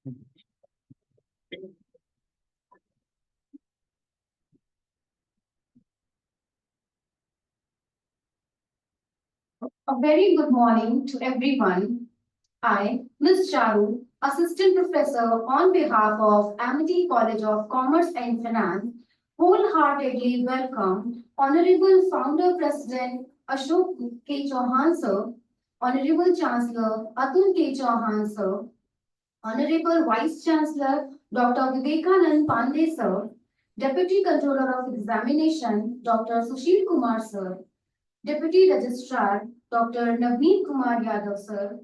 A very good morning to everyone. I, Ms. Charu, Assistant Professor on behalf of Amity College of Commerce and Finance, wholeheartedly welcome Honorable Founder President Ashok K. Chauhan sir, Honorable Chancellor Atul K. Chauhan sir, Honorable Vice Chancellor Dr. Vivekanand Pandey sir, Deputy Controller of Examination Dr. Sushil Kumar sir, Deputy Registrar Dr. Navneet Kumar Yadav sir,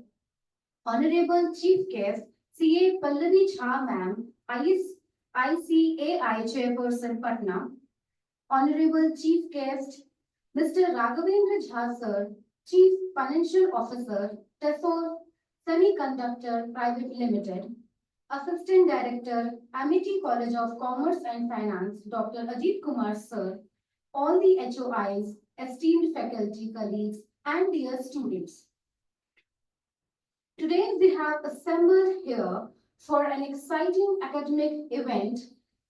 Honorable Chief Guest CA Pallavi Jha ma'am, ICAI Chairperson Patna, Honorable Chief Guest Mr. Raghavendra Jha sir, Chief Financial Officer, Tessor Semiconductor Private Limited, Assistant Director, Amity College of Commerce and Finance, Dr. Ajit Kumar sir, all the HOIs, esteemed faculty colleagues, and dear students. Today we have assembled here for an exciting academic event,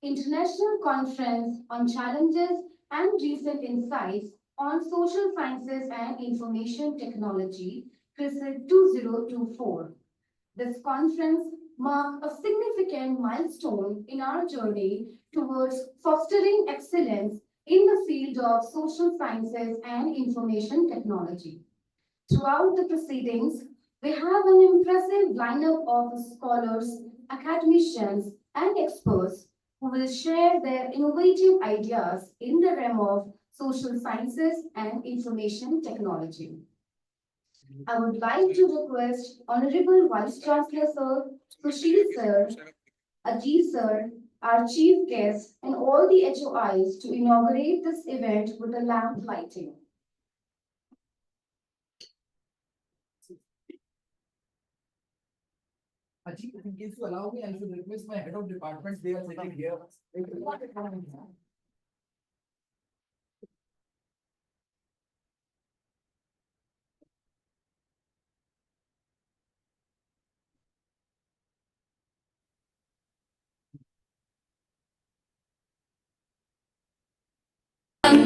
International Conference on Challenges and Recent Insights on Social Sciences and Information Technology, CRISSIT 2024. This conference marks a significant milestone in our journey towards fostering excellence in the field of social sciences and information technology. Throughout the proceedings, we have an impressive lineup of scholars, academicians, and experts who will share their innovative ideas in the realm of social sciences and information technology. I would like to request Honorable Vice Chancellor Sir, Sushil Sir, Ajit Sir, our Chief Guest, and all the HOIs to inaugurate this event with a lamp lighting. Ajit, in case you allow me, I should request my head of departments. They are sitting here.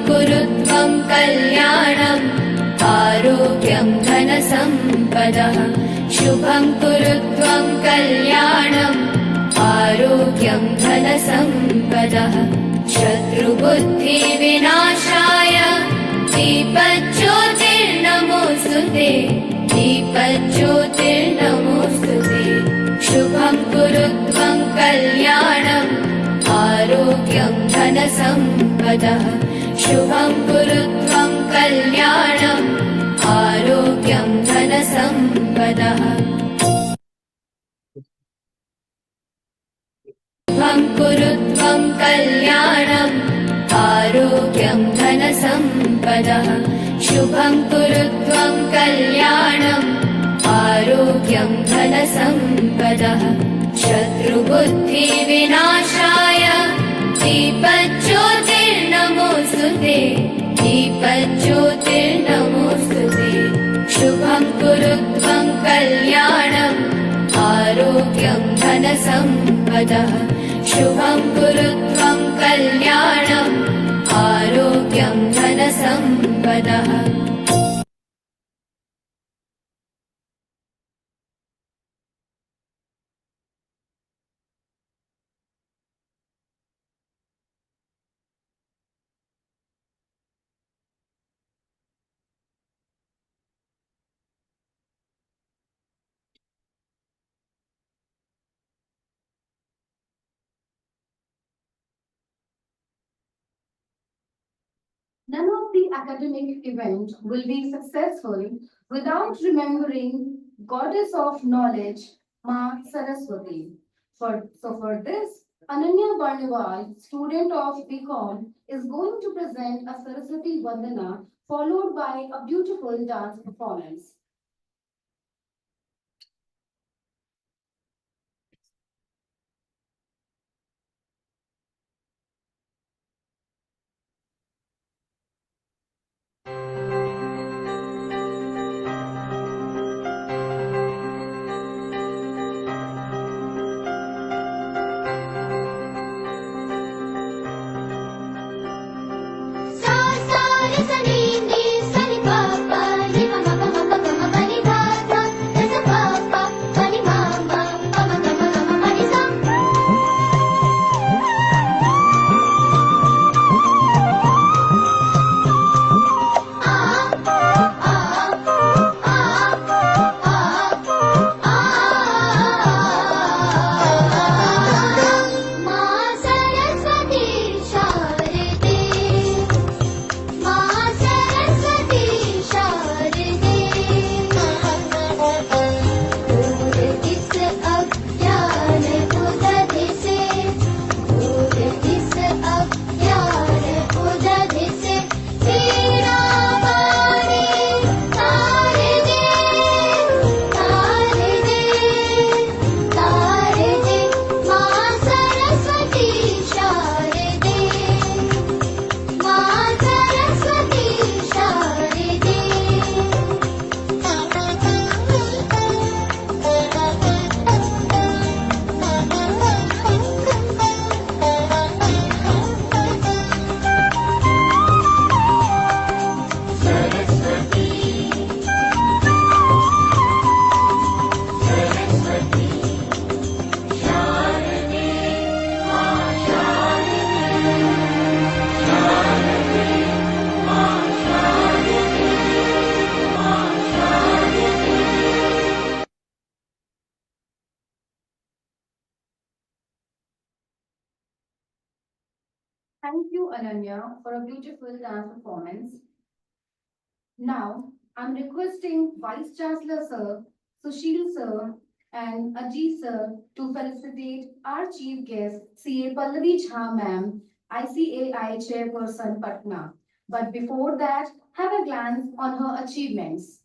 कुरुत्वं कल्याणम् आरोग्यं धनसम्पदः शुभं कुरुत्वं कल्याणम् आरोग्यं धनसम्पदः शत्रुबुद्धिविनाशाय दीपज्योतिर्नमोऽस्तुते दीपज्योतिर्नमोऽस्तुते शुभं कुरुत्वं कल्याणम् आरोग्यं धनसम्पदः शुभं कुरुत्वं कल्याणम् आरोग्यं धनसम्पदः शुभं कुरुत्वं कल्याणम् आरोग्यं धनसम्पदः शुभं कुरुत्वं कल्याणम् आरोग्यं धनसम्पदः शत्रुबुद्धिविनाशाय दीपज्योतिर्नमोऽस्तुते दीपज्योतिर्नमोऽस्तुते शुभं कुरुत्वं कल्याणम् आरोग्यं धनसम्पदः शुभं कुरुत्वं कल्याणम् आरोग्यं धनसम्पदः None of the academic event will be successful without remembering Goddess of Knowledge, Ma Saraswati. For this, Ananya Barniwal, student of BCom, is going to present a Saraswati Vandana followed by a beautiful dance performance. Thank you, Ananya, for a beautiful dance performance. Now, I'm requesting Vice Chancellor Sir, Sushil Sir, and Ajit Sir to felicitate our chief guest, CA Pallavi Jha Ma'am, ICAI Chairperson Patna. But before that, have a glance on her achievements.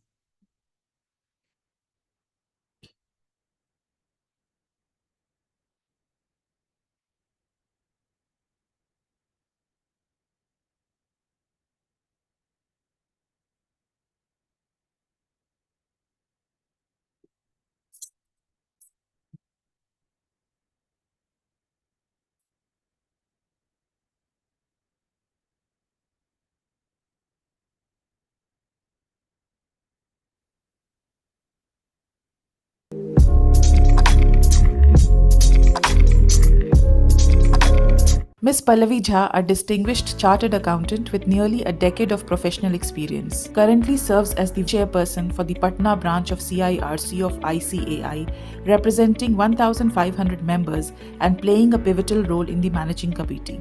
Ms. Pallavi Jha, a distinguished chartered accountant with nearly a decade of professional experience, currently serves as the chairperson for the Patna branch of CIRC of ICAI, representing 1,500 members and playing a pivotal role in the managing committee.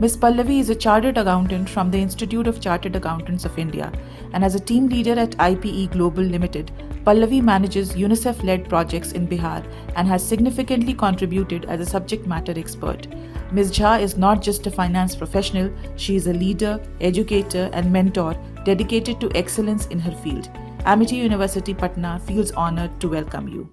Ms. Pallavi is a chartered accountant from the Institute of Chartered Accountants of India, and as a team leader at IPE Global Limited, Pallavi manages UNICEF led projects in Bihar and has significantly contributed as a subject matter expert. Ms. Jha is not just a finance professional, she is a leader, educator, and mentor dedicated to excellence in her field. Amity University Patna feels honored to welcome you.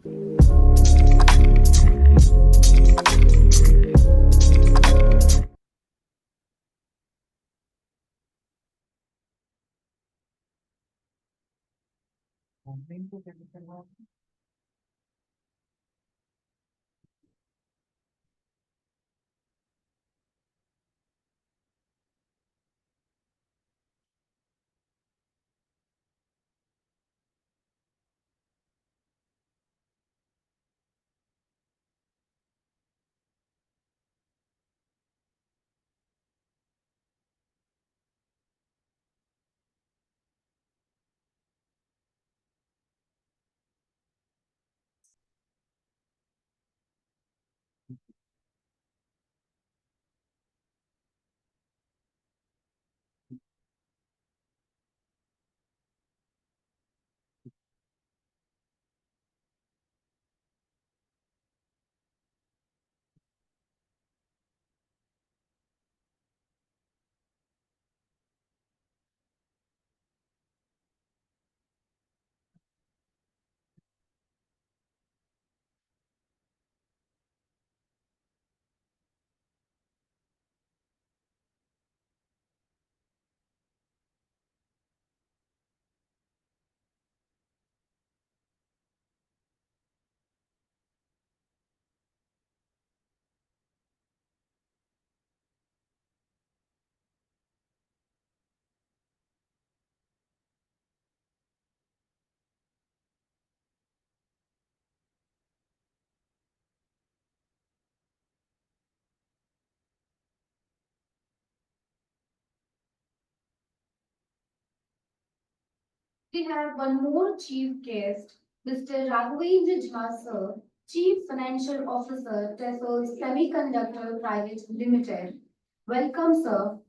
We have one more chief guest, Mr. Raghavendra Jha Sir, Chief Financial Officer, TESOL Semiconductor Private Limited. Welcome, sir.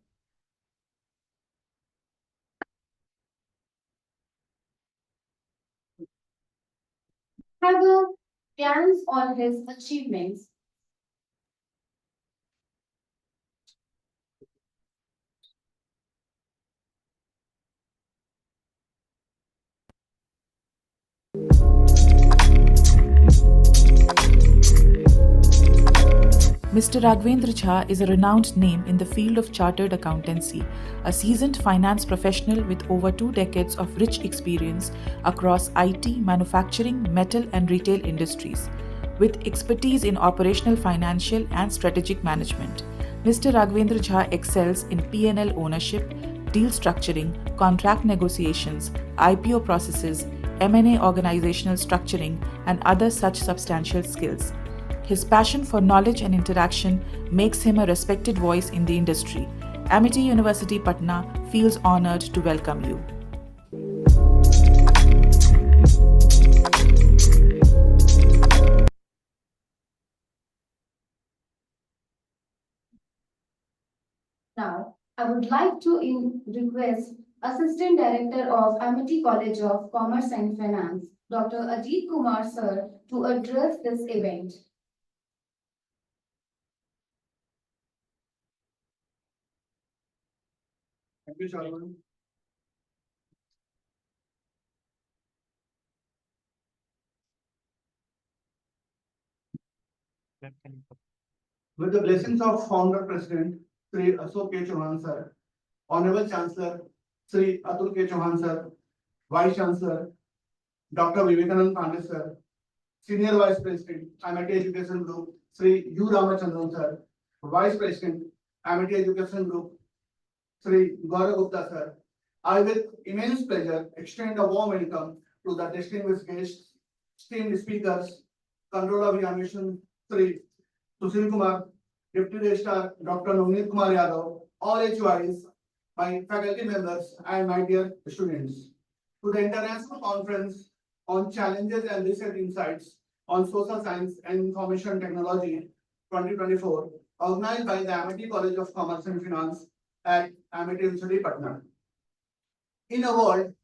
Have a glance on his achievements. Mr. Raghavendra Jha is a renowned name in the field of chartered accountancy, a seasoned finance professional with over 2 decades of rich experience across IT, manufacturing, metal, and retail industries. With expertise in operational, financial, and strategic management, Mr. Raghavendra Jha excels in P&L ownership, deal structuring, contract negotiations, IPO processes, M&A organizational structuring, and other such substantial skills. His passion for knowledge and interaction makes him a respected voice in the industry. Amity University Patna feels honored to welcome you. I would like to request Assistant Director of Amity College of Commerce and Finance, Dr. Ajit Kumar Sir, to address this event. Thank you, Shalman. With the blessings of Founder President Sri Ashok K. Chauhan Sir, Honorable Chancellor Sri Atul K. Chauhan Sir, Vice Chancellor Dr. Vivekanand Pandey Sir, Senior Vice President, Amity Education Group Sri U. Ramachandran Sir, Vice President, Amity Education Group Sri Gaurav Gupta Sir, I with immense pleasure extend a warm welcome to the distinguished guests, esteemed speakers, Controller of Examination Sri Sushil Kumar, Deputy Registrar Dr. Navneet Kumar Yadav, all HYs, my faculty members, and my dear students. To the International Conference on Challenges and Research Insights on Social Science and Information Technology 2024, organized by the Amity College of Commerce and Finance at Amity University, Patna. In a world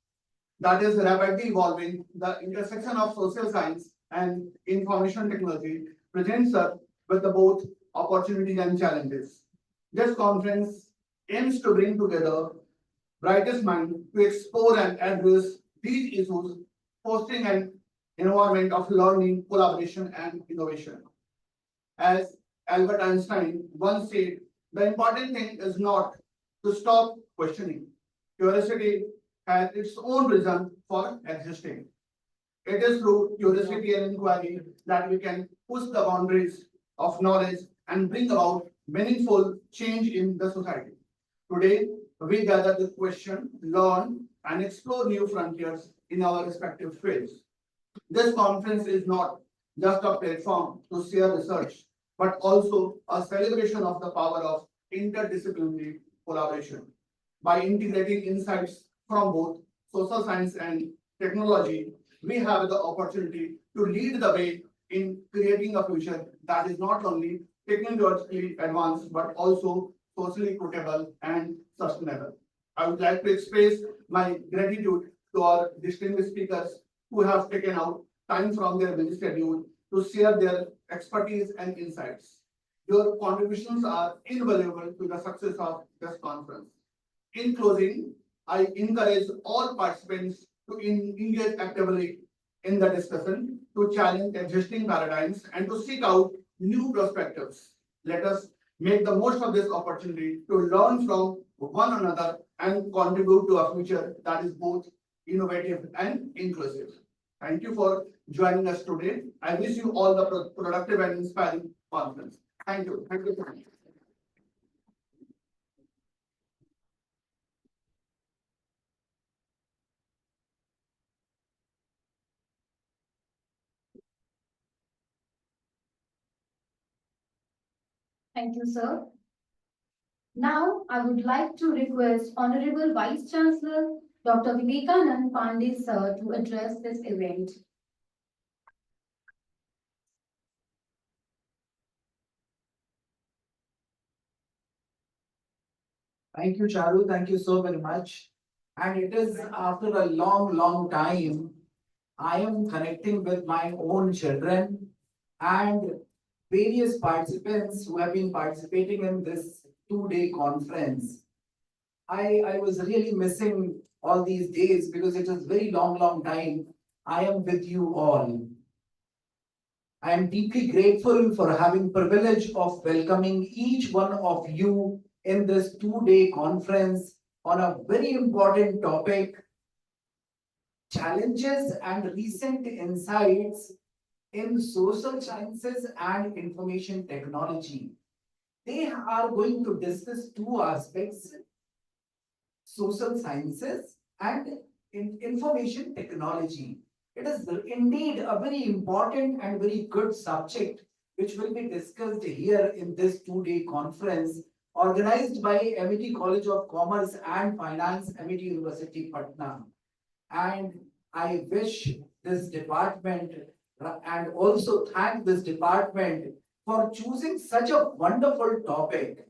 that is rapidly evolving, the intersection of social science and information technology presents us with both opportunities and challenges. This conference aims to bring together brightest minds to explore and address these issues, fostering an environment of learning, collaboration, and innovation. As Albert Einstein once said, the important thing is not to stop questioning. Curiosity has its own reason for existing. It is through curiosity and inquiry that we can push the boundaries of knowledge and bring about meaningful change in the society. Today, we gather to question, learn, and explore new frontiers in our respective fields. This conference is not just a platform to share research, but also a celebration of the power of interdisciplinary collaboration. By integrating insights from both social science and technology, we have the opportunity to lead the way in creating a future that is not only technologically advanced, but also socially equitable and sustainable. I would like to express my gratitude to our distinguished speakers who have taken out time from their busy schedule to share their expertise and insights. Your contributions are invaluable to the success of this conference. In closing, I encourage all participants to engage actively in the discussion, to challenge existing paradigms, and to seek out new perspectives. Let us make the most of this opportunity to learn from one another and contribute to a future that is both innovative and inclusive. Thank you for joining us today. I wish you all the productive and inspiring conference. Thank you. Thank you so much. Thank you, sir. Now, I would like to request Honorable Vice Chancellor Dr. Vivekanand Pandey, sir, to address this event. Thank you, Charu. Thank you so very much. And it is after a long, long time, I am connecting with my own children and various participants who have been participating in this 2-day conference. I was really missing all these days because it is very long, long time. I am with you all. I am deeply grateful for having privilege of welcoming each one of you in this 2-day conference on a very important topic, challenges and recent insights in social sciences and information technology. They are going to discuss two aspects, social sciences and information technology. It is indeed a very important and very good subject which will be discussed here in this 2-day conference organized by Amity College of Commerce and Finance, Amity University, Patna. And I wish this department and also thank this department for choosing such a wonderful topic.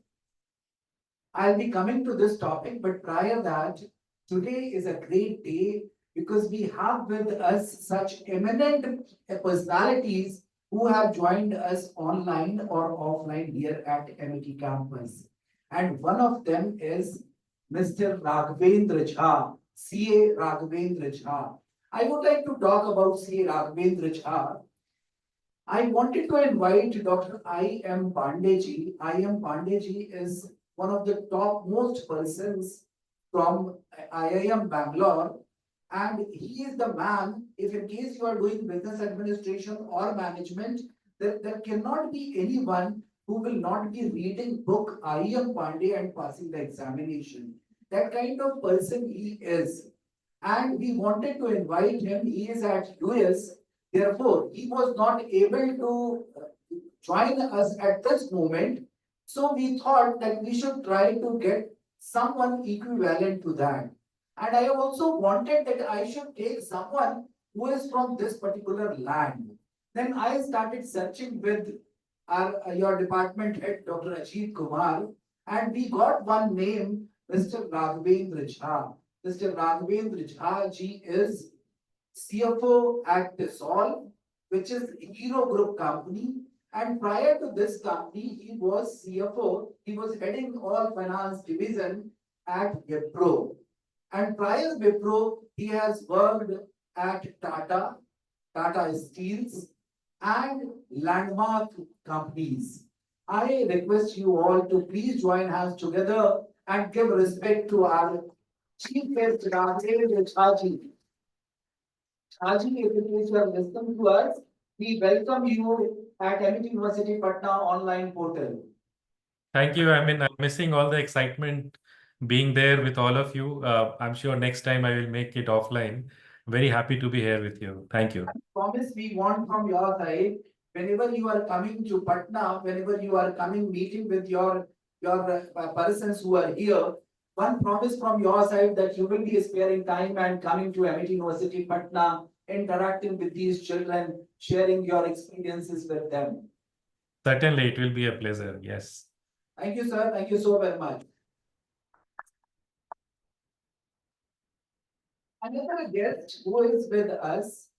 I'll be coming to this topic, but prior that, today is a great day because we have with us such eminent personalities who have joined us online or offline here at MIT campus. And one of them is Mr. Raghavendra Jha, CA Raghavendra Jha. I would like to talk about CA Raghavendra Jha. I wanted to invite Dr. I.M. Pandeyji. I.M. Pandeyji is one of the topmost persons from IIM Bangalore. And he is the man, if in case you are doing business administration or management, there cannot be anyone who will not be reading book I.M. Pandey and passing the examination. That kind of person he is. And we wanted to invite him. He is at US. Therefore, he was not able to join us at this moment. So we thought that we should try to get someone equivalent to that. And I also wanted that I should take someone who is from this particular land. Then I started searching with your department head, Dr. Ajit Kumar, and we got one name, Mr. Raghavendra Jha. Mr. Raghavendra Jha ji is CFO at Tisol, which is Hero Group company. And prior to this company, he was CFO. He was heading all finance division at Wipro. And prior Wipro, he has worked at Tata, Tata Steels, and landmark companies. I request you all to please join hands together and give respect to our Chief Guest, Raghavendra Jha. Haji, if it is you are listening to us, we welcome you at MIT University Patna online portal. Thank you. I mean, I'm missing all the excitement being there with all of you. I'm sure next time I will make it offline. Very happy to be here with you. Thank you. Promise we want from your side, whenever you are coming to Patna, whenever you are coming meeting with your persons who are here, one promise from your side that you will be sparing time and coming to MIT University Patna, interacting with these children, sharing your experiences with them. Certainly, it will be a pleasure. Yes. Thank you, sir. Thank you so very much. Another guest who is with us,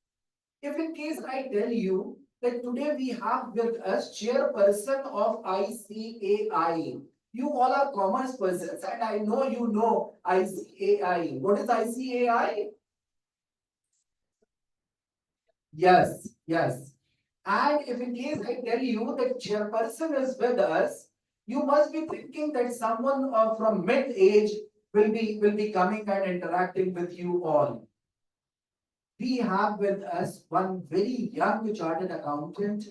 if in case I tell you that today we have with us chairperson of ICAI. You all are commerce persons and I know you know ICAI. What is ICAI? Yes, yes. And if in case I tell you that chairperson is with us, you must be thinking that someone from mid-age will be coming and interacting with you all. We have with us one very young chartered accountant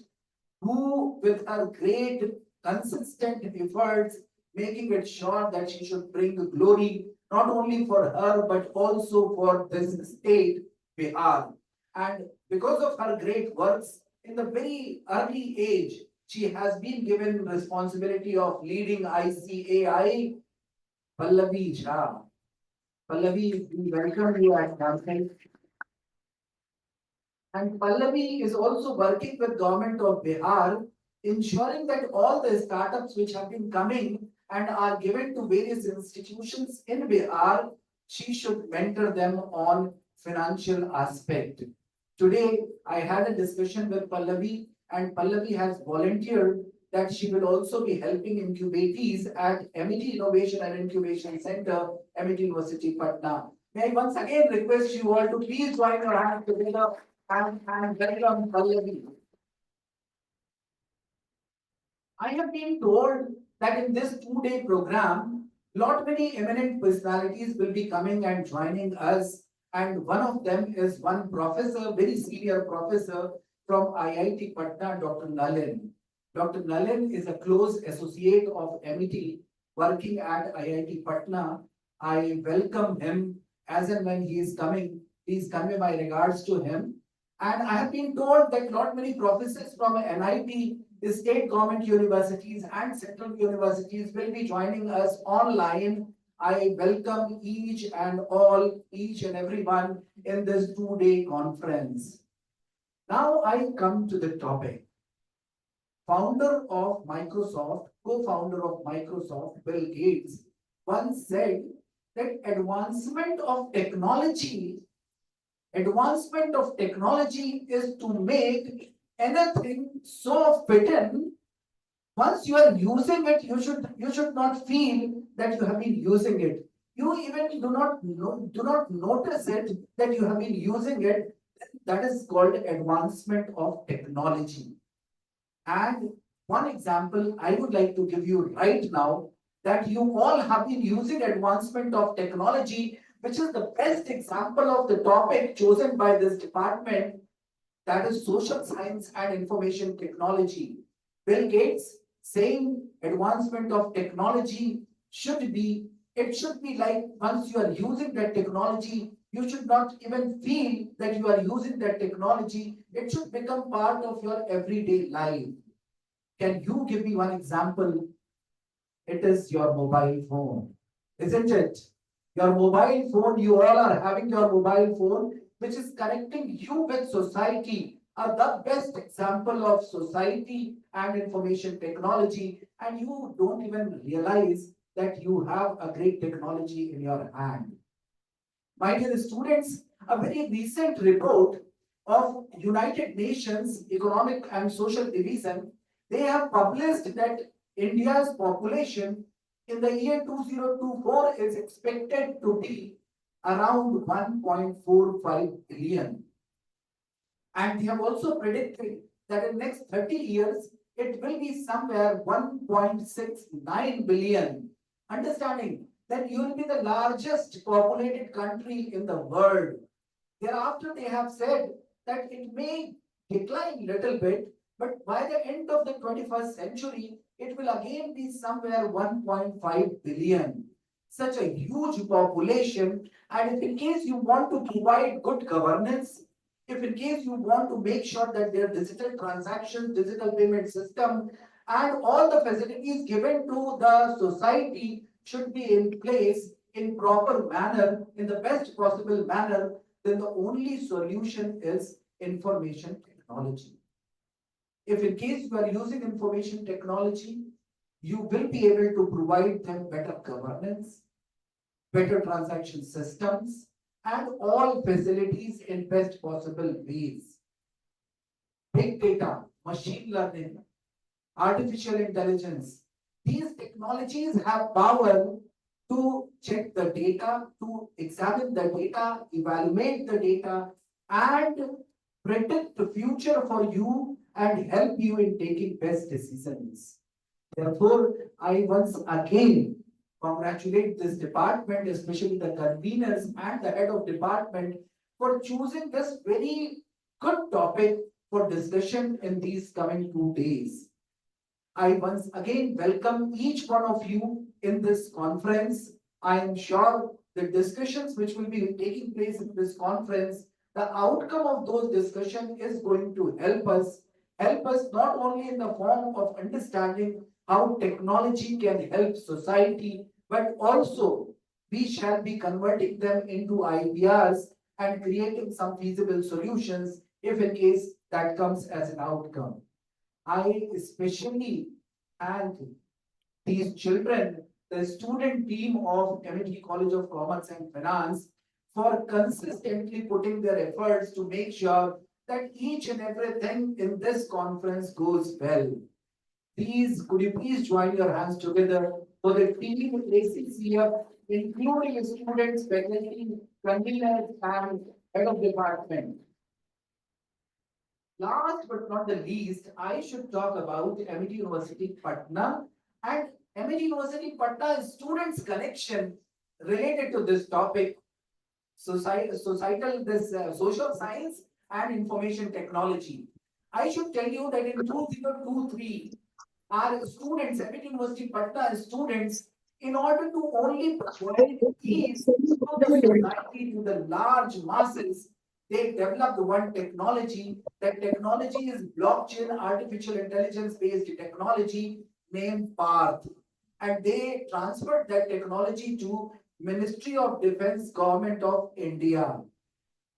who, with her great consistent efforts, making it sure that she should bring glory not only for her but also for this state, Bihar. And because of her great works, in the very early age, she has been given responsibility of leading ICAI. Pallavi Jha. Pallavi, we welcome you at campus. And Pallavi is also working with government of Bihar, ensuring that all the startups which have been coming and are given to various institutions in Bihar, she should mentor them on financial aspect. Today, I had a discussion with Pallavi and Pallavi has volunteered that she will also be helping incubatees at MIT Innovation and Incubation Center, MIT University, Patna. May I once again request you all to please join your hands together and welcome Pallavi. I have been told that in this 2-day program, lot many eminent personalities will be coming and joining us. And one of them is one professor, very senior professor from IIT Patna, Dr. Nalin. Dr. Nalin is a close associate of MIT working at IIT Patna. I welcome him as and when he is coming. Please convey my regards to him. And I have been told that not many professors from NIT, the state government universities and central universities will be joining us online. I welcome each and everyone in this 2-day conference. Now I come to the topic. Founder of Microsoft, co-founder of Microsoft, Bill Gates, once said that advancement of technology is to make anything so fitting. Once you are using it, you should not feel that you have been using it. You even do not notice it that you have been using it. That is called advancement of technology. And one example I would like to give you right now, that you all have been using advancement of technology, which is the best example of the topic chosen by this department, that is social science and information technology. Bill Gates saying advancement of technology should be, it should be like once you are using that technology, you should not even feel that you are using that technology. It should become part of your everyday life. Can you give me one example? It is your mobile phone, isn't it? Your mobile phone, you all are having your mobile phone, which is connecting you with society, are the best example of society and information technology, and you don't even realize that you have a great technology in your hand. My dear students, a very recent report of United Nations Economic and Social Division, they have published that India's population in the year 2024 is expected to be around 1.45 billion. And they have also predicted that in next 30 years, it will be somewhere 1.69 billion. Understanding that you will be the largest populated country in the world. Thereafter, they have said that it may decline little bit, but by the end of the 21st century, it will again be somewhere 1.5 billion. Such a huge population, and if in case you want to provide good governance, if in case you want to make sure that their digital transactions, digital payment system, and all the facilities given to the society should be in place in proper manner, in the best possible manner, then the only solution is information technology. If in case you are using information technology, you will be able to provide them better governance, better transaction systems, and all facilities in best possible ways. Big data, machine learning, artificial intelligence, these technologies have power to check the data, to examine the data, evaluate the data, and predict the future for you and help you in taking best decisions. Therefore, I once again congratulate this department, especially the conveners and the head of department, for choosing this very good topic for discussion in these coming 2 days. I once again welcome each one of you in this conference. I am sure the discussions which will be taking place in this conference, the outcome of those discussions is going to help us not only in the form of understanding how technology can help society, but also we shall be converting them into ideas and creating some feasible solutions if in case that comes as an outcome. I especially thank these children, the student team of MIT College of Commerce and Finance, for consistently putting their efforts to make sure that each and everything in this conference goes well. Please, could you please join your hands together for the team ACCF, including students, faculty, conveners, and head of department. Last but not the least, I should talk about MIT University Patna and MIT University Patna students' connection related to this topic, social science and information technology. I should tell you that in 2023, our students, MIT University Patna students, in order to only provide ease to the society, to the large masses, they developed one technology. That technology is blockchain artificial intelligence based technology named PARTH. And they transferred that technology to Ministry of Defense, Government of India.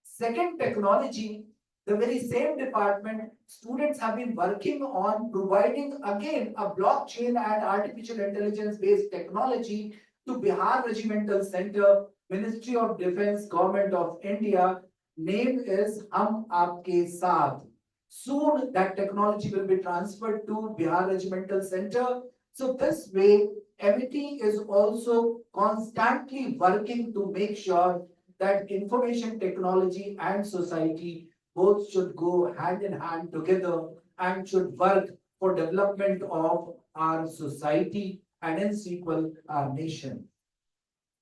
Second technology, the very same department, students have been working on providing again a blockchain and artificial intelligence based technology to Bihar Regimental Center, Ministry of Defense, Government of India. Name is Hum Aapke Saath. Soon that technology will be transferred to Bihar Regimental Center. So this way, MIT is also constantly working to make sure that information technology and society both should go hand in hand together and should work for development of our society and in sequel our nation.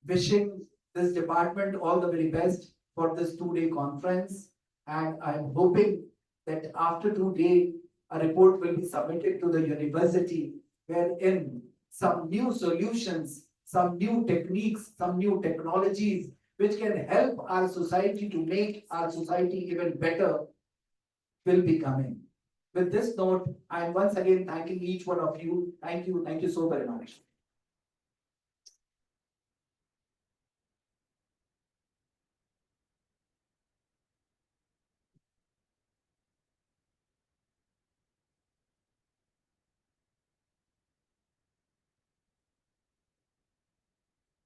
Wishing this department all the very best for this 2 day conference, and I'm hoping that after 2 day a report will be submitted to the university wherein some new solutions, some new techniques, some new technologies which can help our society to make our society even better will be coming. With this note, I am once again thanking each one of you. Thank you so very much.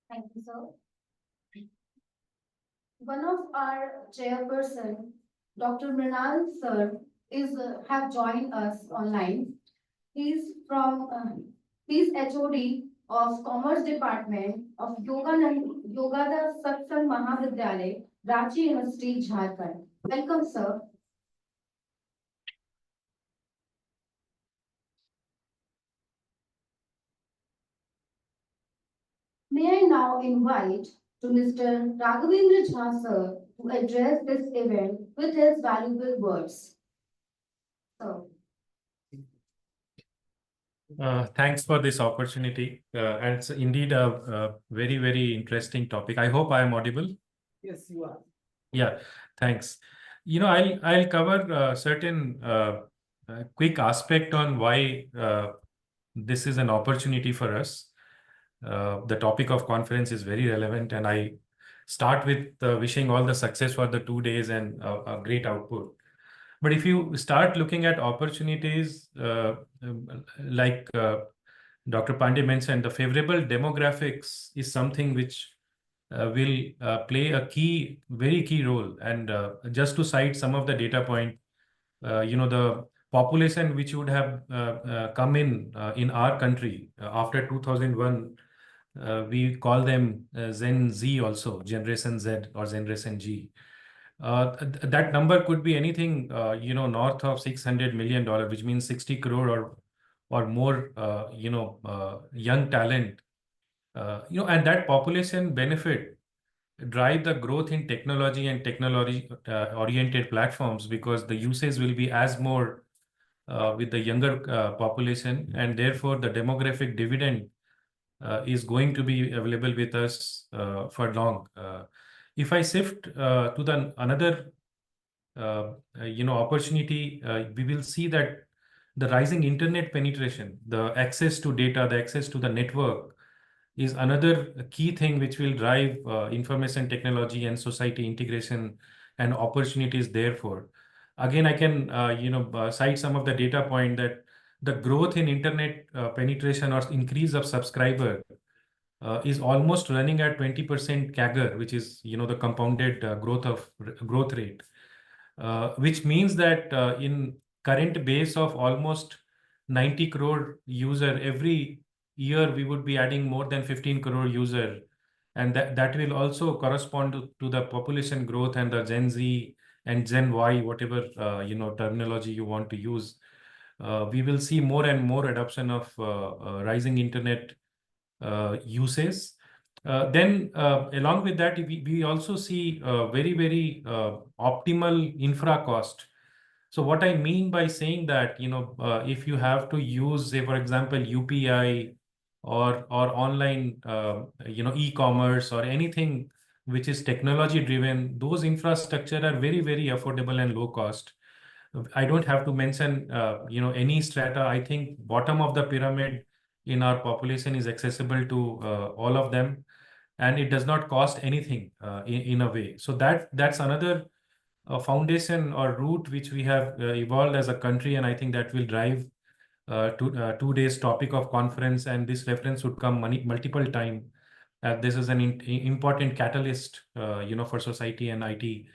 Thank you, sir. One of our chairperson, Dr. Mrinal sir, is have joined us online. He's from he's HOD of Commerce Department of Yogada Satsang Mahavidyalay, Ranchi University, Jharkhand. Welcome, sir. May I now invite to Mr. Raghavendra Jha sir to address this event with his valuable words. Sir. Thanks for this opportunity. And it's indeed a very, very interesting topic. I hope I am audible. Yes, you are. Yeah, thanks. I'll cover certain quick aspect on why this is an opportunity for us. The topic of conference is very relevant, and I start with wishing all the success for the 2 days and a great output. But if you start looking at opportunities, like Dr. Pandey mentioned, the favorable demographics is something which will play a very key role. And just to cite some of the data point, the population which would have come in our country after 2001, we call them Gen Z also, Generation Z or Generation G. That number could be anything, north of $600 million, which means 60 crore or more, young talent. And that population benefit drive the growth in technology and technology oriented platforms, because the usage will be as more with the younger population, and therefore the demographic dividend is going to be available with us for long. If I shift to the another opportunity, we will see that the rising internet penetration, the access to data, the access to the network is another key thing which will drive information technology and society integration and opportunities therefore. Again, I can cite some of the data point that the growth in internet penetration or increase of subscriber is almost running at 20% CAGR, which is the compounded growth rate, which means that in current base of almost 90 crore user, every year we would be adding more than 15 crore user, and that will also correspond to the population growth and the Gen Z and Gen Y, whatever terminology you want to use. We will see more and more adoption of rising internet uses. Then along with that, we also see very, very optimal infra cost. So what I mean by saying that, if you have to use, say, for example, UPI or online, e-commerce or anything which is technology driven, those infrastructure are very, very affordable and low cost. I don't have to mention, any strata. I think bottom of the pyramid in our population is accessible to all of them, and it does not cost anything in a way. So that's another foundation or route which we have evolved as a country, and I think that will drive 2 days topic of conference, and this reference would come multiple time This is an important catalyst, for society and IT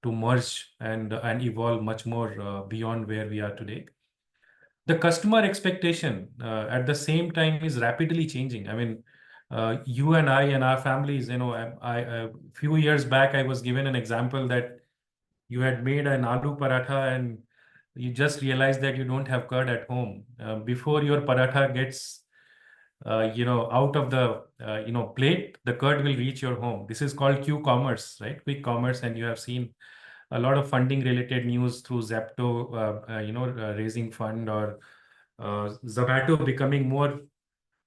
to merge and evolve much more beyond where we are today. The customer expectation at the same time is rapidly changing. I mean, you and I and our families, a few years back, I was given an example that you had made an aloo paratha and you just realized that you don't have curd at home. Before your paratha gets, out of the, plate, the curd will reach your home. This is called Q-commerce, right? Quick commerce, and you have seen a lot of funding related news through Zepto, raising fund, or Zomato becoming more,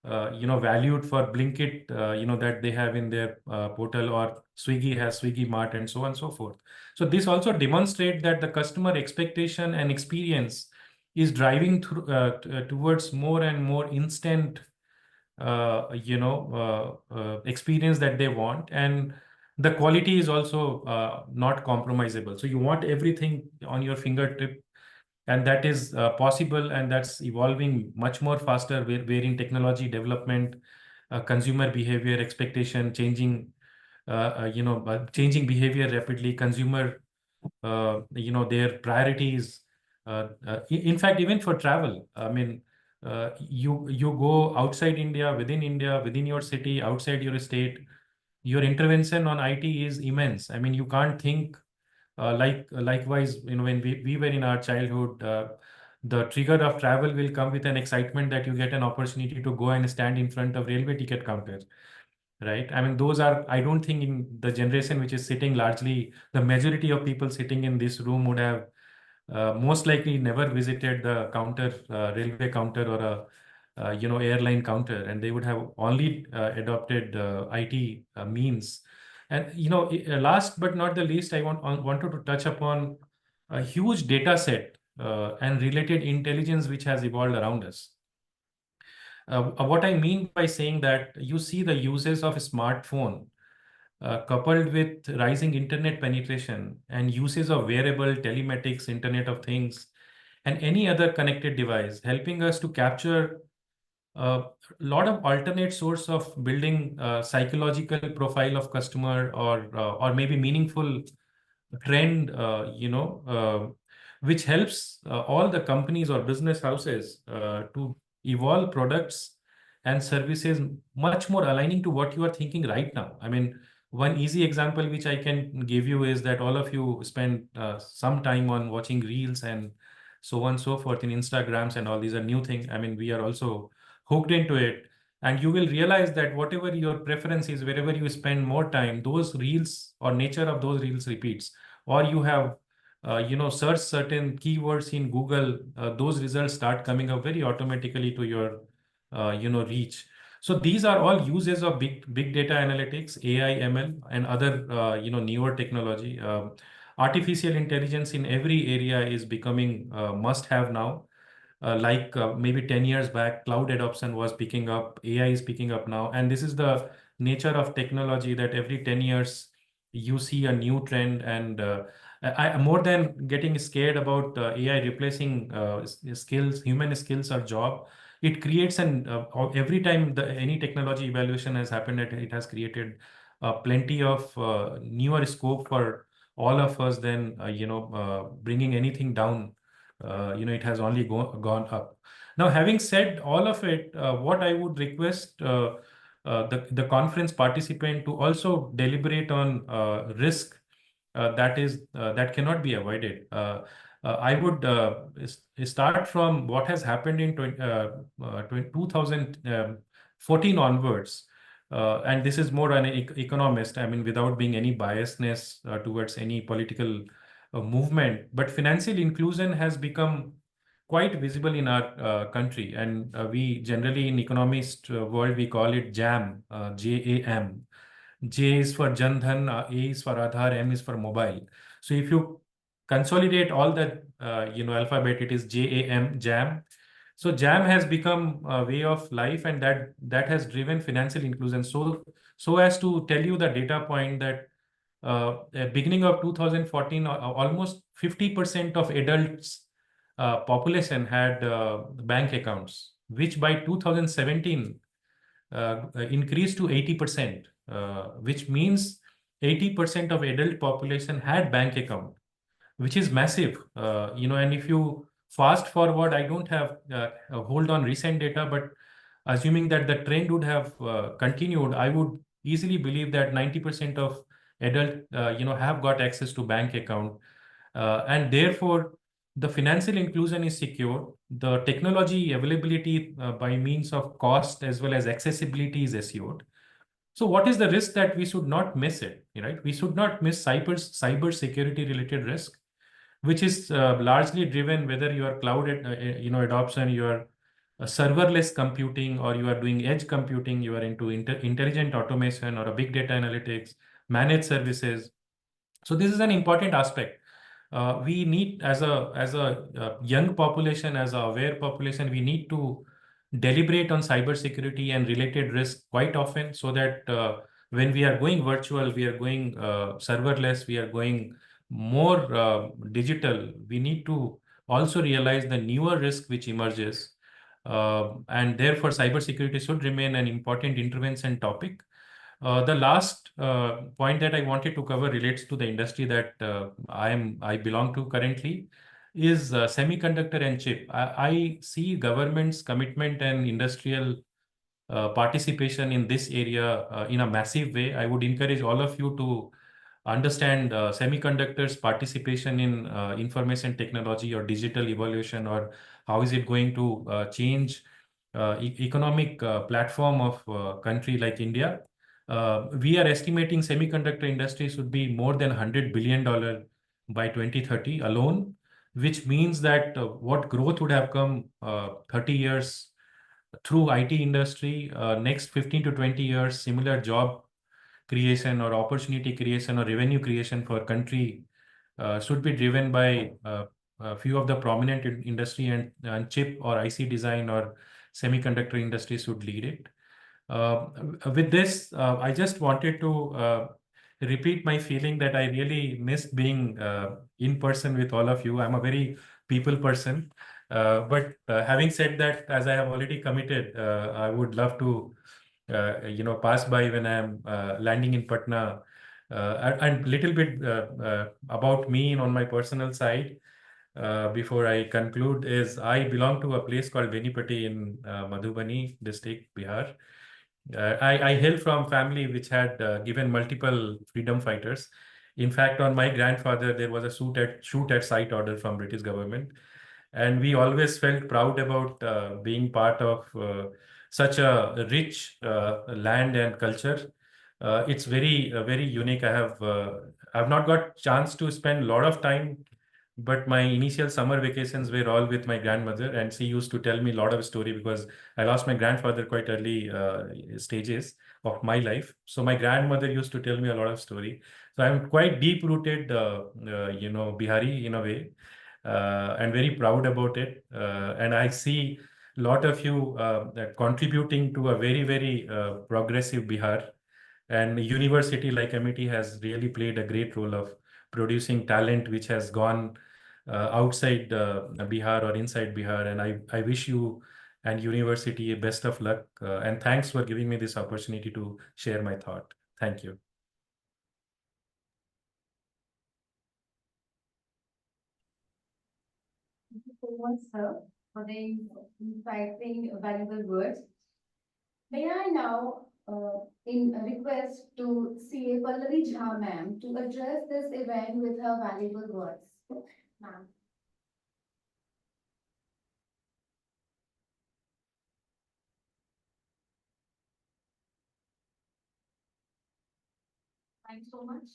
valued for Blinkit, that they have in their portal, or Swiggy has Swiggy Mart, and so on and so forth. So this also demonstrates that the customer expectation and experience is driving through towards more and more instant, experience that they want, and the quality is also not compromisable. So you want everything on your fingertip, and that is possible, and that's evolving much more faster, wherein technology development, consumer behavior expectation changing, changing behavior rapidly, consumer, their priorities. In fact, even for travel, I mean, you go outside India, within your city, outside your state, your intervention on IT is immense. I mean, you can't think likewise, when we were in our childhood, the trigger of travel will come with an excitement that you get an opportunity to go and stand in front of railway ticket counter, right? I mean, those are, I don't think in the generation which is sitting, largely the majority of people sitting in this room would have most likely never visited the counter, railway counter, or a airline counter, and they would have only adopted IT means. And last but not the least, I wanted to touch upon a huge data set and related intelligence which has evolved around us. What I mean by saying that, you see the uses of a smartphone coupled with rising internet penetration and uses of wearable telematics, Internet of Things, and any other connected device, helping us to capture a lot of alternate source of building psychological profile of customer, or maybe meaningful trend, which helps all the companies or business houses to evolve products and services much more aligning to what you are thinking right now. I mean, one easy example which I can give you is that all of you spend some time on watching reels and so on and so forth in Instagrams, and all these are new thing. I mean, we are also hooked into it, and you will realize that whatever your preference is, wherever you spend more time, those reels or nature of those reels repeats, or you have search certain keywords in Google, those results start coming up very automatically to your reach. So these are all uses of big data analytics, AI, ML, and other newer technology. Artificial intelligence in every area is becoming must have now. Maybe 10 years back, cloud adoption was picking up, AI is picking up now. And this is the nature of technology, that every 10 years you see a new trend. And more than getting scared about AI replacing skills, human skills or job, it creates every time any technology evaluation has happened, it has created plenty of newer scope for all of us, than bringing anything down. It has only gone up. Now, having said all of it, what I would request the conference participant to also deliberate on risk that cannot be avoided. I would start from what has happened in 2014 onwards. And this is more an economist, I mean, without being any biasness towards any political movement. But financial inclusion has become quite visible in our country. And we generally in economist world, we call it JAM, JAM. J is for Jan Dhan, A is for Aadhaar, M is for mobile. So if you consolidate all that, alphabet, it is JAM, JAM. So JAM has become a way of life, and that has driven financial inclusion. So as to tell you the data point that at beginning of 2014, almost 50% of adults population had bank accounts, which by 2017 increased to 80%. which means 80% of adult population had bank account, which is massive. And if you fast forward, I don't have a hold on recent data, but assuming that the trend would have continued, I would easily believe that 90% of adult, have got access to bank account, and therefore the financial inclusion is secure. The technology availability by means of cost as well as accessibility is assured. So what is the risk that we should not miss it, right? We should not miss cyber security related risk, which is largely driven whether you are cloud, adoption, you are serverless computing, or you are doing edge computing, you are into intelligent automation or a big data analytics, managed services. So this is an important aspect. We need, as a young population, as a aware population, we need to deliberate on cybersecurity and related risk quite often, so that when we are going virtual, we are going serverless, we are going more digital, we need to also realize the newer risk which emerges. And therefore, cybersecurity should remain an important intervention topic. The last point that I wanted to cover relates to the industry that I belong to currently, is semiconductor and chip. I see government's commitment and industrial participation in this area in a massive way. I would encourage all of you to understand semiconductors participation in information technology or digital evolution, or how is it going to change economic platform of country like India. We are estimating semiconductor industry should be more than $100 billion by 2030 alone, which means that what growth would have come 30 years through IT industry, next 15 to 20 years, similar job creation or opportunity creation or revenue creation for country should be driven by a few of the prominent industry, and chip or IC design or semiconductor industry should lead it. With this, I just wanted to repeat my feeling that I really missed being in person with all of you. I'm a very people person. But having said that, as I have already committed, I would love to, pass by when I'm landing in Patna. And little bit about me on my personal side. Before I conclude, is I belong to a place called Benipati in Madhubani district, Bihar. I hail from family which had given multiple freedom fighters. In fact, on my grandfather, there was a shoot at sight order from British government, and we always felt proud about being part of such a rich land and culture. It's very unique. I've not got chance to spend a lot of time, but my initial summer vacations were all with my grandmother, and she used to tell me a lot of story, because I lost my grandfather quite early stages of my life. So my grandmother used to tell me a lot of story. So I'm quite deep rooted, Bihari in a way, and very proud about it. And I see a lot of you that contributing to a very progressive Bihar. And a university like MIT has really played a great role of producing talent which has gone outside Bihar or inside Bihar. And I wish you and university best of luck. And thanks for giving me this opportunity to share my thought. Thank you. Thank you so much, sir, for the inspiring, valuable words. May I now request to CA Pallavi Jha ma'am to address this event with her valuable words. Ma'am. Thanks so much.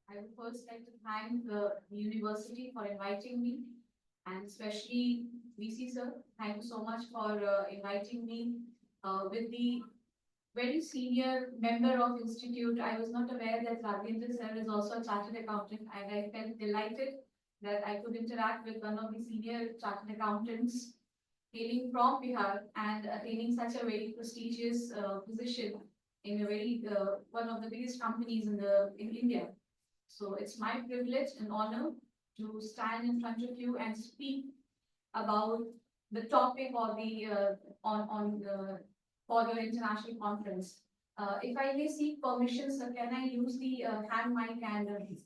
I would first like to thank the university for inviting me, and especially VC sir. Thank you so much for inviting me with the very senior member of institute. I was not aware that Raghavendra sir is also a chartered accountant, and I felt delighted that I could interact with one of the senior chartered accountants hailing from Bihar and attaining such a very prestigious position in a very one of the biggest companies in India. So it's my privilege and honor to stand in front of you and speak about the topic or the on the for your international conference. If I may seek permission, sir, can I use the hand mic and is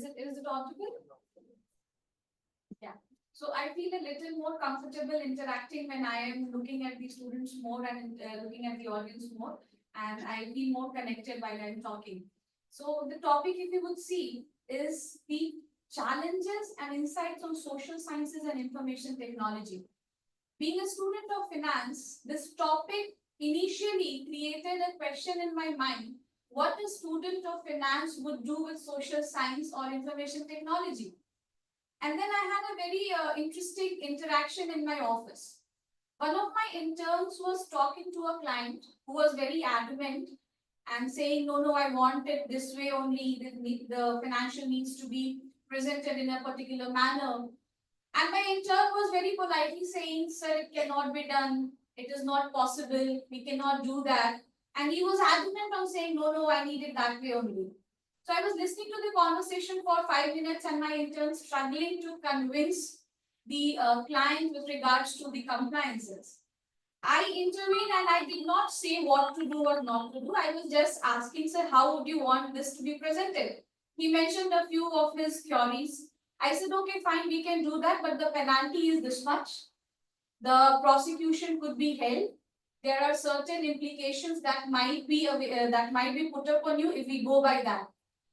it audible? Yeah. So I feel a little more comfortable interacting when I am looking at the students more and looking at the audience more, and I feel more connected while I'm talking. So the topic, if you would see, is the challenges and insights on social sciences and information technology. Being a student of finance, this topic initially created a question in my mind: what a student of finance would do with social science or information technology. And then I had a very interesting interaction in my office. One of my interns was talking to a client who was very adamant and saying, no, no, I want it this way only. The financial needs to be presented in a particular manner. And my intern was very politely saying, sir, it cannot be done. It is not possible. We cannot do that. And he was adamant on saying, no, no, I need it that way only. So I was listening to the conversation for 5 minutes and my intern struggling to convince the client with regards to the compliances. I intervened and I did not say what to do or not to do. I was just asking, sir, how would you want this to be presented? He mentioned a few of his queries. I said, okay, fine, we can do that, but the penalty is this much. The prosecution could be held. There are certain implications that might be put upon you if we go by that.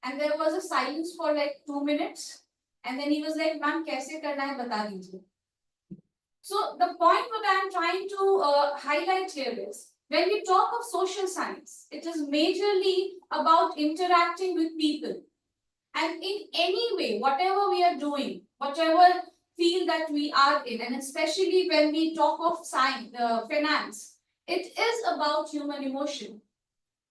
And there was a silence for like 2 minutes. And then he was like, ma'am, kaise karna hai, bata dijiye. So the point what I am trying to highlight here is, when we talk of social science, it is majorly about interacting with people. And in any way, whatever we are doing, whatever field that we are in, and especially when we talk of science, finance, it is about human emotion.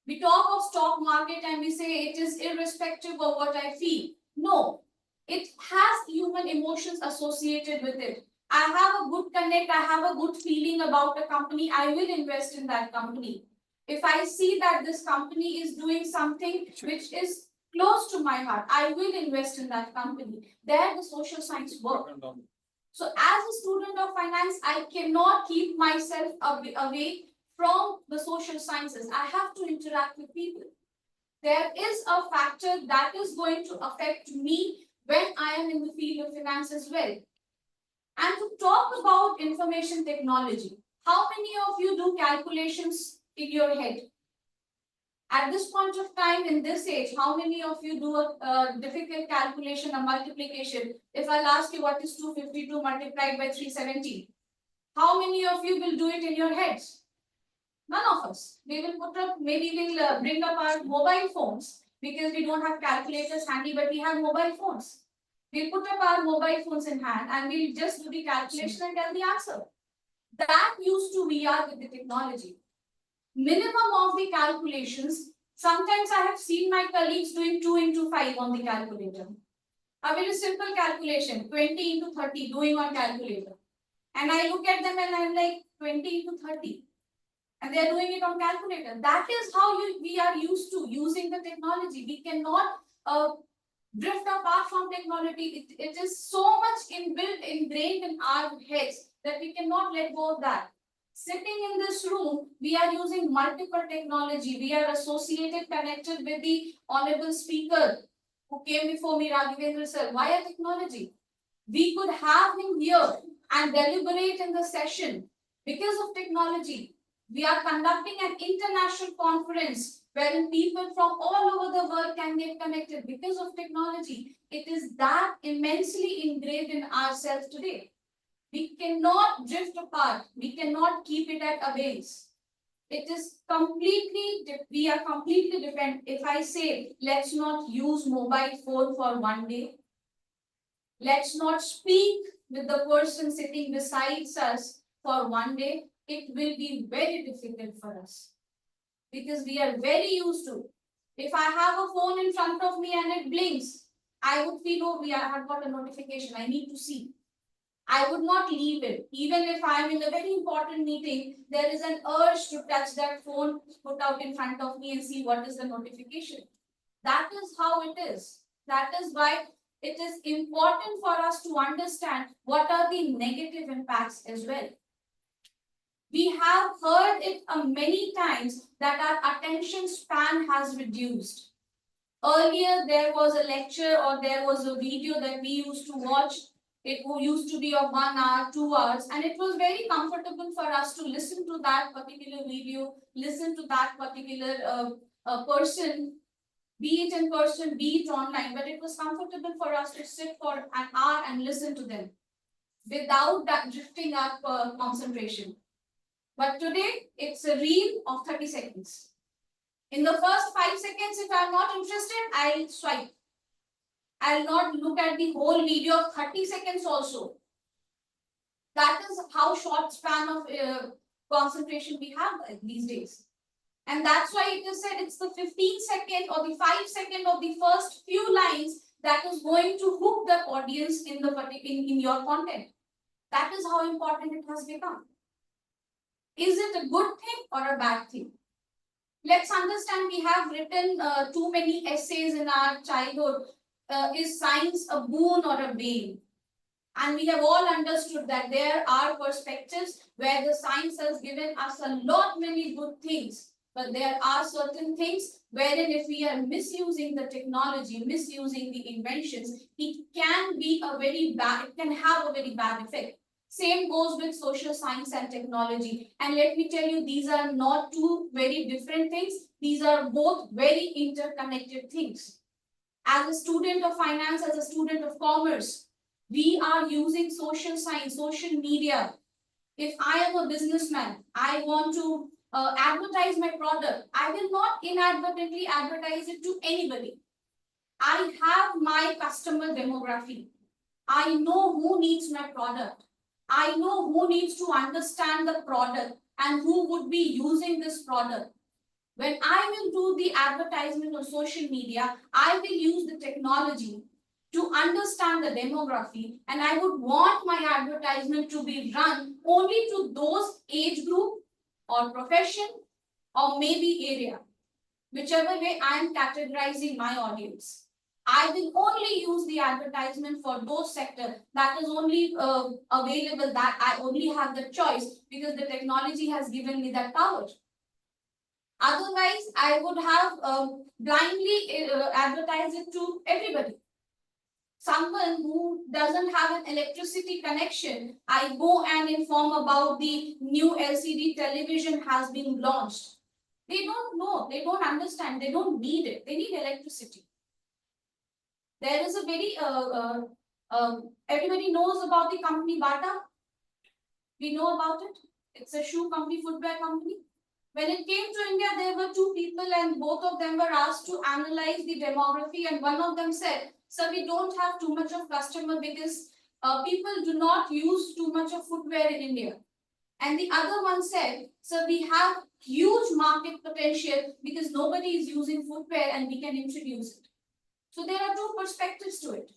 We talk of stock market and we say it is irrespective of what I feel. No, it has human emotions associated with it. I have a good connect, I have a good feeling about a company, I will invest in that company. If I see that this company is doing something which is close to my heart, I will invest in that company. There the social science work. So as a student of finance, I cannot keep myself away from the social sciences. I have to interact with people. There is a factor that is going to affect me when I am in the field of finance as well. And to talk about information technology, how many of you do calculations in your head? At this point of time, in this age, how many of you do a difficult calculation, a multiplication? If I'll ask you what is 252 multiplied by 370, how many of you will do it in your heads? None of us. We will put up, maybe we'll bring up our mobile phones because we don't have calculators handy, but we have mobile phones. We'll put up our mobile phones in hand and we'll just do the calculation and tell the answer. That used to we are with the technology. Minimum of the calculations, sometimes I have seen my colleagues doing 2 into 5 on the calculator. A very simple calculation, 20 into 30 doing on calculator. And I look at them and I'm like, 20 into 30. And they are doing it on calculator. That is how we are used to using the technology. We cannot drift apart from technology. It is so much ingrained in our heads that we cannot let go of that. Sitting in this room, we are using multiple technology. We are associated, connected with the honorable speaker who came before me, Raghavendra sir, via technology. We could have him here and deliberate in the session because of technology. We are conducting an international conference wherein people from all over the world can get connected because of technology. It is that immensely engraved in ourselves today. We cannot drift apart. We cannot keep it at a base. It is we are completely dependent. If I say, let's not use mobile phone for one day, let's not speak with the person sitting beside us for one day, it will be very difficult for us because we are very used to. If I have a phone in front of me and it blinks, I would feel, oh, I have got a notification, I need to see. I would not leave it. Even if I am in a very important meeting, there is an urge to touch that phone, put out in front of me and see what is the notification. That is how it is. That is why it is important for us to understand what are the negative impacts as well. We have heard it many times that our attention span has reduced. Earlier, there was a lecture or there was a video that we used to watch. It used to be of 1 hour, 2 hours, and it was very comfortable for us to listen to that particular video, listen to that particular person, be it in person, be it online, but it was comfortable for us to sit for an hour and listen to them without that drifting up concentration. But today, it's a reel of 30 seconds. In the first 5 seconds, if I'm not interested, I'll swipe. I'll not look at the whole video of 30 seconds also. That is how short span of concentration we have these days. And that's why it is said it's the 15-second or the 5-second of the first few lines that is going to hook the audience in your content. That is how important it has become. Is it a good thing or a bad thing? Let's understand we have written too many essays in our childhood. Is science a boon or a bane? And we have all understood that there are perspectives where the science has given us a lot many good things. But there are certain things wherein if we are misusing the technology, misusing the inventions, it can be a very bad, it can have a very bad effect. Same goes with social science and technology. And let me tell you, these are not two very different things. These are both very interconnected things. As a student of finance, as a student of commerce, we are using social science, social media. If I am a businessman, I want to advertise my product. I will not inadvertently advertise it to anybody. I have my customer demography. I know who needs my product. I know who needs to understand the product and who would be using this product. When I will do the advertisement on social media, I will use the technology to understand the demography, and I would want my advertisement to be run only to those age group or profession or maybe area, whichever way I am categorizing my audience. I will only use the advertisement for those sectors that is only available, that I only have the choice because the technology has given me that power. Otherwise, I would have blindly advertised it to everybody. Someone who doesn't have an electricity connection, I go and inform about the new LCD television has been launched. They don't know, they don't understand, they don't need it, they need electricity. There is a very, everybody knows about the company Bata. We know about it. It's a shoe company, footwear company. When it came to India, there were two people and both of them were asked to analyze the demography, and one of them said, "Sir, we don't have too much of customer because people do not use too much of footwear in India." And the other one said, "Sir, we have huge market potential because nobody is using footwear and we can introduce it." So there are two perspectives to it.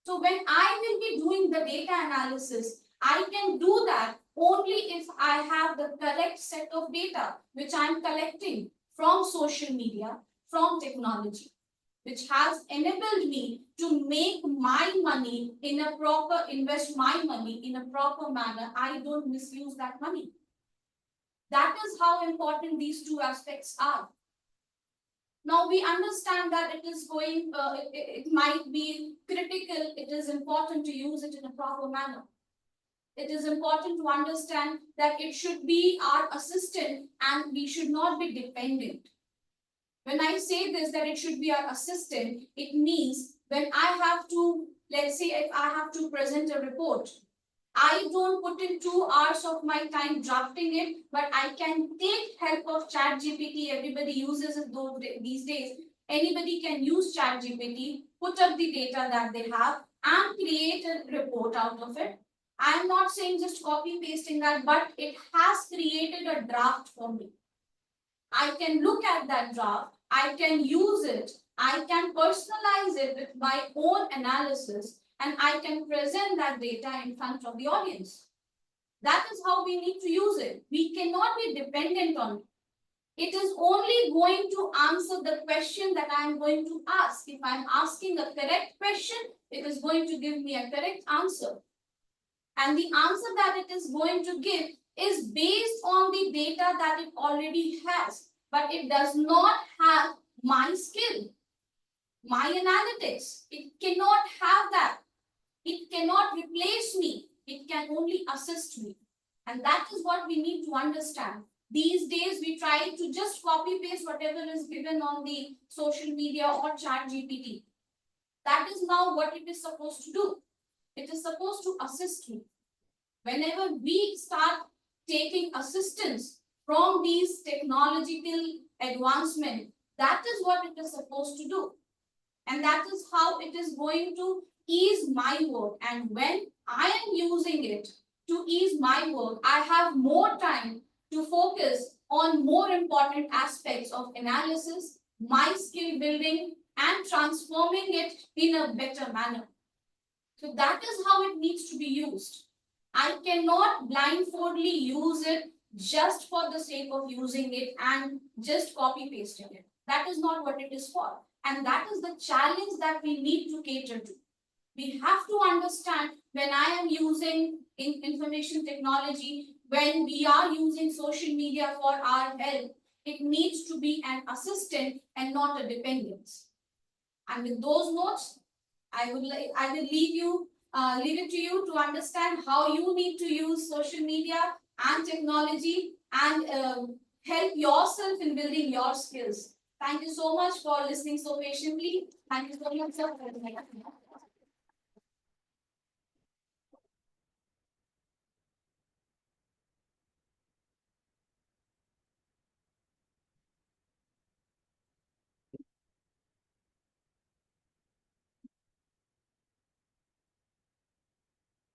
So when I will be doing the data analysis, I can do that only if I have the correct set of data, which I'm collecting from social media, from technology, which has enabled me to make my money in a proper, invest my money in a proper manner. I don't misuse that money. That is how important these two aspects are. Now we understand that it is going, it might be critical. It is important to use it in a proper manner. It is important to understand that it should be our assistant and we should not be dependent. When I say this, that it should be our assistant, it means when I have to, let's say if I have to present a report, I don't put in 2 hours of my time drafting it, but I can take help of ChatGPT. Everybody uses it these days. Anybody can use ChatGPT, put up the data that they have and create a report out of it. I'm not saying just copy pasting that, but it has created a draft for me. I can look at that draft, I can use it, I can personalize it with my own analysis, and I can present that data in front of the audience. That is how we need to use it. We cannot be dependent on it. It is only going to answer the question that I am going to ask. If I am asking a correct question, it is going to give me a correct answer. And the answer that it is going to give is based on the data that it already has, but it does not have my skill, my analytics. It cannot have that. It cannot replace me. It can only assist me. And that is what we need to understand. These days, we try to just copy paste whatever is given on the social media or chat GPT. That is now what it is supposed to do. It is supposed to assist me. Whenever we start taking assistance from these technological advancement, that is what it is supposed to do. And that is how it is going to ease my work. And when I am using it to ease my work, I have more time to focus on more important aspects of analysis, my skill building, and transforming it in a better manner. So that is how it needs to be used. I cannot blindfoldly use it just for the sake of using it and just copy pasting it. That is not what it is for. And that is the challenge that we need to cater to. We have to understand when I am using information technology, when we are using social media for our help, it needs to be an assistant and not a dependence. And with those notes, I will leave it to you to understand how you need to use social media and technology and help yourself in building your skills. Thank you so much for listening so patiently. Thank you so much, sir.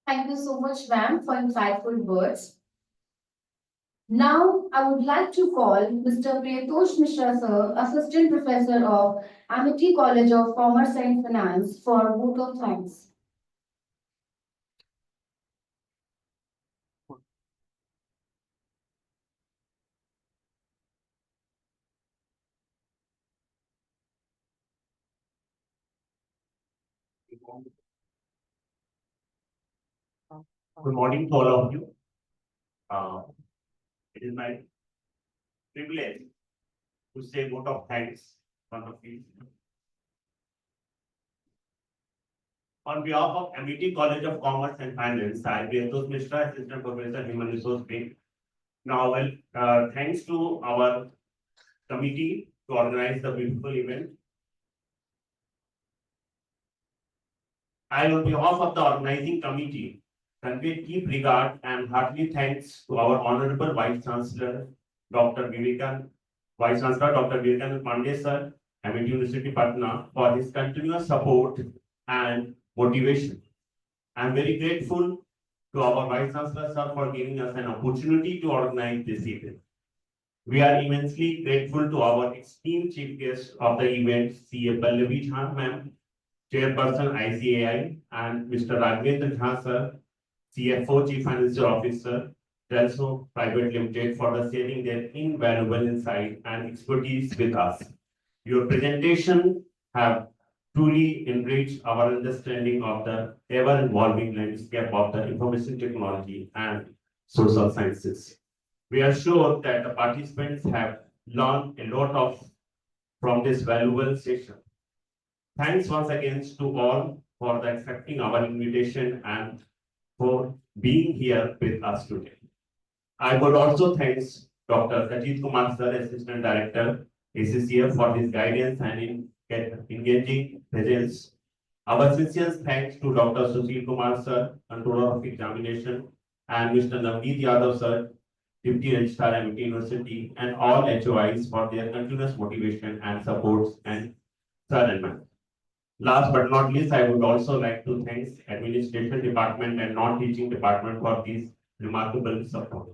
Thank you so much, ma'am, for insightful words. Now, I would like to call Mr. Priyatosh Mishra, sir, Assistant Professor of Amity College of Commerce and Finance, for a vote of thanks. Good morning to all of you. It is my privilege to say vote of thanks on the field. On behalf of MIT College of Commerce and Finance, I, Priyatosh Mishra, Assistant Professor, Human Resource Bank. Now, thanks to our committee to organize the beautiful event. I, on behalf of the organizing committee, convey deep regard and hearty thanks to our Honorable Vice Chancellor, Dr. Vivekan, Vice Chancellor Dr. Vivekan Pandey sir, MIT University Patna, for his continuous support and motivation. I am very grateful to our Vice Chancellor sir for giving us an opportunity to organize this event. We are immensely grateful to our esteemed chief guest of the event, CA Pallavi Jha ma'am, Chairperson ICAI, and Mr. Raghavendra Jha sir, CFO Chief Financial Officer, Telso Private Limited, for the sharing their invaluable insight and expertise with us. Your presentation have truly enriched our understanding of the ever-evolving landscape of the information technology and social sciences. We are sure that the participants have learned a lot from this valuable session. Thanks once again to all for accepting our invitation and for being here with us today. I would also thank Dr. Sajid Kumar sir, Assistant Director, ACCF, for his guidance and engaging presence. Our sincere thanks to Dr. Sushil Kumar sir, Controller of Examination, and Mr. Navneet Yadav sir, Deputy Registrar at MIT University, and all HOIs for their continuous motivation and support, and sir and ma'am. Last but not least, I would also like to thank Administration Department and Non-Teaching Department for this remarkable support.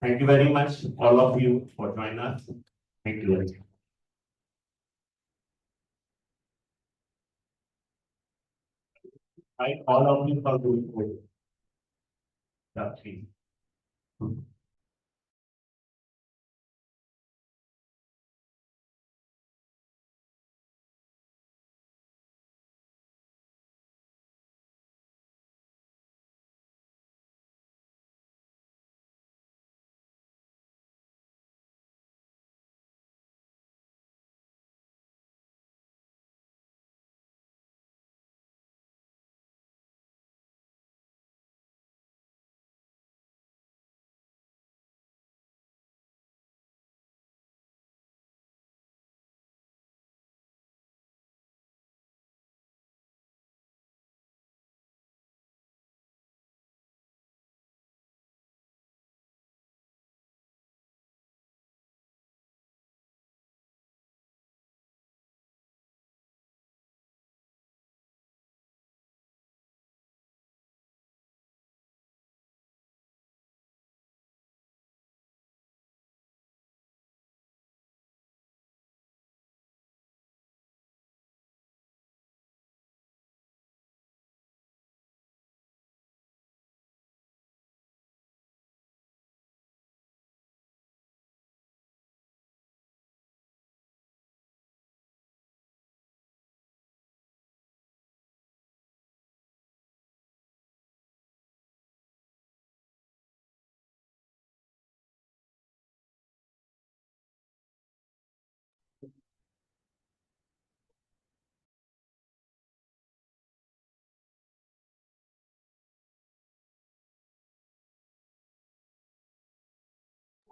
Thank you very much, all of you, for joining us. Thank you very much. Thank all of you for doing it. Yeah, please.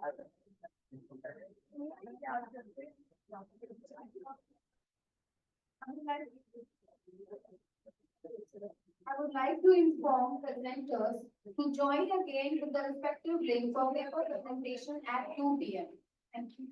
I would like to inform presenters to join again with the respective link for paper presentation at 2 p.m. Thank you.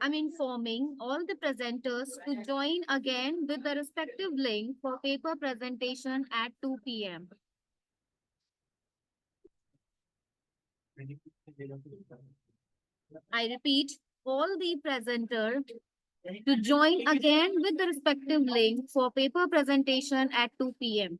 I'm informing all the presenters to join again with the respective link for paper presentation at 2 p.m. I repeat, all the presenters to join again with the respective link for paper presentation at 2 p.m.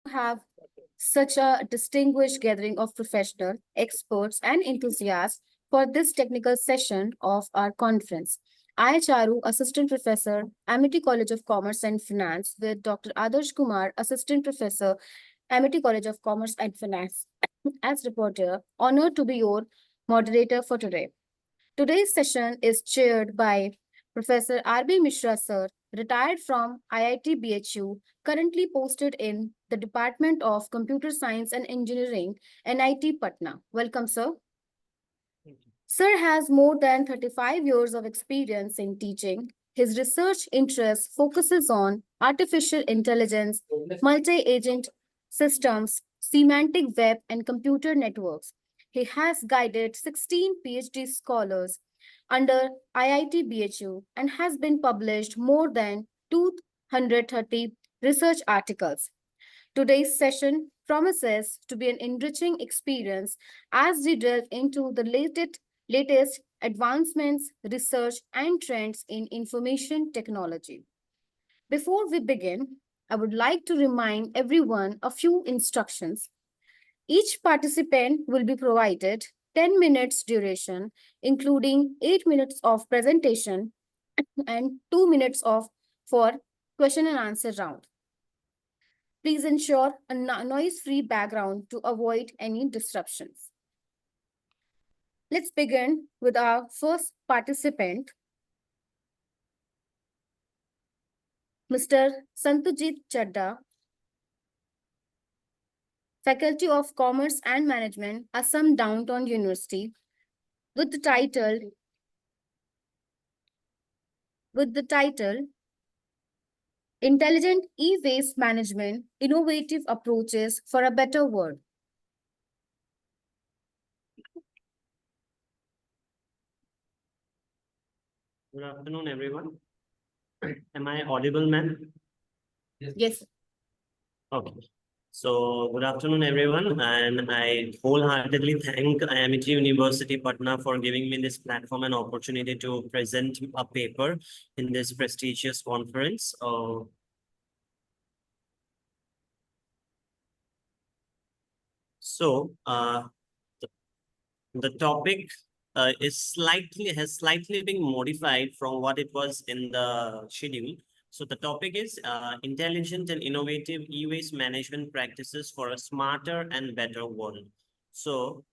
have such a distinguished gathering of professionals, experts, and enthusiasts for this technical session of our conference. I, Charu, Assistant Professor, Amity College of Commerce and Finance, with Dr. Adarsh Kumar, Assistant Professor, Amity College of Commerce and Finance, as reporter, honored to be your moderator for today. Today's session is chaired by Professor R.B. Mishra, sir, retired from IIT BHU, currently posted in the Department of Computer Science and Engineering, NIT Patna. Welcome, sir. Sir has more than 35 years of experience in teaching. His research interest focuses on artificial intelligence, multi-agent systems, semantic web, and computer networks. He has guided 16 PhD scholars under IIT BHU and has been published more than 230 research articles. Today's session promises to be an enriching experience as we delve into the latest advancements, research, and trends in information technology. Before we begin, I would like to remind everyone a few instructions. Each participant will be provided 10 minutes duration, including 8 minutes of presentation and 2 minutes of for question and answer round. Please ensure a noise-free background to avoid any disruptions. Let's begin with our first participant, Mr. Santujit Chadda, Faculty of Commerce and Management, Assam Downtown University, with the title Intelligent E-Waste Management, Innovative Approaches for a Better World. Good afternoon, everyone. Am I audible, ma'am? Yes. Okay. So, good afternoon, everyone, and I wholeheartedly thank IIT University Patna for giving me this platform and opportunity to present a paper in this prestigious conference. The topic has slightly been modified from what it was in the schedule. So the topic is intelligent and innovative e-waste management practices for a smarter and better world. So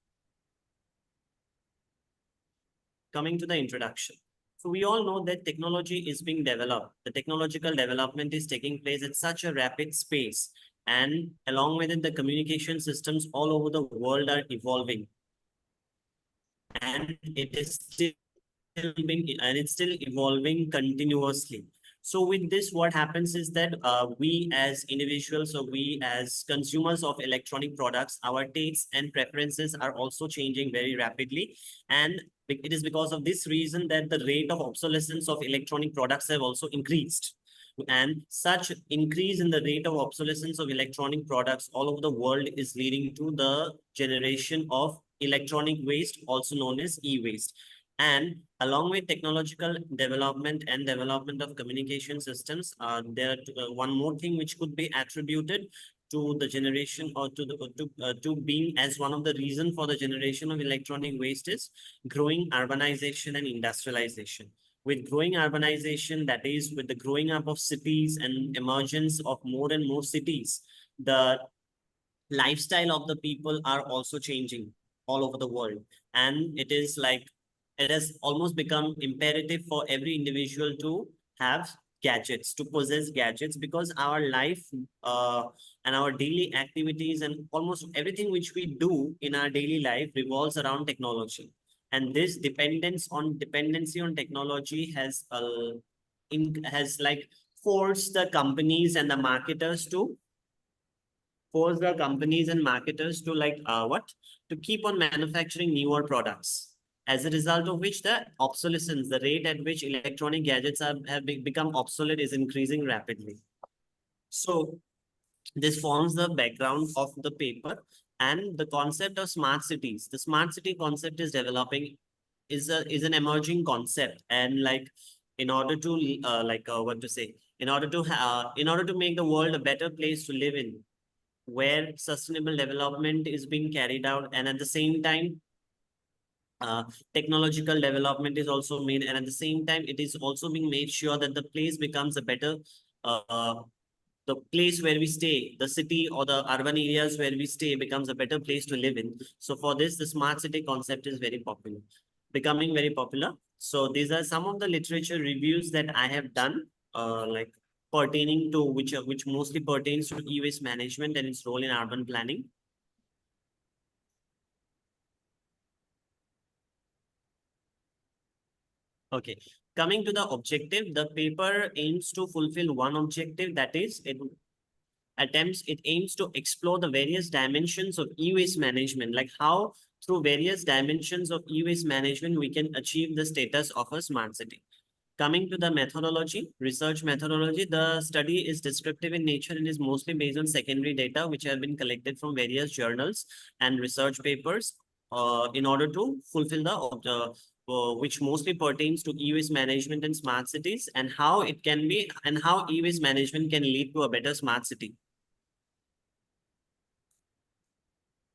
coming to the introduction. So we all know that technology is being developed. The technological development is taking place at such a rapid space. And along with it, the communication systems all over the world are evolving. And it's still evolving continuously. So with this, what happens is that we as individuals, or we as consumers of electronic products, our tastes and preferences are also changing very rapidly. And it is because of this reason that the rate of obsolescence of electronic products have also increased. And such increase in the rate of obsolescence of electronic products all over the world is leading to the generation of electronic waste, also known as e-waste. And along with technological development and development of communication systems, there one more thing which could be attributed to the generation, or to being as one of the reason for the generation of electronic waste, is growing urbanization and industrialization. With growing urbanization, that is, with the growing up of cities and emergence of more and more cities, the lifestyle of the people are also changing all over the world. And it is like, it has almost become imperative for every individual to have gadgets, to possess gadgets, because our life and our daily activities and almost everything which we do in our daily life revolves around technology. And this dependency on technology has like forced the companies and the marketers to to keep on manufacturing newer products. As a result of which, the obsolescence, the rate at which electronic gadgets have become obsolete, is increasing rapidly. So this forms the background of the paper, and the concept of smart cities. The smart city concept is developing, is an emerging concept. And like, in order to in order to make the world a better place to live in, where sustainable development is being carried out, and at the same time, technological development is also made, and at the same time, it is also being made sure that the place becomes a better, the place where we stay, the city or the urban areas where we stay becomes a better place to live in. So for this, the smart city concept is very popular, becoming very popular. So these are some of the literature reviews that I have done, like pertaining to which mostly pertains to e-waste management and its role in urban planning. Okay, coming to the objective, the paper aims to fulfill one objective, that is, it aims to explore the various dimensions of e-waste management, like how through various dimensions of e-waste management we can achieve the status of a smart city. Coming to the methodology, research methodology, the study is descriptive in nature and is mostly based on secondary data which have been collected from various journals and research papers in order to fulfill which mostly pertains to e-waste management and smart cities, and how it can be, and how e-waste management can lead to a better smart city.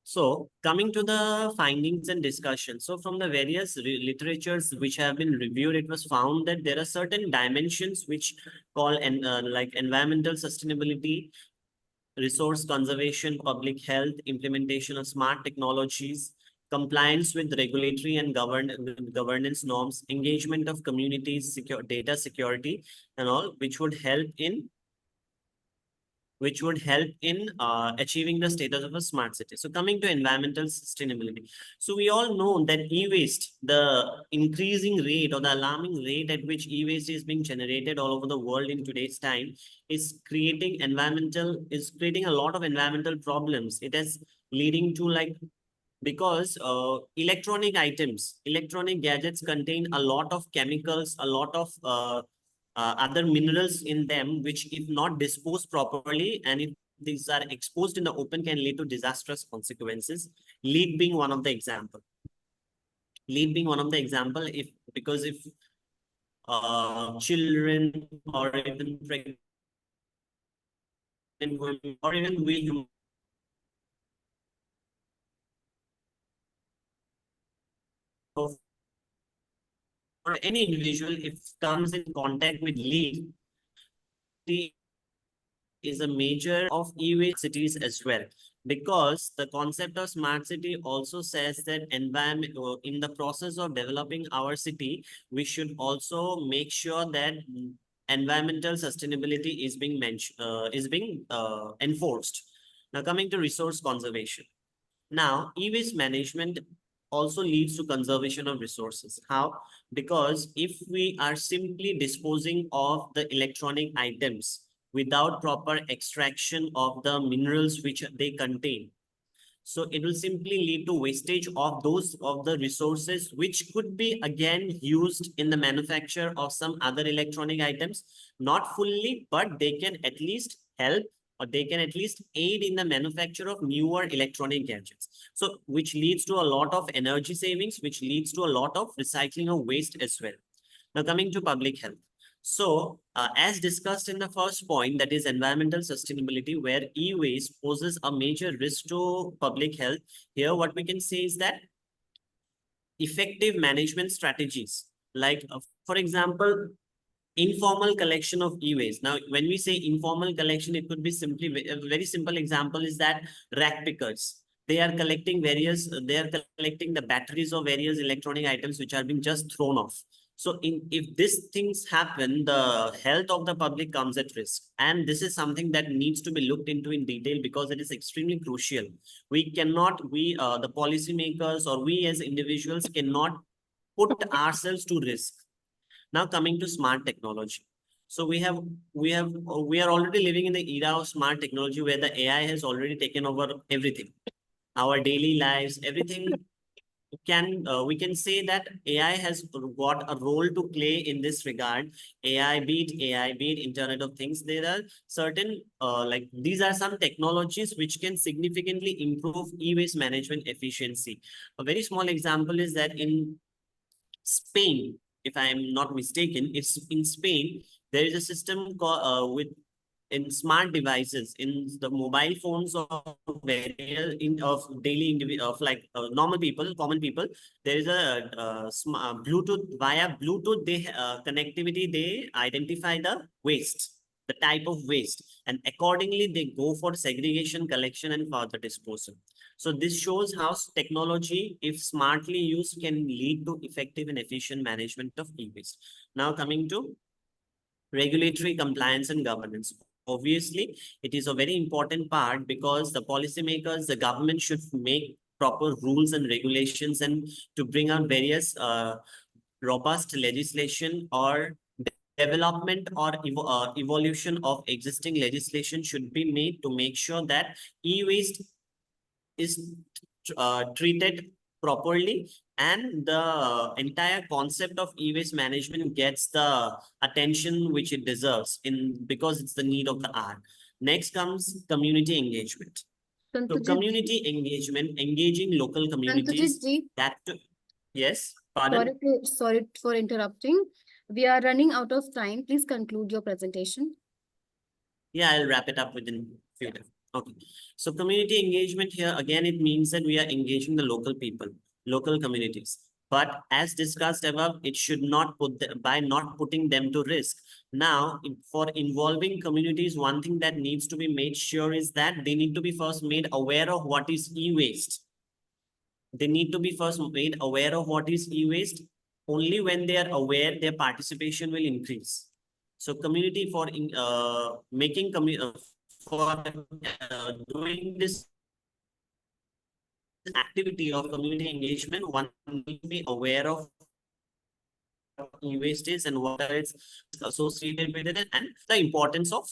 So coming to the findings and discussion. So from the various literatures which have been reviewed, it was found that there are certain dimensions which call like environmental sustainability, resource conservation, public health, implementation of smart technologies, compliance with regulatory and governance norms, engagement of communities, data security, and all, which would help in achieving the status of a smart city. So coming to environmental sustainability. So we all know that e-waste, the increasing rate or the alarming rate at which e-waste is being generated all over the world in today's time is creating a lot of environmental problems. It is leading to, like, because electronic gadgets contain a lot of chemicals, a lot of other minerals in them, which if not disposed properly, and if these are exposed in the open, can lead to disastrous consequences. Lead being one of the example. If children or even pregnant women or even we or any individual, if comes in contact with lead, is a major of e-waste cities as well, because the concept of smart city also says that environment, in the process of developing our city, we should also make sure that environmental sustainability is being enforced. Now coming to resource conservation. Now, e-waste management also leads to conservation of resources. How? Because if we are simply disposing of the electronic items without proper extraction of the minerals which they contain, so it will simply lead to wastage of the resources which could be again used in the manufacture of some other electronic items, not fully, but they can at least help, or they can at least aid in the manufacture of newer electronic gadgets. So which leads to a lot of energy savings, which leads to a lot of recycling of waste as well. Now coming to public health. So, as discussed in the first point, that is environmental sustainability, where e-waste poses a major risk to public health. Here, what we can say is that effective management strategies, like, for example, informal collection of e-waste. Now, when we say informal collection, it could be simply, a very simple example is that rack pickers. They are collecting the batteries of various electronic items which are being just thrown off. So if these things happen, the health of the public comes at risk. And this is something that needs to be looked into in detail, because it is extremely crucial. The policymakers or we as individuals cannot put ourselves to risk. Now coming to smart technology. So we are already living in the era of smart technology where the AI has already taken over everything. Our daily lives, everything we can say that AI has got a role to play in this regard. AI, be it Internet of Things, there are certain, these are some technologies which can significantly improve e-waste management efficiency. A very small example is that in Spain, if I am not mistaken, it's in Spain, there is a system called, in smart devices, in the mobile phones of various in of daily of like normal people, common people, there is a Bluetooth, via Bluetooth they connectivity, they identify the waste, the type of waste, and accordingly they go for segregation, collection, and further disposal. So this shows how technology, if smartly used, can lead to effective and efficient management of e-waste. Now coming to regulatory compliance and governance. Obviously, it is a very important part because the policymakers, the government should make proper rules and regulations and to bring out various robust legislation or development or evolution of existing legislation should be made to make sure that e-waste is treated properly and the entire concept of e-waste management gets the attention which it deserves in because it's the need of the hour. Next comes community engagement. So Santujit community engagement, engaging local communities. ji, That yes, pardon. sorry for interrupting. We are running out of time. Please conclude your presentation. Yeah, I'll wrap it up within few days. Okay. So community engagement here, again, it means that we are engaging the local people, local communities. But as discussed above, it should not by not putting them to risk. Now, for involving communities, one thing that needs to be made sure is that they need to be first made aware of what is e-waste. They need to be first made aware of what is e-waste. Only when they are aware, their participation will increase. So community for making for doing this activity of community engagement, one need to be aware of e-waste is and what are its associated with it and the importance of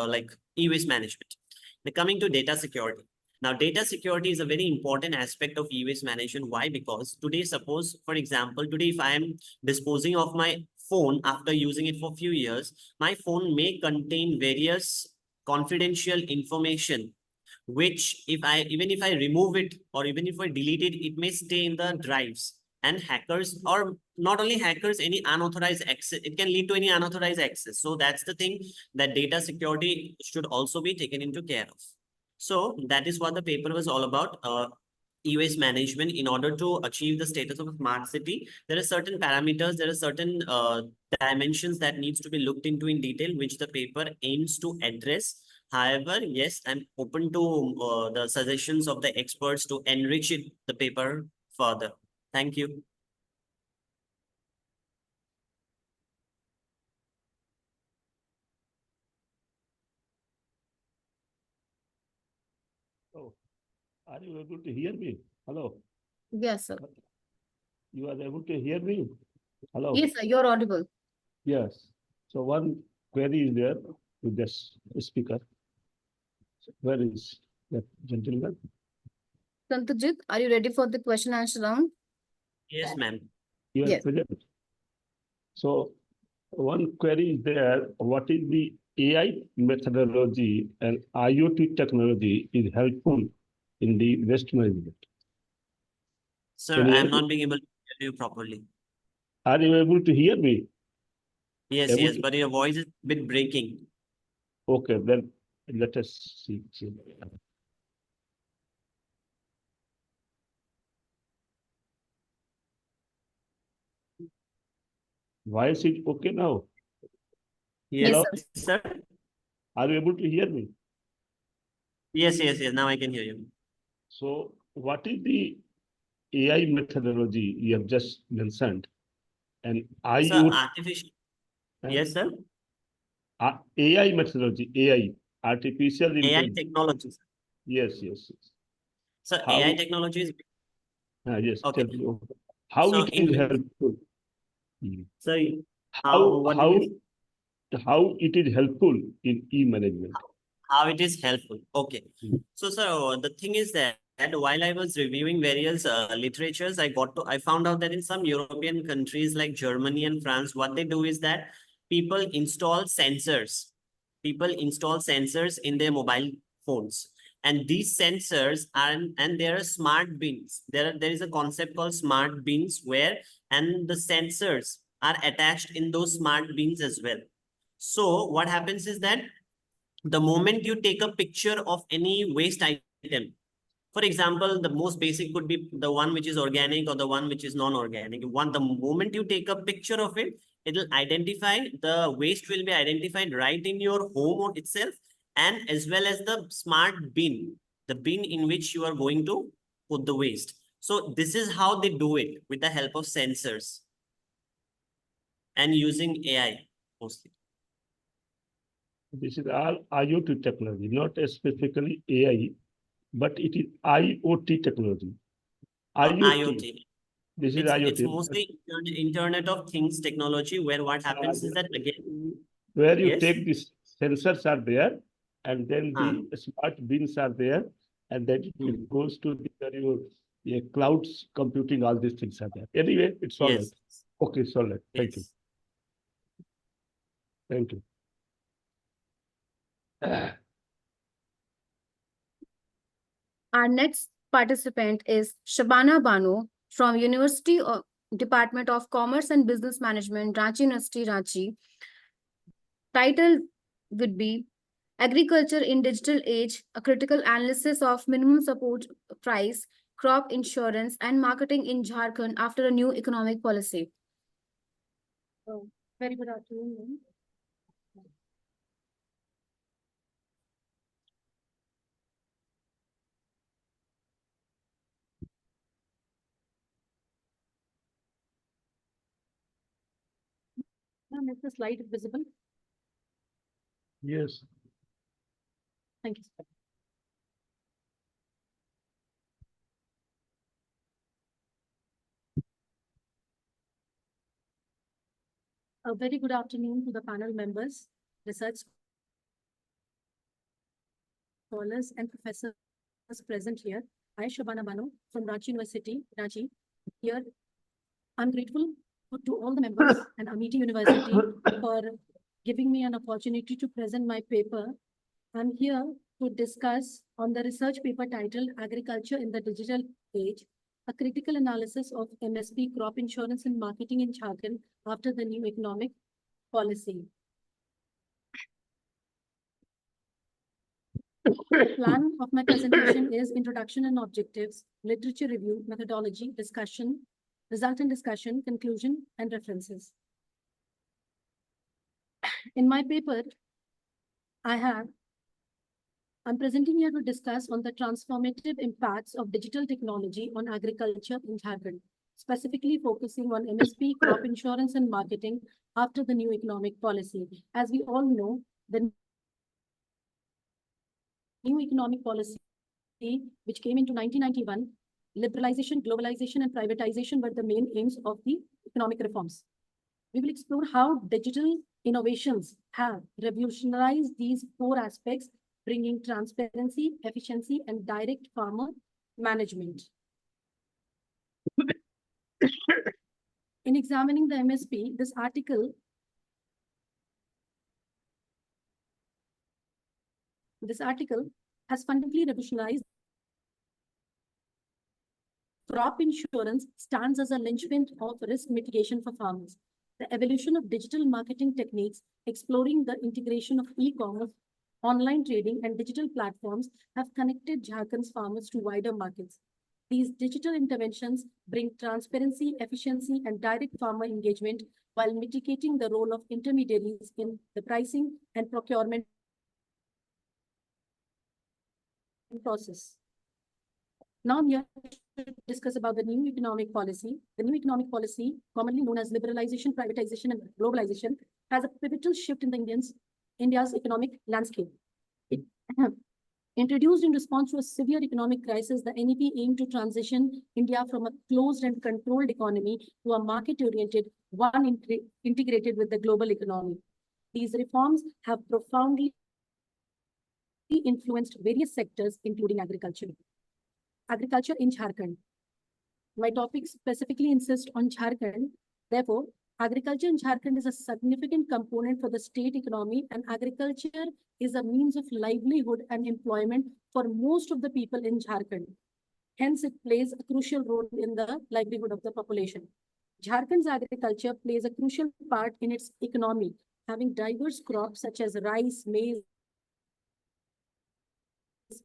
like e-waste management. Now coming to data security. Now, data security is a very important aspect of e-waste management. Why? Because today, suppose, for example, today, if I am disposing of my phone after using it for a few years, my phone may contain various confidential information, which even if I remove it or even if I delete it, it may stay in the drives. And hackers, or not only hackers, any unauthorized access, it can lead to any unauthorized access. So that's the thing that data security should also be taken into care of. So that is what the paper was all about. E-waste management. In order to achieve the status of a smart city, there are certain parameters, there are certain dimensions that needs to be looked into in detail, which the paper aims to address. However, yes, I'm open to the suggestions of the experts to enrich the paper further. Thank you. Oh, are you able to hear me? Hello, Yes, sir. you are able to hear me? Hello? Yes, sir. You're audible. Yes. So one query is there with this speaker. Where is that gentleman? Santujit, are you ready for the question and answer round? Yes, ma'am. You are Yes. present. So one query is there. What is the AI methodology and IoT technology is helpful in the waste management? Sir, Can you I'm hear me? not being able to hear you properly. Are you able to hear me? Yes, Able yes, to- but your voice is a bit breaking. Okay, then let us see. Why is it okay now? Yes, Yes, Hello? sir. Are you able to hear me? Yes, yes, yes. Now I can hear you. So what is the AI methodology you have just mentioned? And Sir, IoT, artificial. Yes, sir. AI methodology, AI, artificial AI intelligence. technologies. Yes, yes, yes. So How, AI technology is yes, okay. tell me. How So it in is helpful? so How, what did how, you how it is helpful in e-management? how it is helpful? Okay. Hmm. So sir, the thing is that while I was reviewing various literatures, I found out that in some European countries like Germany and France, what they do is that people install sensors. People install sensors in their mobile phones. And these sensors and there are smart bins. There is a concept called smart bins where and the sensors are attached in those smart bins as well. So what happens is that the moment you take a picture of any waste item, for example, the most basic could be the one which is organic or the one which is non-organic. The moment you take a picture of it, it'll identify, the waste will be identified right in your home itself, and as well as the smart bin, the bin in which you are going to put the waste. So this is how they do it, with the help of sensors and using AI mostly. This is all IoT technology, not specifically AI, but it is IoT technology. IoT. This is It's IoT. mostly Internet of Things technology, where what happens is that again, where you yes. take these sensors are there, and then Huh. the smart bins are there, and then it goes to your clouds computing, all these things are there. Anyway, it's all Yes. right. Okay, it's all right. Thank you. Yes. Thank you. Our next participant is Shabana Banu from University of Department of Commerce and Business Management, Ranchi University, Ranchi. Title would be Agriculture in Digital Age, a critical analysis of minimum support price, crop insurance, and marketing in Jharkhand after a new economic policy. Very good afternoon, ma'am. Ma'am, is the slide visible? Yes. Thank you, sir. A very good afternoon to the panel members, research scholars, and professors present here. I, Shabana Banu from Ranchi University, Ranchi. Here, I'm grateful to all the members and Amity University for giving me an opportunity to present my paper. I'm here to discuss on the research paper titled Agriculture in the Digital Age, a critical analysis of MSP crop insurance and marketing in Jharkhand after the new economic policy. The plan of my presentation is introduction and objectives, literature review, methodology, discussion, resultant discussion, conclusion, and references. In my paper, I'm presenting here to discuss on the transformative impacts of digital technology on agriculture in Jharkhand, specifically focusing on MSP, crop insurance, and marketing after the new economic policy. As we all know, the new economic policy, which came into 1991, liberalization, globalization, and privatization were the main aims of the economic reforms. We will explore how digital innovations have revolutionized these four aspects, bringing transparency, efficiency, and direct farmer management. In examining the MSP, this article has fundamentally revolutionized. Crop insurance stands as a linchpin of risk mitigation for farmers. The evolution of digital marketing techniques, exploring the integration of e-commerce, online trading, and digital platforms have connected Jharkhand's farmers to wider markets. These digital interventions bring transparency, efficiency, and direct farmer engagement while mitigating the role of intermediaries in the pricing and procurement process. Now I'm here to discuss about the new economic policy. The new economic policy, commonly known as liberalization, privatization, and globalization, has a pivotal shift in India's economic landscape. Introduced in response to a severe economic crisis, the NEP aimed to transition India from a closed and controlled economy to a market-oriented one integrated with the global economy. These reforms have profoundly influenced various sectors, including agriculture. Agriculture in Jharkhand. My topic specifically insists on Jharkhand. Therefore, agriculture in Jharkhand is a significant component for the state economy, and agriculture is a means of livelihood and employment for most of the people in Jharkhand. Hence, it plays a crucial role in the livelihood of the population. Jharkhand's agriculture plays a crucial part in its economy, having diverse crops such as rice, maize,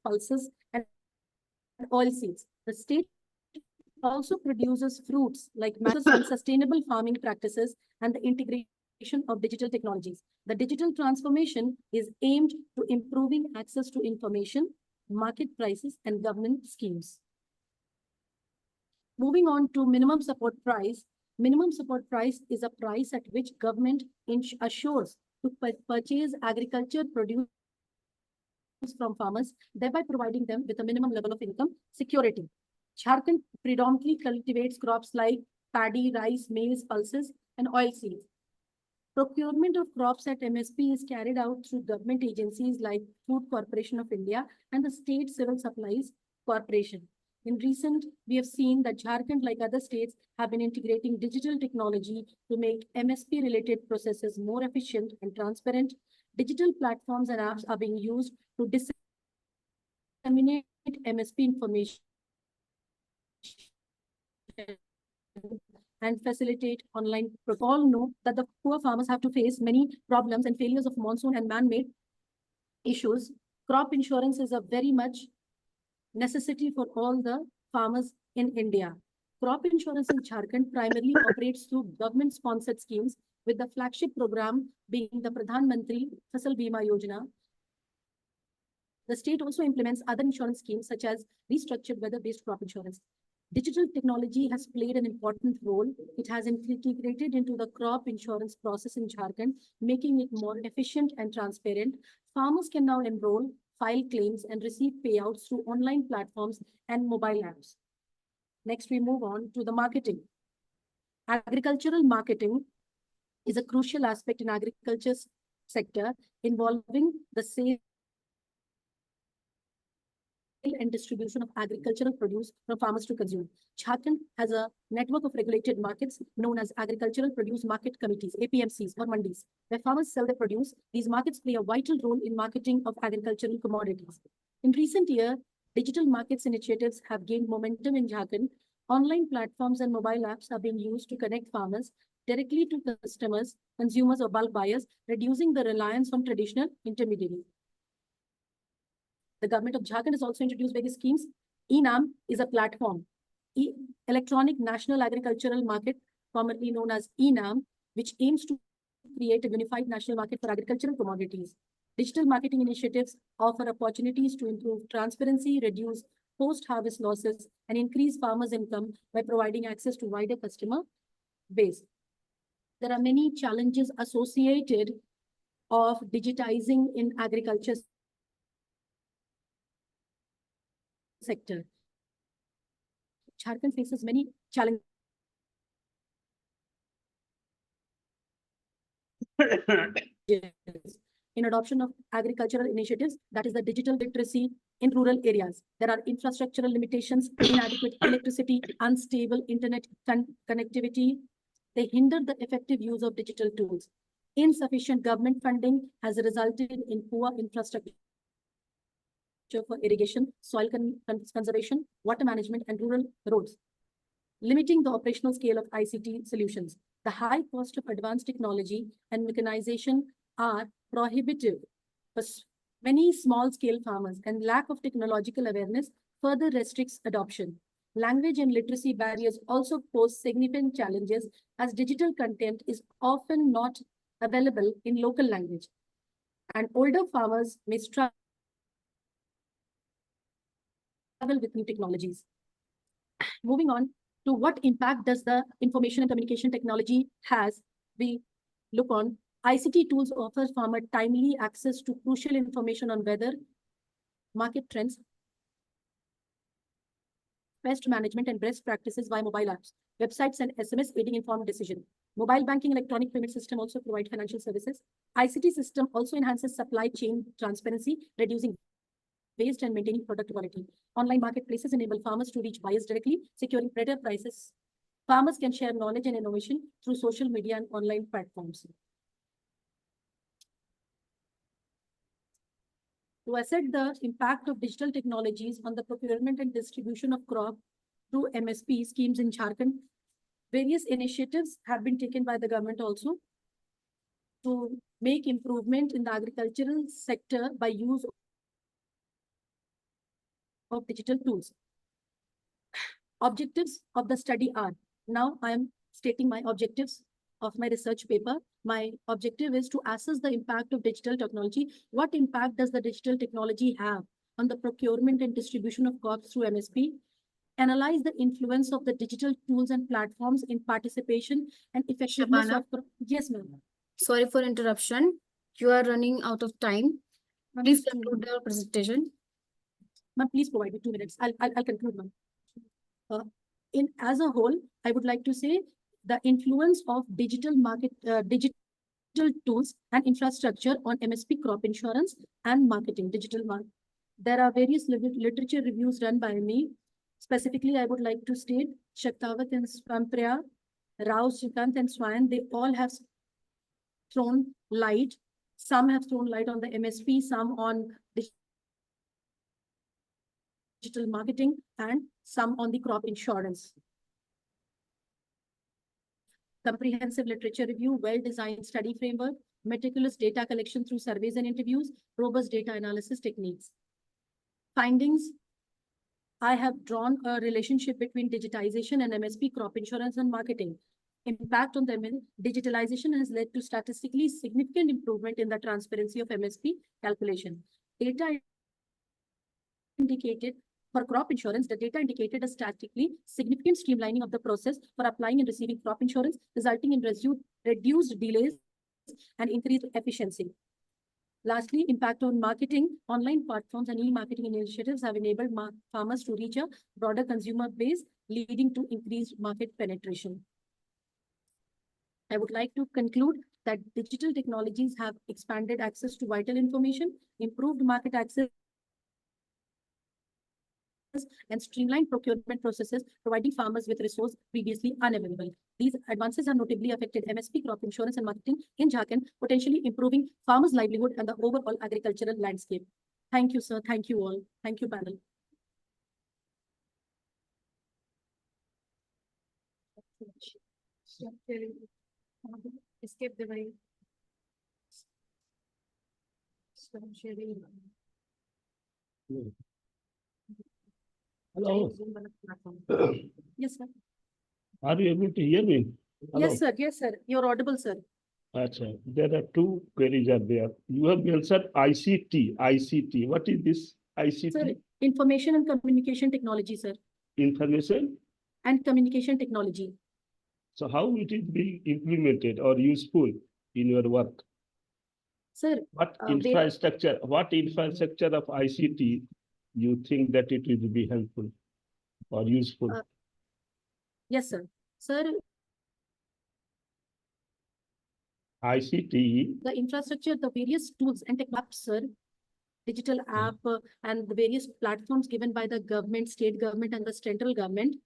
pulses, and oilseeds. The state also produces fruits like mangoes on sustainable farming practices and the integration of digital technologies. The digital transformation is aimed to improving access to information, market prices, and government schemes. Moving on to minimum support price. Minimum support price is a price at which government assures to purchase agriculture produce from farmers, thereby providing them with a minimum level of income security. Jharkhand predominantly cultivates crops like paddy, rice, maize, pulses, and oilseeds. Procurement of crops at MSP is carried out through government agencies like Food Corporation of India and the State Civil Supplies Corporation. In recent, we have seen that Jharkhand, like other states, have been integrating digital technology to make MSP-related processes more efficient and transparent. Digital platforms and apps are being used to disseminate MSP information and facilitate online. We all know that the poor farmers have to face many problems and failures of monsoon and man-made issues. Crop insurance is a very much necessity for all the farmers in India. Crop insurance in Jharkhand primarily operates through government-sponsored schemes, with the flagship program being the Pradhan Mantri Fasal Bima Yojana. The state also implements other insurance schemes such as restructured weather-based crop insurance. Digital technology has played an important role. It has integrated into the crop insurance process in Jharkhand, making it more efficient and transparent. Farmers can now enroll, file claims, and receive payouts through online platforms and mobile apps. Next, we move on to the marketing. Agricultural marketing is a crucial aspect in agriculture sector involving the sale and distribution of agricultural produce from farmers to consumers. Jharkhand has a network of regulated markets known as Agricultural Produce Market Committees, APMCs or mandis, where farmers sell their produce. These markets play a vital role in marketing of agricultural commodities. In recent years, digital markets initiatives have gained momentum in Jharkhand. Online platforms and mobile apps are being used to connect farmers directly to customers, consumers, or bulk buyers, reducing the reliance on traditional intermediaries. The government of Jharkhand has also introduced various schemes. ENAM is a platform, Electronic National Agricultural Market, commonly known as ENAM, which aims to create a unified national market for agricultural commodities. Digital marketing initiatives offer opportunities to improve transparency, reduce post-harvest losses, and increase farmers' income by providing access to wider customer base. There are many challenges associated of digitizing in agriculture sector. Jharkhand faces many challenges in adoption of agricultural initiatives, that is the digital literacy in rural areas. There are infrastructural limitations, inadequate electricity, unstable internet connectivity. They hinder the effective use of digital tools. Insufficient government funding has resulted in poor infrastructure for irrigation, soil conservation, water management, and rural roads, limiting the operational scale of ICT solutions. The high cost of advanced technology and mechanization are prohibitive for many small-scale farmers, and lack of technological awareness further restricts adoption. Language and literacy barriers also pose significant challenges, as digital content is often not available in local language, and older farmers may struggle with new technologies. Moving on to what impact does the information and communication technology has, we look on ICT tools offer farmer timely access to crucial information on weather, market trends, pest management, and best practices via mobile apps, websites, and SMS aiding informed decision. Mobile banking, electronic payment system also provide financial services. ICT system also enhances supply chain transparency, reducing waste and maintaining product quality. Online marketplaces enable farmers to reach buyers directly, securing better prices. Farmers can share knowledge and innovation through social media and online platforms. To assess the impact of digital technologies on the procurement and distribution of crop through MSP schemes in Jharkhand, various initiatives have been taken by the government also to make improvement in the agricultural sector by use of digital tools. Objectives of the study are, now I am stating my objectives of my research paper. My objective is to assess the impact of digital technology. What impact does the digital technology have on the procurement and distribution of crops through MSP? Analyze the influence of the digital tools and platforms in participation and effectiveness Shabana? of. Yes, ma'am. Sorry for interruption. You are running out of time. Ma'am, Please two conclude minutes. your presentation. Ma'am, please provide me 2 minutes. I'll conclude, ma'am. In as a whole, I would like to say the influence of digital tools and infrastructure on MSP crop insurance and marketing, digital market. There are various literature reviews done by me. Specifically, I would like to state Shaktawat and Swampriya, Rao, Shrikant and Swan, they all have thrown light. Some have thrown light on the MSP, some on digital marketing, and some on the crop insurance. Comprehensive literature review, well-designed study framework, meticulous data collection through surveys and interviews, robust data analysis techniques. Findings, I have drawn a relationship between digitization and MSP crop insurance and marketing. Impact on the digitalization has led to statistically significant improvement in the transparency of MSP calculation. Data indicated for crop insurance, the data indicated a statistically significant streamlining of the process for applying and receiving crop insurance, resulting in reduced delays and increased efficiency. Lastly, impact on marketing. Online platforms and e-marketing initiatives have enabled farmers to reach a broader consumer base, leading to increased market penetration. I would like to conclude that digital technologies have expanded access to vital information, improved market access, and streamlined procurement processes, providing farmers with resources previously unavailable. These advances have notably affected MSP crop insurance and marketing in Jharkhand, potentially improving farmers' livelihood and the overall agricultural landscape. Thank you, sir. Thank you all. Thank you, panel. Stop sharing. Escape the way. Stop sharing. Hello. Yes, sir. Are you able to hear me? Hello. Yes, sir. Yes, sir. You're audible, sir. Achha. There are two queries are there. You have mentioned ICT. ICT. What is this ICT? Sir, information and communication technology, sir. Information. And communication technology. So how it is being implemented or useful in your work? Sir, what infrastructure of ICT you think that it will be helpful or useful? Yes, sir. Sir, ICT. The infrastructure, the various tools and tech apps, sir, digital app and the various platforms given by the government, state government and the central government,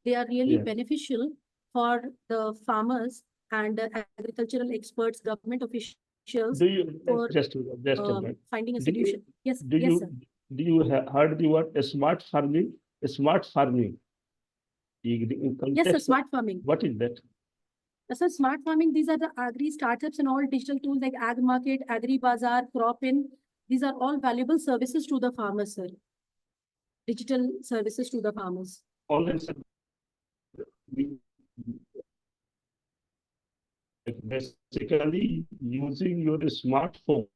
they are really beneficial for the farmers and agricultural experts, government officials. Do you for just a minute. finding a solution? Yes, Do yes, you sir. do you heard the word smart farming? Smart farming. Yes, sir. Smart farming. What is that? Sir, smart farming, these are the agri startups and all digital tools like Ag Market, Agri Bazaar, Cropin. These are all valuable services to the farmers, sir. Digital services to the farmers. Online basically using your smartphone.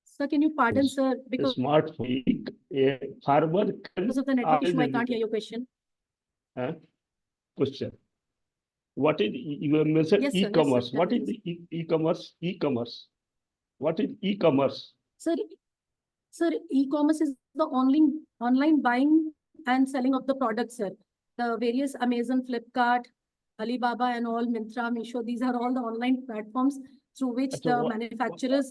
Sir, can you pardon, sir? Because smartphone, a farmer because of the network issue, I can't hear your question. Question. What is you mentioned Yes, sir. e-commerce? Yes, sir. What is the e-commerce? E-commerce. What is e-commerce? Sir, e-commerce is the online buying and selling of the products, sir. The various Amazon, Flipkart, Alibaba and all, Myntra, Meesho, these are all the online platforms through which the manufacturers.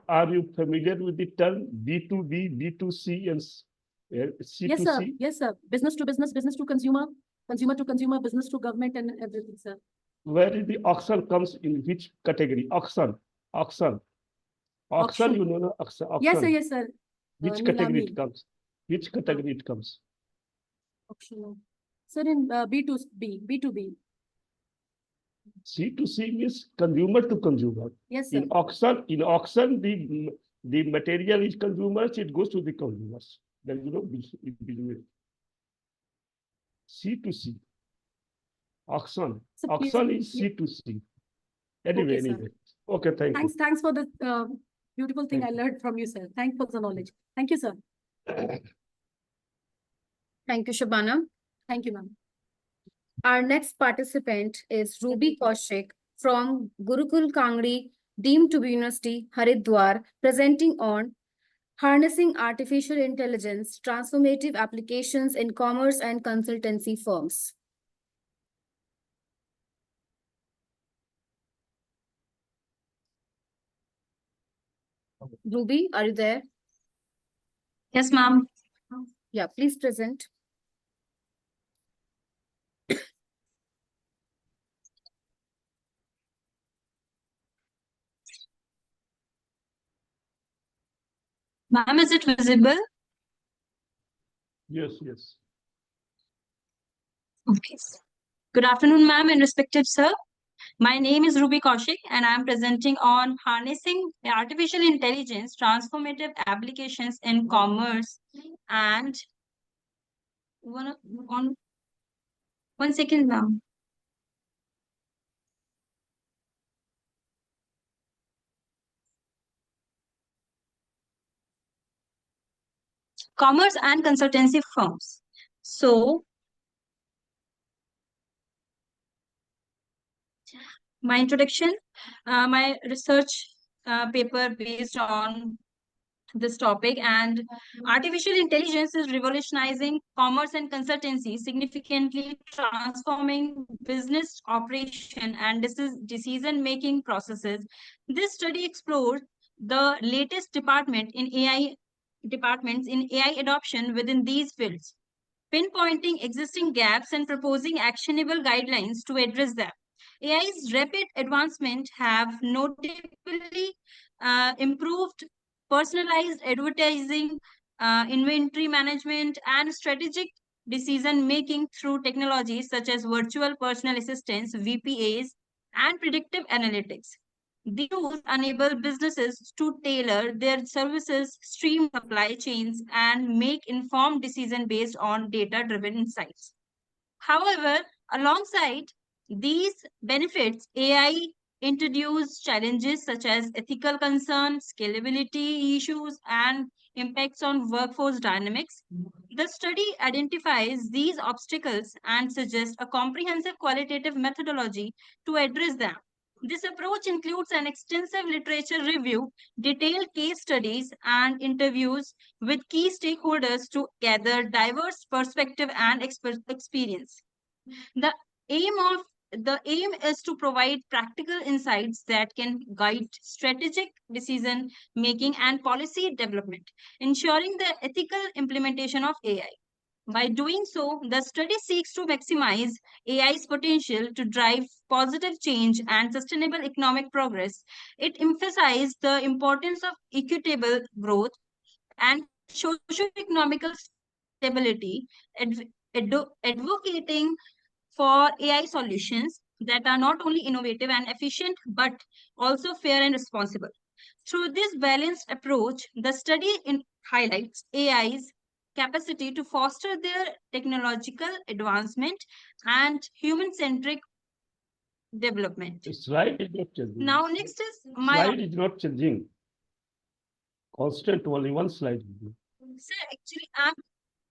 Are you familiar with the term B2B, B2C and C2C? Yes, sir. Yes, sir. Business to business, business to consumer, consumer to consumer, business to government and everything, sir. Where is the auction comes in which category? Auction. You know, auction. Yes, sir. Yes, sir. Which category it comes? Which category it comes? Auction. Sir, in B2B, B2B. C2C means consumer to consumer. Yes, sir. In auction, the material is consumers, it goes to the consumers. There is no business. C2C. Auction. So please- Auction is C2C. Anyway, Okay, sir. anyway. Okay, thank you. Thanks for the beautiful thing I Thank you. learned from you, sir. Thanks for the knowledge. Thank you, sir. Thank you, Shabana. Thank you, ma'am. Our next participant is Ruby Kaushik from Gurukul Kangri, deemed to be University, Haridwar, presenting on harnessing artificial intelligence, transformative applications in commerce and consultancy firms. Ruby, are you there? Yes, ma'am. Yeah, please present. Ma'am, is it visible? Yes, yes. Okay. Good afternoon, ma'am, and respected sir. My name is Ruby Kaushik, and I am presenting on harnessing artificial intelligence, transformative applications in commerce, and one second, ma'am. Commerce and consultancy firms. So, my introduction, my research paper based on this topic, and artificial intelligence is revolutionizing commerce and consultancy, significantly transforming business operation and decision making processes. This study explored the latest departments in AI adoption within these fields, pinpointing existing gaps and proposing actionable guidelines to address them. AI's rapid advancement have notably improved personalized advertising, inventory management, and strategic decision making through technologies such as virtual personal assistants, VPAs, and predictive analytics. These tools enable businesses to tailor their services, stream supply chains, and make informed decisions based on data-driven insights. However, alongside these benefits, AI introduce challenges such as ethical concerns, scalability issues, and impacts on workforce dynamics. The study identifies these obstacles and suggests a comprehensive qualitative methodology to address them. This approach includes an extensive literature review, detailed case studies, and interviews with key stakeholders to gather diverse perspective and experience. The the aim is to provide practical insights that can guide strategic decision making and policy development, ensuring the ethical implementation of AI. By doing so, the study seeks to maximize AI's potential to drive positive change and sustainable economic progress. It emphasized the importance of equitable growth and socio-economical stability, advocating for AI solutions that are not only innovative and efficient, but also fair and responsible. Through this balanced approach, the study highlights AI's capacity to foster their technological advancement and human-centric development. The slide is not changing. Now, next is my Slide is not changing. Constant, only one slide. sir. Actually,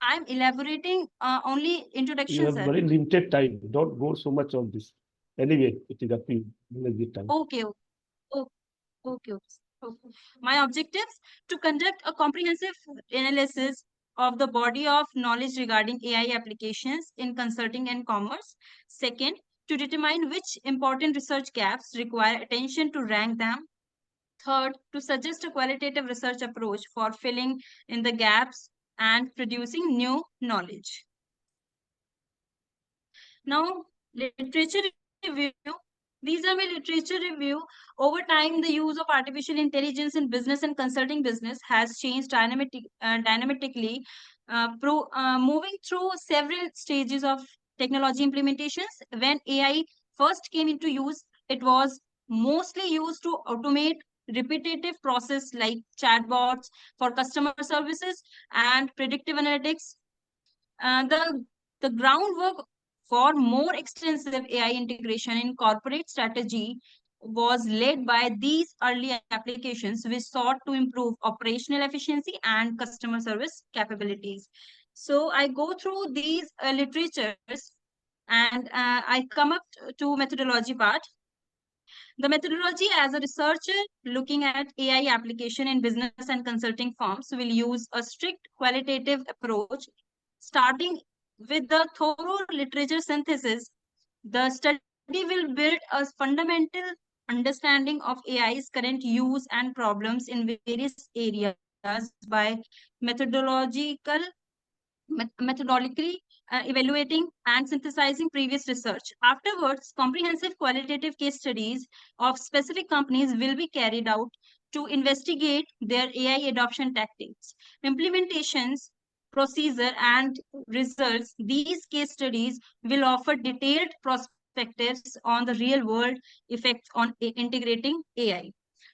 I'm elaborating only You introduction, have sir. very limited time. Don't go so much on this. Anyway, it is up to you. Manage the time. Okay, okay, okay, okay. My objectives to conduct a comprehensive analysis of the body of knowledge regarding AI applications in consulting and commerce. Second, to determine which important research gaps require attention to rank them. Third, to suggest a qualitative research approach for filling in the gaps and producing new knowledge. Now, literature review. These are my literature review. Over time, the use of artificial intelligence in business and consulting business has changed dynamically, moving through several stages of technology implementations. When AI first came into use, it was mostly used to automate repetitive process like chatbots for customer services and predictive analytics. The groundwork for more extensive AI integration in corporate strategy was led by these early applications which sought to improve operational efficiency and customer service capabilities. So I go through these literatures and I come up to methodology part. The methodology as a researcher looking at AI application in business and consulting firms will use a strict qualitative approach, starting with the thorough literature synthesis. The study will build a fundamental understanding of AI's current use and problems in various areas by methodologically evaluating and synthesizing previous research. Afterwards, comprehensive qualitative case studies of specific companies will be carried out to investigate their AI adoption tactics, implementations, procedure, and results. These case studies will offer detailed perspectives on the real-world effects on integrating AI.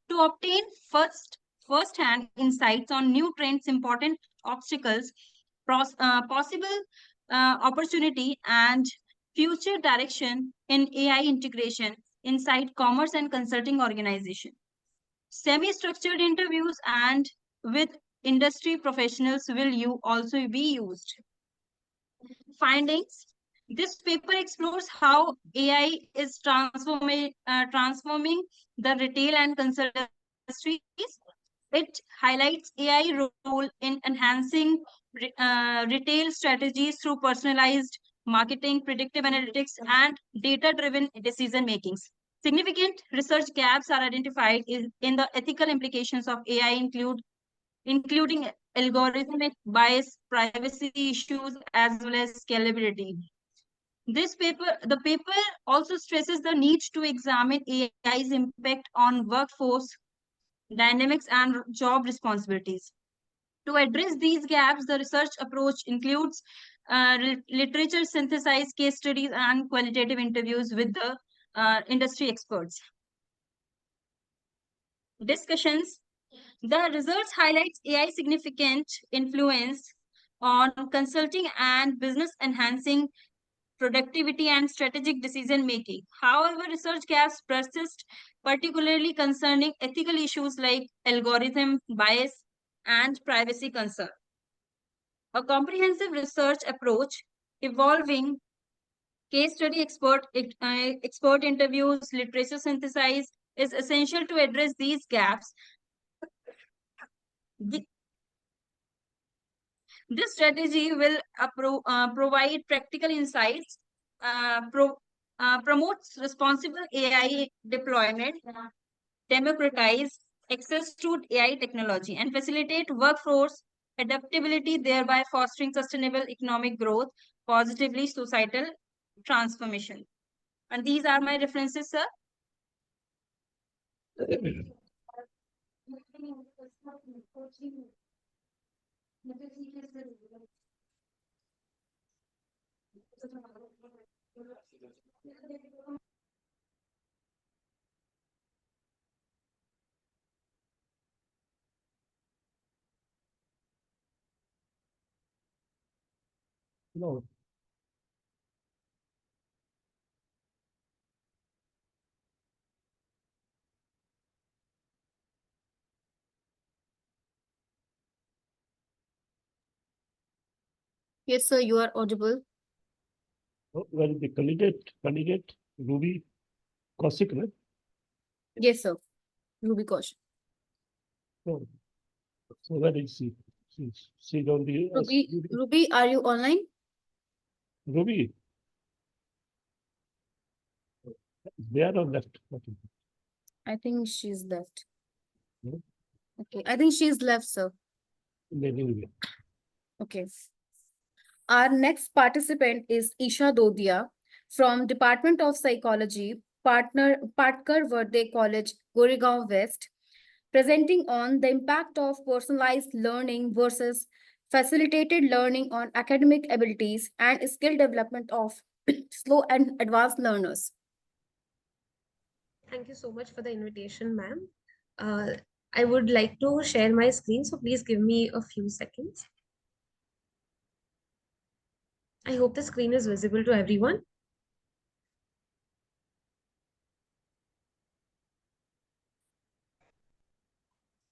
To obtain first-hand insights on new trends, important obstacles, possible opportunity, and future direction in AI integration inside commerce and consulting organization. Semi-structured interviews and with industry professionals will also be used. Findings. This paper explores how AI is transforming the retail and consulting industries. It highlights AI role in enhancing retail strategies through personalized marketing, predictive analytics, and data-driven decision makings. Significant research gaps are identified in the ethical implications of AI, including algorithmic bias, privacy issues, as well as scalability. The paper also stresses the need to examine AI's impact on workforce dynamics and job responsibilities. To address these gaps, the research approach includes literature synthesized case studies and qualitative interviews with the industry experts. Discussions. The results highlights AI significant influence on consulting and business enhancing productivity and strategic decision making. However, research gaps persist, particularly concerning ethical issues like algorithm bias and privacy concern. A comprehensive research approach involving case study expert interviews, literature synthesis is essential to address these gaps. This strategy will provide practical insights, promotes responsible AI deployment, democratize access to AI technology, and facilitate workforce adaptability, thereby fostering sustainable economic growth, positively societal transformation. And these are my references, sir. No. Yes, sir, you are audible. Well, the candidate Ruby Kosik, right? Yes, sir. Ruby Kaushik. No. So where is she? She's on the Ruby, are you online? Ruby. There or left? Okay. I think she's left. Hmm? Okay, I think she's left, sir. Maybe. Okay. Our next participant is Isha Dodia from Department of Psychology, Patkar Verde College, Goregaon West, presenting on the impact of personalized learning versus facilitated learning on academic abilities and skill development of slow and advanced learners. Thank you so much for the invitation, ma'am. I would like to share my screen, so please give me a few seconds. I hope the screen is visible to everyone.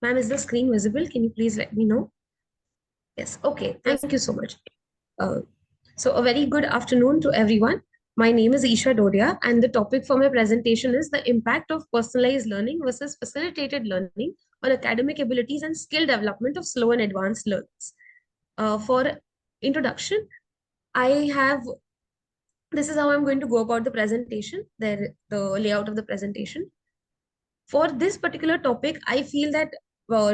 Ma'am, is the screen visible? Can you please let me know? Yes, okay, thank you so much. So a very good afternoon to everyone. My name is Isha Dodia, and the topic for my presentation is the impact of personalized learning versus facilitated learning on academic abilities and skill development of slow and advanced learners. For introduction, this is how I'm going to go about the presentation, the layout of the presentation. For this particular topic, I feel that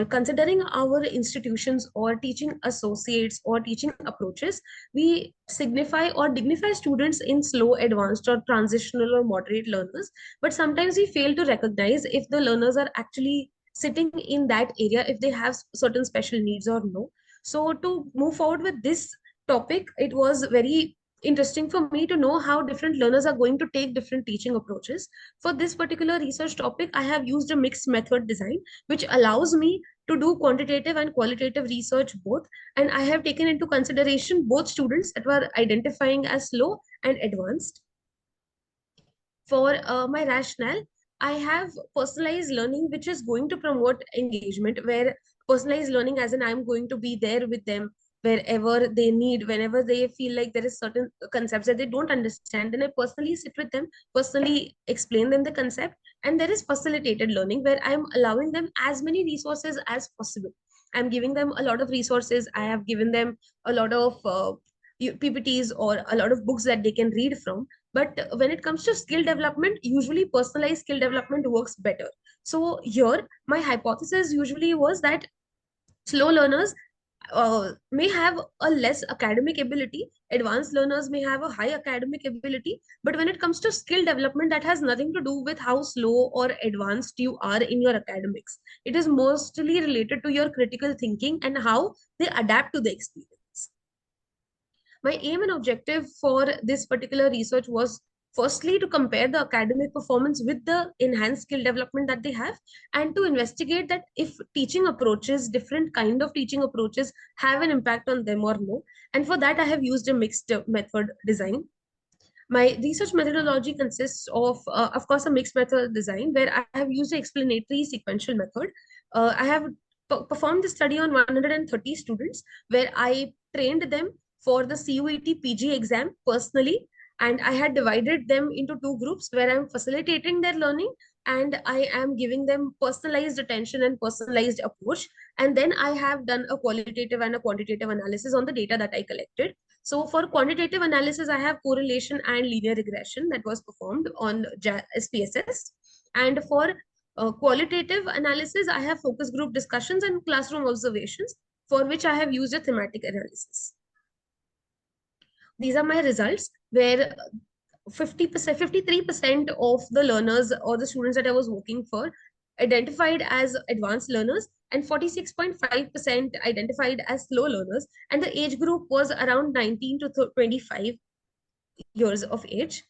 considering our institutions or teaching associates or teaching approaches, we signify or dignify students in slow, advanced, or transitional or moderate learners. But sometimes we fail to recognize if the learners are actually sitting in that area, if they have certain special needs or no. So to move forward with this topic, it was very interesting for me to know how different learners are going to take different teaching approaches. For this particular research topic, I have used a mixed method design, which allows me to do quantitative and qualitative research both. And I have taken into consideration both students that were identifying as slow and advanced. For my rationale, I have personalized learning, which is going to promote engagement, where personalized learning, as in I'm going to be there with them wherever they need, whenever they feel like there is certain concepts that they don't understand, then I personally sit with them, personally explain them the concept. And there is facilitated learning, where I'm allowing them as many resources as possible. I'm giving them a lot of resources. I have given them a lot of PPTs or a lot of books that they can read from. But when it comes to skill development, usually personalized skill development works better. So here, my hypothesis usually was that slow learners may have a less academic ability, advanced learners may have a high academic ability. But when it comes to skill development, that has nothing to do with how slow or advanced you are in your academics. It is mostly related to your critical thinking and how they adapt to the experience. My aim and objective for this particular research was firstly to compare the academic performance with the enhanced skill development that they have, and to investigate that if teaching approaches, different kind of teaching approaches, have an impact on them or no. And for that, I have used a mixed method design. My research methodology consists of course, a mixed method design, where I have used an explanatory sequential method. I have performed the study on 130 students, where I trained them for the CUET PG exam personally. And I had divided them into two groups, where I'm facilitating their learning and I am giving them personalized attention and personalized approach. And then I have done a qualitative and a quantitative analysis on the data that I collected. So for quantitative analysis, I have correlation and linear regression that was performed on SPSS. And for qualitative analysis, I have focus group discussions and classroom observations, for which I have used a thematic analysis. These are my results, where 50%, 53% of the learners or the students that I was working for identified as advanced learners, and 46.5% identified as slow learners. And the age group was around 19 to 25 years of age.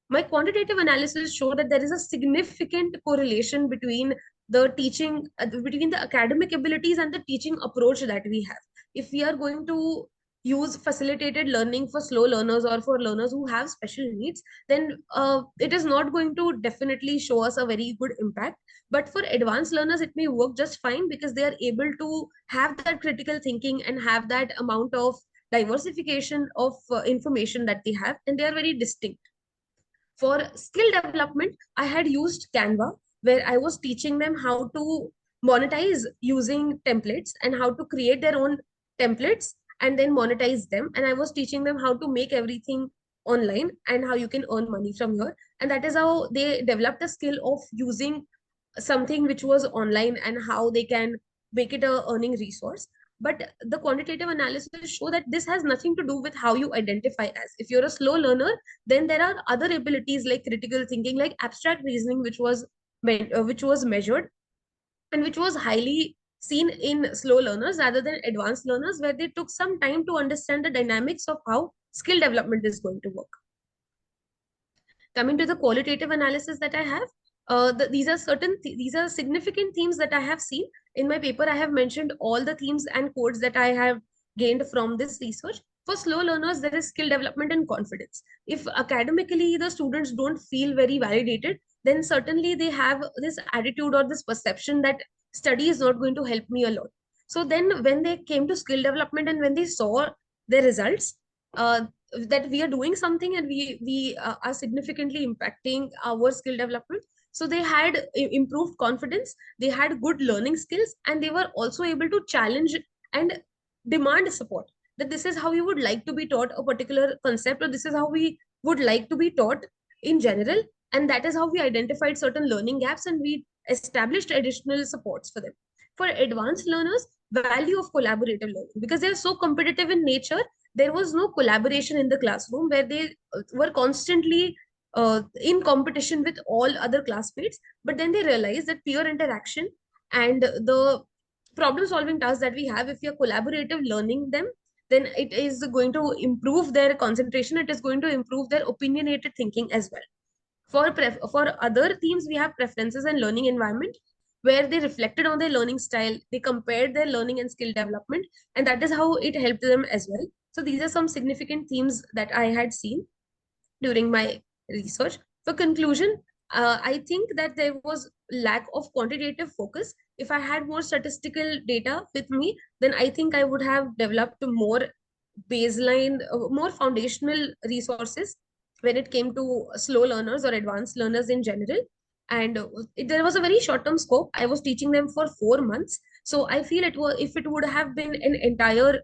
My quantitative analysis showed that there is a significant correlation between the teaching, between the academic abilities and the teaching approach that we have. If we are going to use facilitated learning for slow learners or for learners who have special needs, then it is not going to definitely show us a very good impact. But for advanced learners, it may work just fine, because they are able to have that critical thinking and have that amount of diversification of information that they have, and they are very distinct. For skill development, I had used Canva, where I was teaching them how to monetize using templates and how to create their own templates and then monetize them. And I was teaching them how to make everything online and how you can earn money from here. And that is how they developed the skill of using something which was online and how they can make it a earning resource. But the quantitative analysis show that this has nothing to do with how you identify as. If you're a slow learner, then there are other abilities like critical thinking, like abstract reasoning, which was measured and which was highly seen in slow learners rather than advanced learners, where they took some time to understand the dynamics of how skill development is going to work. Coming to the qualitative analysis that I have, these are significant themes that I have seen in my paper. I have mentioned all the themes and codes that I have gained from this research. For slow learners, there is skill development and confidence. If academically the students don't feel very validated, then certainly they have this attitude or this perception that study is not going to help me a lot. So then when they came to skill development and when they saw their results, that we are doing something and we are significantly impacting our skill development, so they had improved confidence, they had good learning skills, and they were also able to challenge and demand support, that this is how we would like to be taught a particular concept, or this is how we would like to be taught in general. And that is how we identified certain learning gaps and we established additional supports for them. For advanced learners, value of collaborative learning, because they are so competitive in nature, there was no collaboration in the classroom where they were constantly in competition with all other classmates. But then they realized that peer interaction and the problem solving tasks that we have, if we are collaborative learning them, then it is going to improve their concentration, it is going to improve their opinionated thinking as well. For other themes, we have preferences and learning environment, where they reflected on their learning style, they compared their learning and skill development, and that is how it helped them as well. So these are some significant themes that I had seen during my research. For conclusion, I think that there was lack of quantitative focus. If I had more statistical data with me, then I think I would have developed more baseline, more foundational resources when it came to slow learners or advanced learners in general. And there was a very short term scope. I was teaching them for 4 months. So I feel it was, if it would have been an entire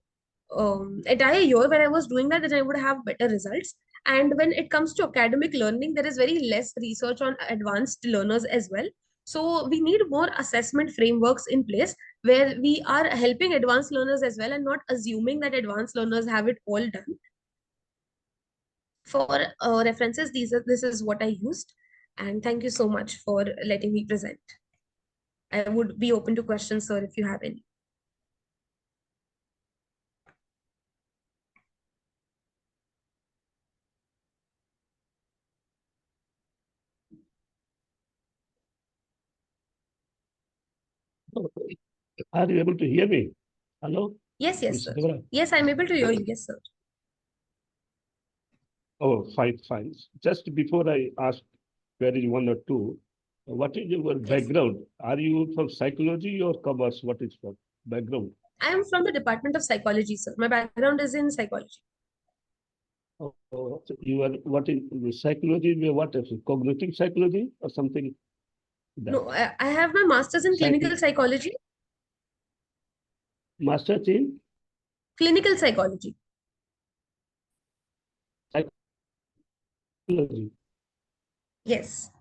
year when I was doing that, then I would have better results. And when it comes to academic learning, there is very less research on advanced learners as well. So we need more assessment frameworks in place where we are helping advanced learners as well and not assuming that advanced learners have it all done. For references, this is what I used. And thank you so much for letting me present. I would be open to questions, sir, if you have any. Are you able to hear me? Hello? Yes, yes, sir. Mr. Devara? Yes, I'm able to hear you. Yes, sir. Oh, fine, fine. Just before I ask query one or two, what is your background? Are you from psychology or commerce? What is your background? I am from the Department of Psychology, sir. My background is in psychology. Oh, so you are what in psychology? What is it? Cognitive psychology or something? No, I have my master's in clinical psychology. Master's in Clinical psychology. psychology. Yes.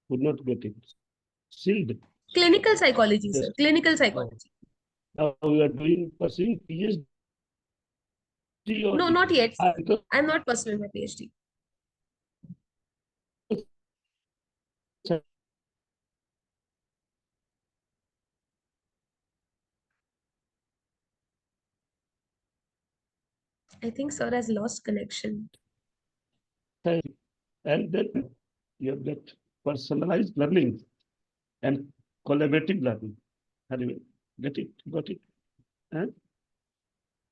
Would not get it. Sealed. Clinical psychology, sir. Yes. Clinical psychology. Now we are pursuing PhD. Or No, not yet. I'm not pursuing my PhD. I think sir has lost connection. And then you have got personalized learning and collaborative learning. Anyway, get it? Got it? And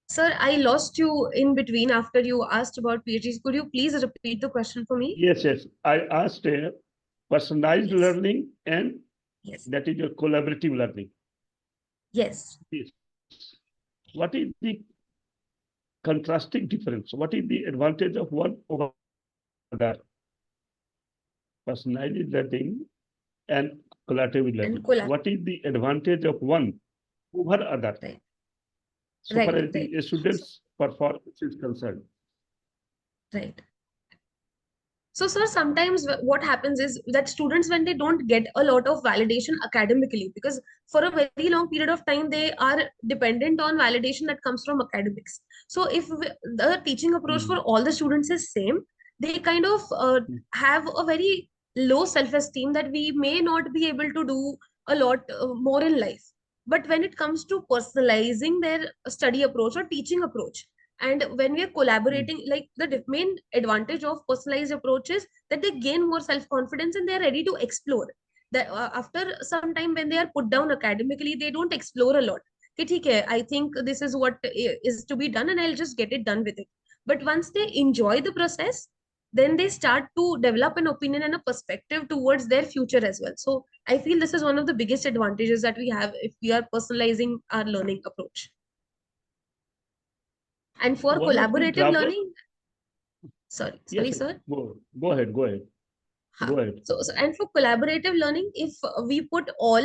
Sir, I lost you in between after you asked about PhDs. Could you please repeat the question for me? yes, yes. I asked personalized learning and that is your collaborative learning. Yes. Yes. What is the contrasting difference? What is the advantage of one over other? Personalized learning and collaborative learning. What is the advantage of one over other? Right. So far as the students' performance is concerned. Right. So, sir, sometimes what happens is that students, when they don't get a lot of validation academically, because for a very long period of time, they are dependent on validation that comes from academics. So if the teaching approach for all the students is same, they kind of have a very low self-esteem that we may not be able to do a lot more in life. But when it comes to personalizing their study approach or teaching approach, And when we are collaborating, like the main advantage of personalized approach is that they gain more self-confidence and they are ready to explore. That after some time when they are put down academically, they don't explore a lot. Okay, theek hai, I think this is what is to be done and I'll just get it done with it. But once they enjoy the process, then they start to develop an opinion and a perspective towards their future as well. So I feel this is one of the biggest advantages that we have if we are personalizing our learning approach. And for One of the collaborative drawback. learning, sorry, Yes, sir. go ahead, go ahead. Go ahead. So, and for collaborative learning, if we put all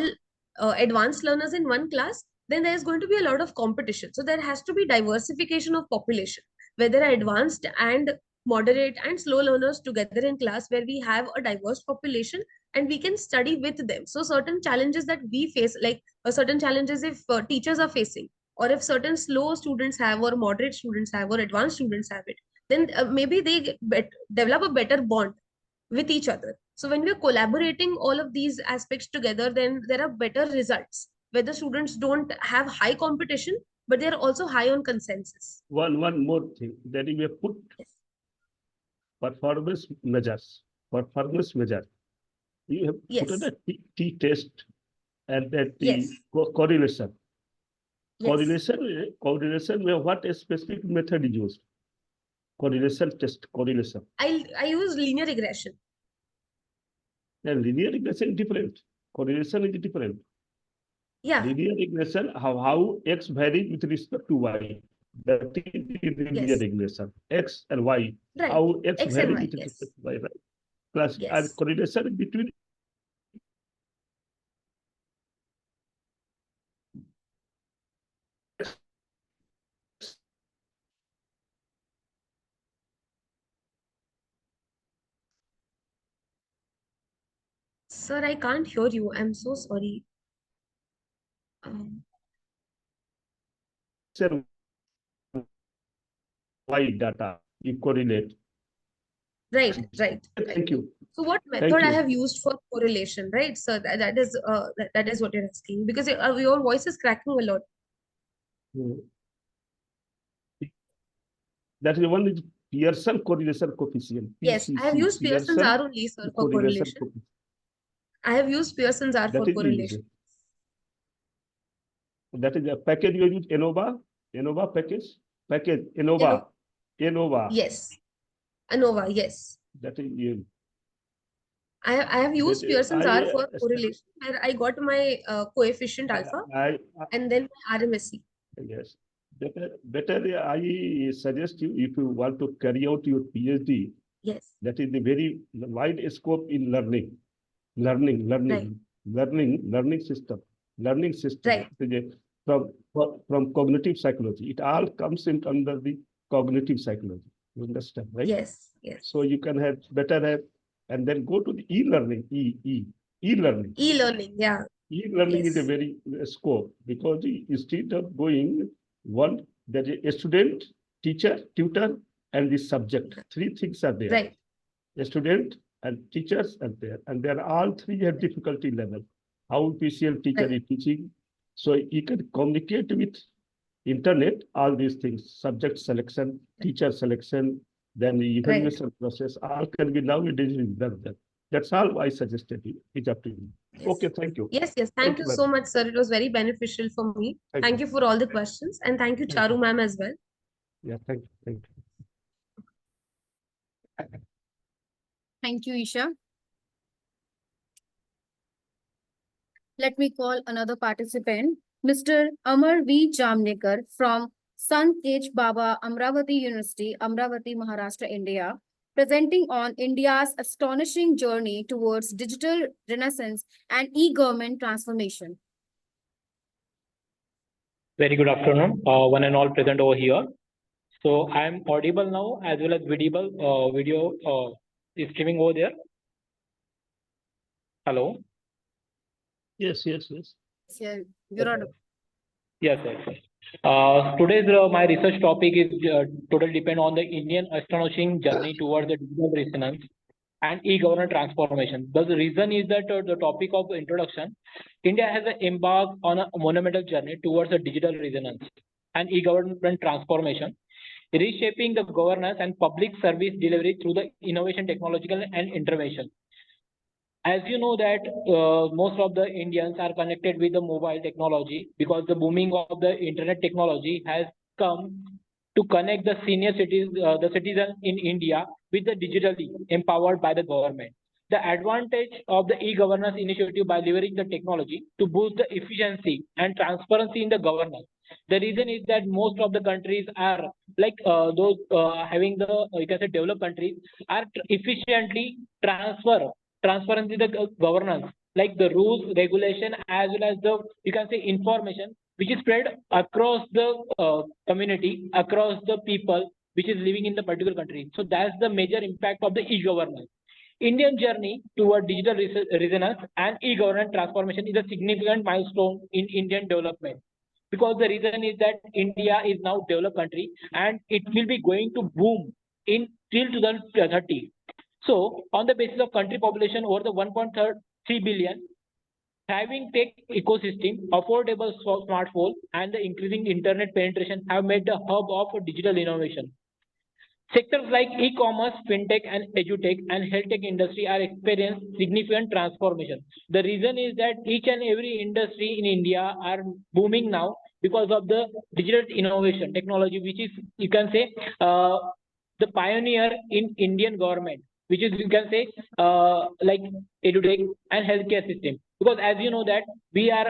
advanced learners in one class, then there's going to be a lot of competition. So there has to be diversification of population, whether advanced and moderate and slow learners together in class, where we have a diverse population and we can study with them. So certain challenges that we face, like certain challenges if teachers are facing, or if certain slow students have, or moderate students have, or advanced students have it, then maybe they develop a better bond with each other. So when we're collaborating all of these aspects together, then there are better results where the students don't have high competition, but they're also high on consensus. One more thing that we have put performance measures. Performance measure. You have put a T test and that the correlation. Correlation where what a specific method is used. Correlation test, correlation. I use linear regression. And linear regression is different. Correlation is different. Yeah. Linear regression, how X varies with respect to Y. That is linear regression. X and Y. Right. How X X varies and Y, with respect to Y, right? Plus and correlation between Sir, I can't hear you. I'm so sorry. Y data, you correlate. Right. Thank you. So what Thank method I you. have used for correlation, right? So that is what you're asking, because your voice is cracking a lot. That is one is Pearson correlation coefficient. Yes, I have used Pearson's R only, sir, for correlation. I have used Pearson's R for correlation. That is a package you use, ANOVA package. ANOVA. Yes, ANOVA, yes. That is you. I have used Pearson's R for correlation, where I got my coefficient alpha and then my RMSE. Yes. Better I suggest you, if you want to carry out your PhD, that is the very wide scope in learning system. Right. From cognitive psychology. It all comes in under the cognitive psychology. You understand, right? Yes. So you can have and then go to the e-learning, e-learning. E-learning, yeah. E-learning is a very scope, because instead of going one, there is a student, teacher, tutor, and the subject. Three things are there. Right. A student and teachers are there, and they are all three at difficulty level. How PCL teacher is teaching, so you can communicate with internet, all these things, subject selection, teacher selection, then the evaluation process, all can be nowadays done. That's all I suggested you. It's up to you. Yes. Okay, thank you. Yes. Thank you so much, sir. It was very beneficial for me. Thank you for all the questions, and thank you, Charu ma'am, as well. Yeah, thank you. Thank you, Isha. Let me call another participant, Mr. Amar V. Jamnekar from Sant Tej Baba Amravati University, Amravati, Maharashtra, India, presenting on India's astonishing journey towards digital renaissance and e-government transformation. Very good afternoon, one and all present over here. So I am audible now as well as video is streaming over there. Hello. Yes. Yeah, you're audible. Yes. Today's my research topic is totally depend on the Indian astonishing journey towards the digital resonance and e-government transformation. The reason is that the topic of introduction, India has embarked on a monumental journey towards a digital resonance and e-government transformation. reshaping the governance and public service delivery through the innovation, technological and intervention. As you know that most of the Indians are connected with the mobile technology because the booming of the internet technology has come to connect the the citizens in India with the digitally empowered by the government. The advantage of the e-governance initiative by leveraging the technology to boost the efficiency and transparency in the governance. The reason is that most of the countries are like those having the you can say developed countries are efficiently transparency the governance, like the rules, regulation, as well as the you can say information which is spread across the community, across the people which is living in the particular country. So that's the major impact of the e-governance. Indian journey toward digital resonance and e-governance transformation is a significant milestone in Indian development. Because the reason is that India is now developed country and it will be going to boom in till 2030. So on the basis of country population over the 1.3 billion, having tech ecosystem, affordable smartphone, and the increasing internet penetration have made the hub of digital innovation. Sectors like e-commerce, fintech, and edutech and health tech industry are experiencing significant transformation. The reason is that each and every industry in India are booming now because of the digital innovation technology, which is you can say the pioneer in Indian government, which is you can say like edutech and healthcare system. Because as you know that we are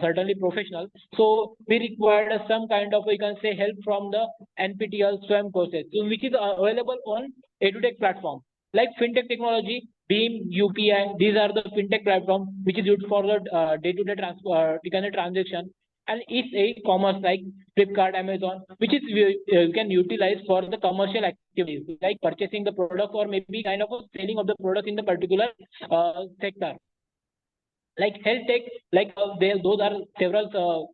certainly professional, so we require some kind of you can say help from the NPTEL SWAYAM courses, which is available on edutech platform like fintech technology, Beam, UPI. These are the fintech platform which is used for the day-to-day transaction, and it's e-commerce like Flipkart, Amazon, which is you can utilize for the commercial activities like purchasing the product or maybe kind of a selling of the product in the particular sector. Like health tech, like those are several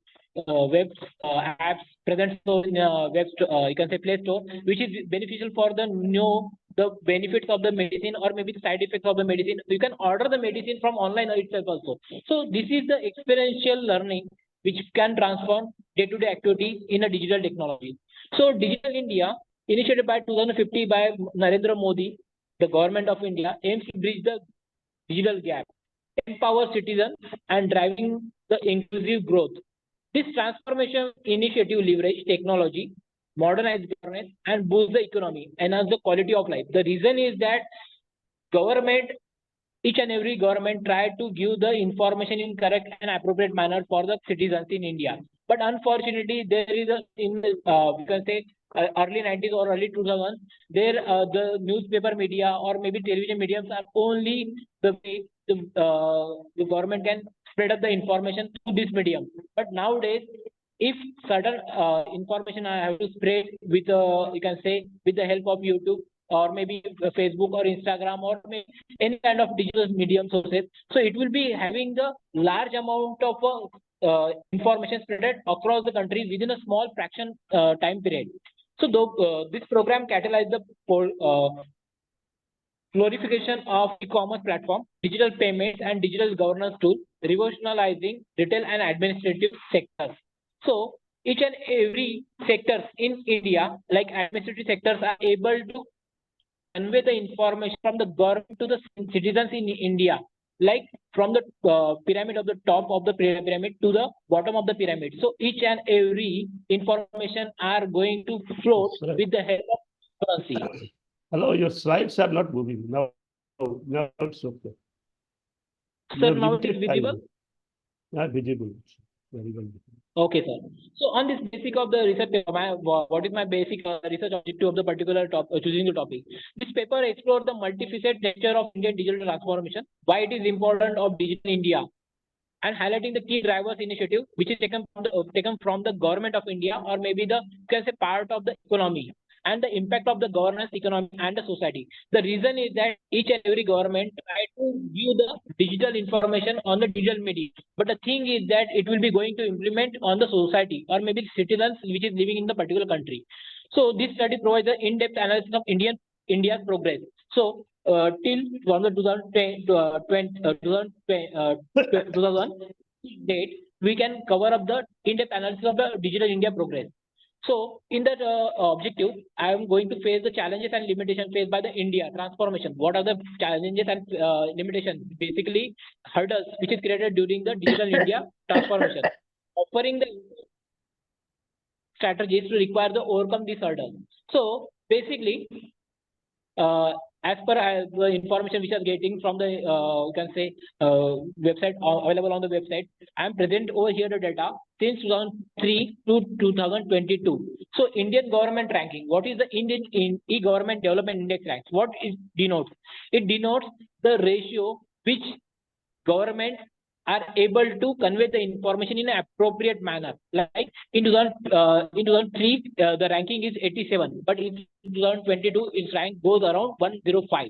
web apps present in web you can say Play Store, which is beneficial for the know the benefits of the medicine or maybe the side effects of the medicine. You can order the medicine from online itself also. So this is the experiential learning which can transform day-to-day activity in a digital technology. So Digital India, initiated by 2050 by Narendra Modi, the government of India, aims to bridge the digital gap, empower citizens, and driving the inclusive growth. This transformation initiative leverage technology, modernize governance, and boost the economy, enhance the quality of life. The reason is that government, each and every government try to give the information in correct and appropriate manner for the citizens in India. But unfortunately, there is a in you can say early 90s or early 2000s, there the newspaper media or maybe television mediums are only the way the government can spread up the information through this medium. But nowadays, if certain information I have to spread with you can say with the help of YouTube or maybe Facebook or Instagram or maybe any kind of digital medium sources, so it will be having the large amount of information spread across the country within a small fraction time period. So though this program catalyzed the glorification of e-commerce platform, digital payments, and digital governance tools, revolutionizing retail and administrative sectors. So each and every sectors in India, like administrative sectors, are able to convey the information from the government to the citizens in India, like from the pyramid of the top of the pyramid to the bottom of the pyramid. So each and every information are going to float with the help of currency. Hello, your slides are not moving now. Now it's okay. Sir, now it is visible? Not visible. Very well visible. Okay, sir. So on this basic of the research paper, what is my basic research objective of the particular topic, choosing the topic? This paper explores the multifaceted nature of Indian digital transformation, why it is important of digital India, and highlighting the key drivers initiative, which is taken from the government of India or maybe the you can say part of the economy, and the impact of the governance, economy, and the society. The reason is that each and every government try to give the digital information on the digital media. But the thing is that it will be going to implement on the society or maybe citizens which is living in the particular country. So this study provides an in-depth analysis of India's progress. So till from the 2000 date, we can cover up the in-depth analysis of the digital India progress. So in that objective, I am going to face the challenges and limitations faced by the India transformation. What are the challenges and limitations? Basically, hurdles which is created during the digital India transformation. Offering the strategies to require to overcome these hurdles. So basically, as per the information which I am getting from the you can say website available on the website, I am present over here the data since 2003 to 2022. So Indian government ranking. What is the Indian e-government development index rank? What it denotes? It denotes the ratio which government are able to convey the information in an appropriate manner. Like in 2003, the ranking is 87, but in 2022, its rank goes around 105.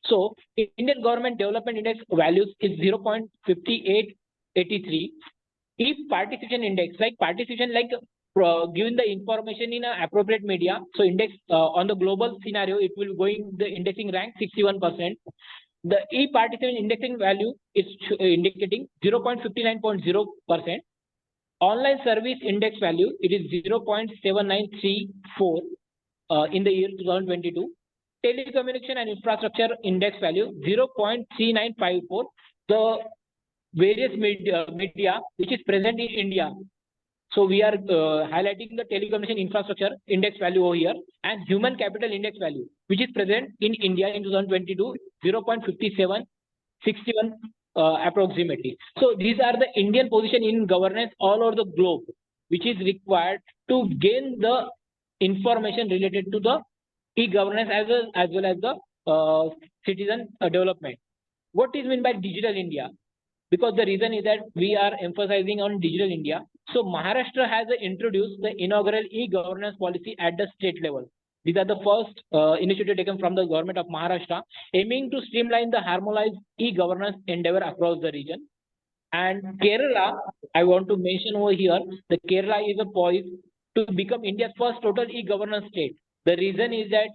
So Indian government development index values is 0.5883. If participation index, like participation, like given the information in an appropriate media, so index on the global scenario, it will going the indexing rank 61%. The e-participant indexing value is indicating 0.59.0%. Online service index value, it is 0.7934 in the year 2022. Telecommunication and infrastructure index value 0.3954. The various media which is present in India. So we are highlighting the telecommunication infrastructure index value over here, and human capital index value, which is present in India in 2022, 0.5761 approximately. So these are the Indian position in governance all over the globe, which is required to gain the information related to the e-governance as well as the citizen development. What is meant by digital India? Because the reason is that we are emphasizing on digital India. So Maharashtra has introduced the inaugural e-governance policy at the state level. These are the first initiative taken from the government of Maharashtra, aiming to streamline the harmonized e-governance endeavor across the region. And Kerala, I want to mention over here, the Kerala is poised to become India's first total e-governance state. The reason is that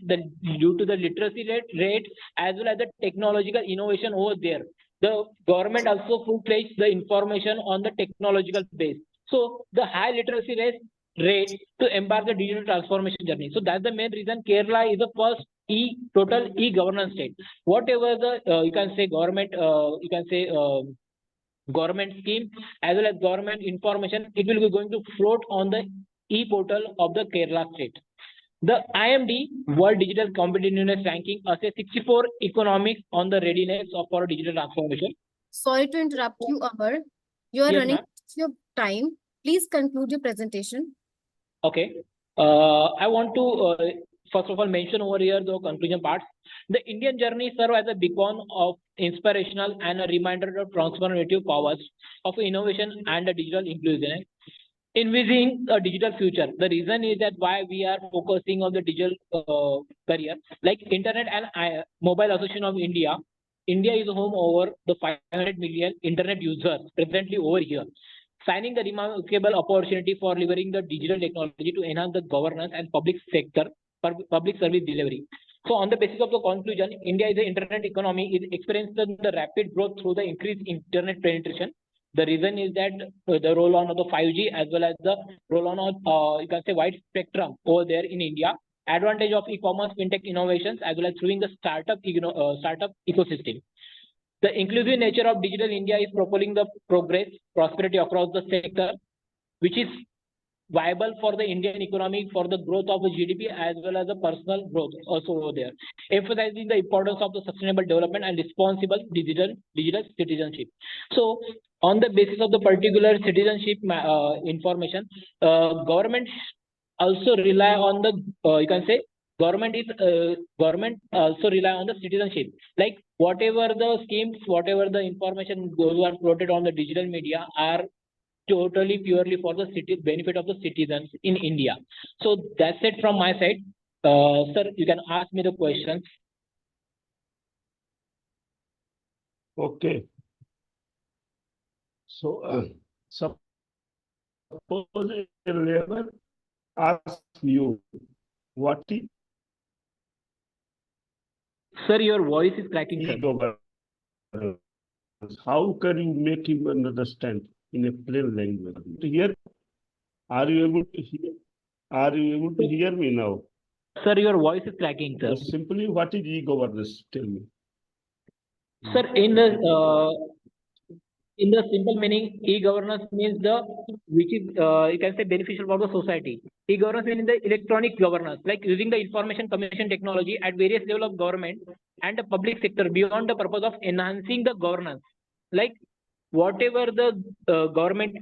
due to the literacy rate as well as the technological innovation over there, the government also full-fledged the information on the technological base. So the high literacy rate to embark the digital transformation journey. So that's the main reason Kerala is the first total e-governance state. Whatever the you can say government government scheme as well as government information, it will be going to float on the e-portal of the Kerala state. The IMD World Digital Competitiveness Ranking assesses 64 economics on the readiness for digital transformation. Sorry to interrupt you, Amar. You are Yes, running ma'am. out of your time. Please conclude your presentation. Okay. I want to first of all mention over here the conclusion parts. The Indian journey serves as a beacon of inspirational and a reminder of transformative powers of innovation and digital inclusion. Envisaging a digital future. The reason is that why we are focusing on the digital career, like Internet and Mobile Association of India. India is home over the 500 million internet users presently over here, signing the remarkable opportunity for leveraging the digital technology to enhance the governance and public sector public service delivery. So on the basis of the conclusion, India is the internet economy is experiencing the rapid growth through the increased internet penetration. The reason is that the roll on of the 5G as well as the roll on of you can say wide spectrum over there in India. Advantage of e-commerce, fintech innovations as well as through the startup ecosystem. The inclusive nature of digital India is propelling the prosperity across the sector, which is viable for the Indian economy for the growth of the GDP as well as the personal growth also over there, emphasizing the importance of the sustainable development and responsible digital citizenship. So on the basis of the particular citizenship information, government also rely on the you can say government also rely on the citizenship, like whatever the schemes, whatever the information those who are floated on the digital media are totally purely for the benefit of the citizens in India. So that's it from my side. Sir, you can ask me the questions. Okay. So suppose a labor asks you, what is Sir, your voice is cracking, sir. e-governance? How can you make him understand in a plain language? Here, are you able to hear? Are you able to hear me now? Sir, your voice is cracking, sir. Simply, what is e-governance? Tell me. Sir, in the simple meaning, e-governance means which is you can say beneficial for the society. E-governance means the electronic governance, like using the information communication technology at various level of government and the public sector beyond the purpose of enhancing the governance. Like whatever the government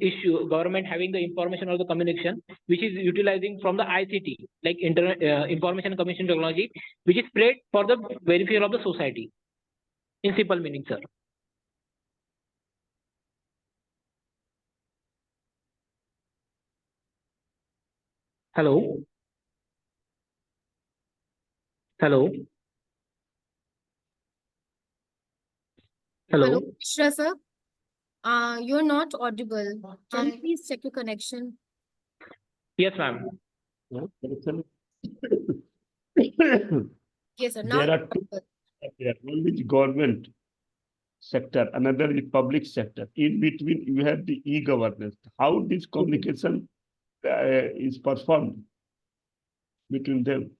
having the information or the communication, which is utilizing from the ICT, like internet information communication technology, which is spread for the benefit of the society. In simple meaning, sir. Hello. Hello. Hello, Mishra sir. You're not audible. Can you please check your connection? Yes, ma'am. Yes, sir. Now There you're are two. audible. There. One is government sector, another is public sector. In between, you have the e-governance. How this communication is performed between them?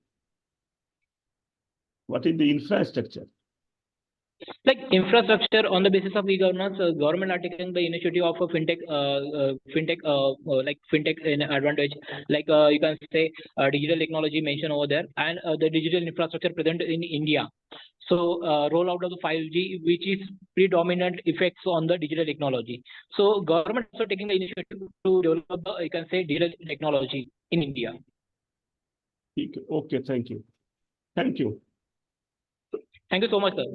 What is the infrastructure? Like infrastructure on the basis of e-governance, government are taking the initiative of a fintech in advantage. Like you can say digital technology mentioned over there, and the digital infrastructure present in India. So rollout of the 5G, which is predominant effects on the digital technology. So government also taking the initiative to develop the, you can say, digital technology in India. Okay, thank you. Thank you. Thank you so much, sir.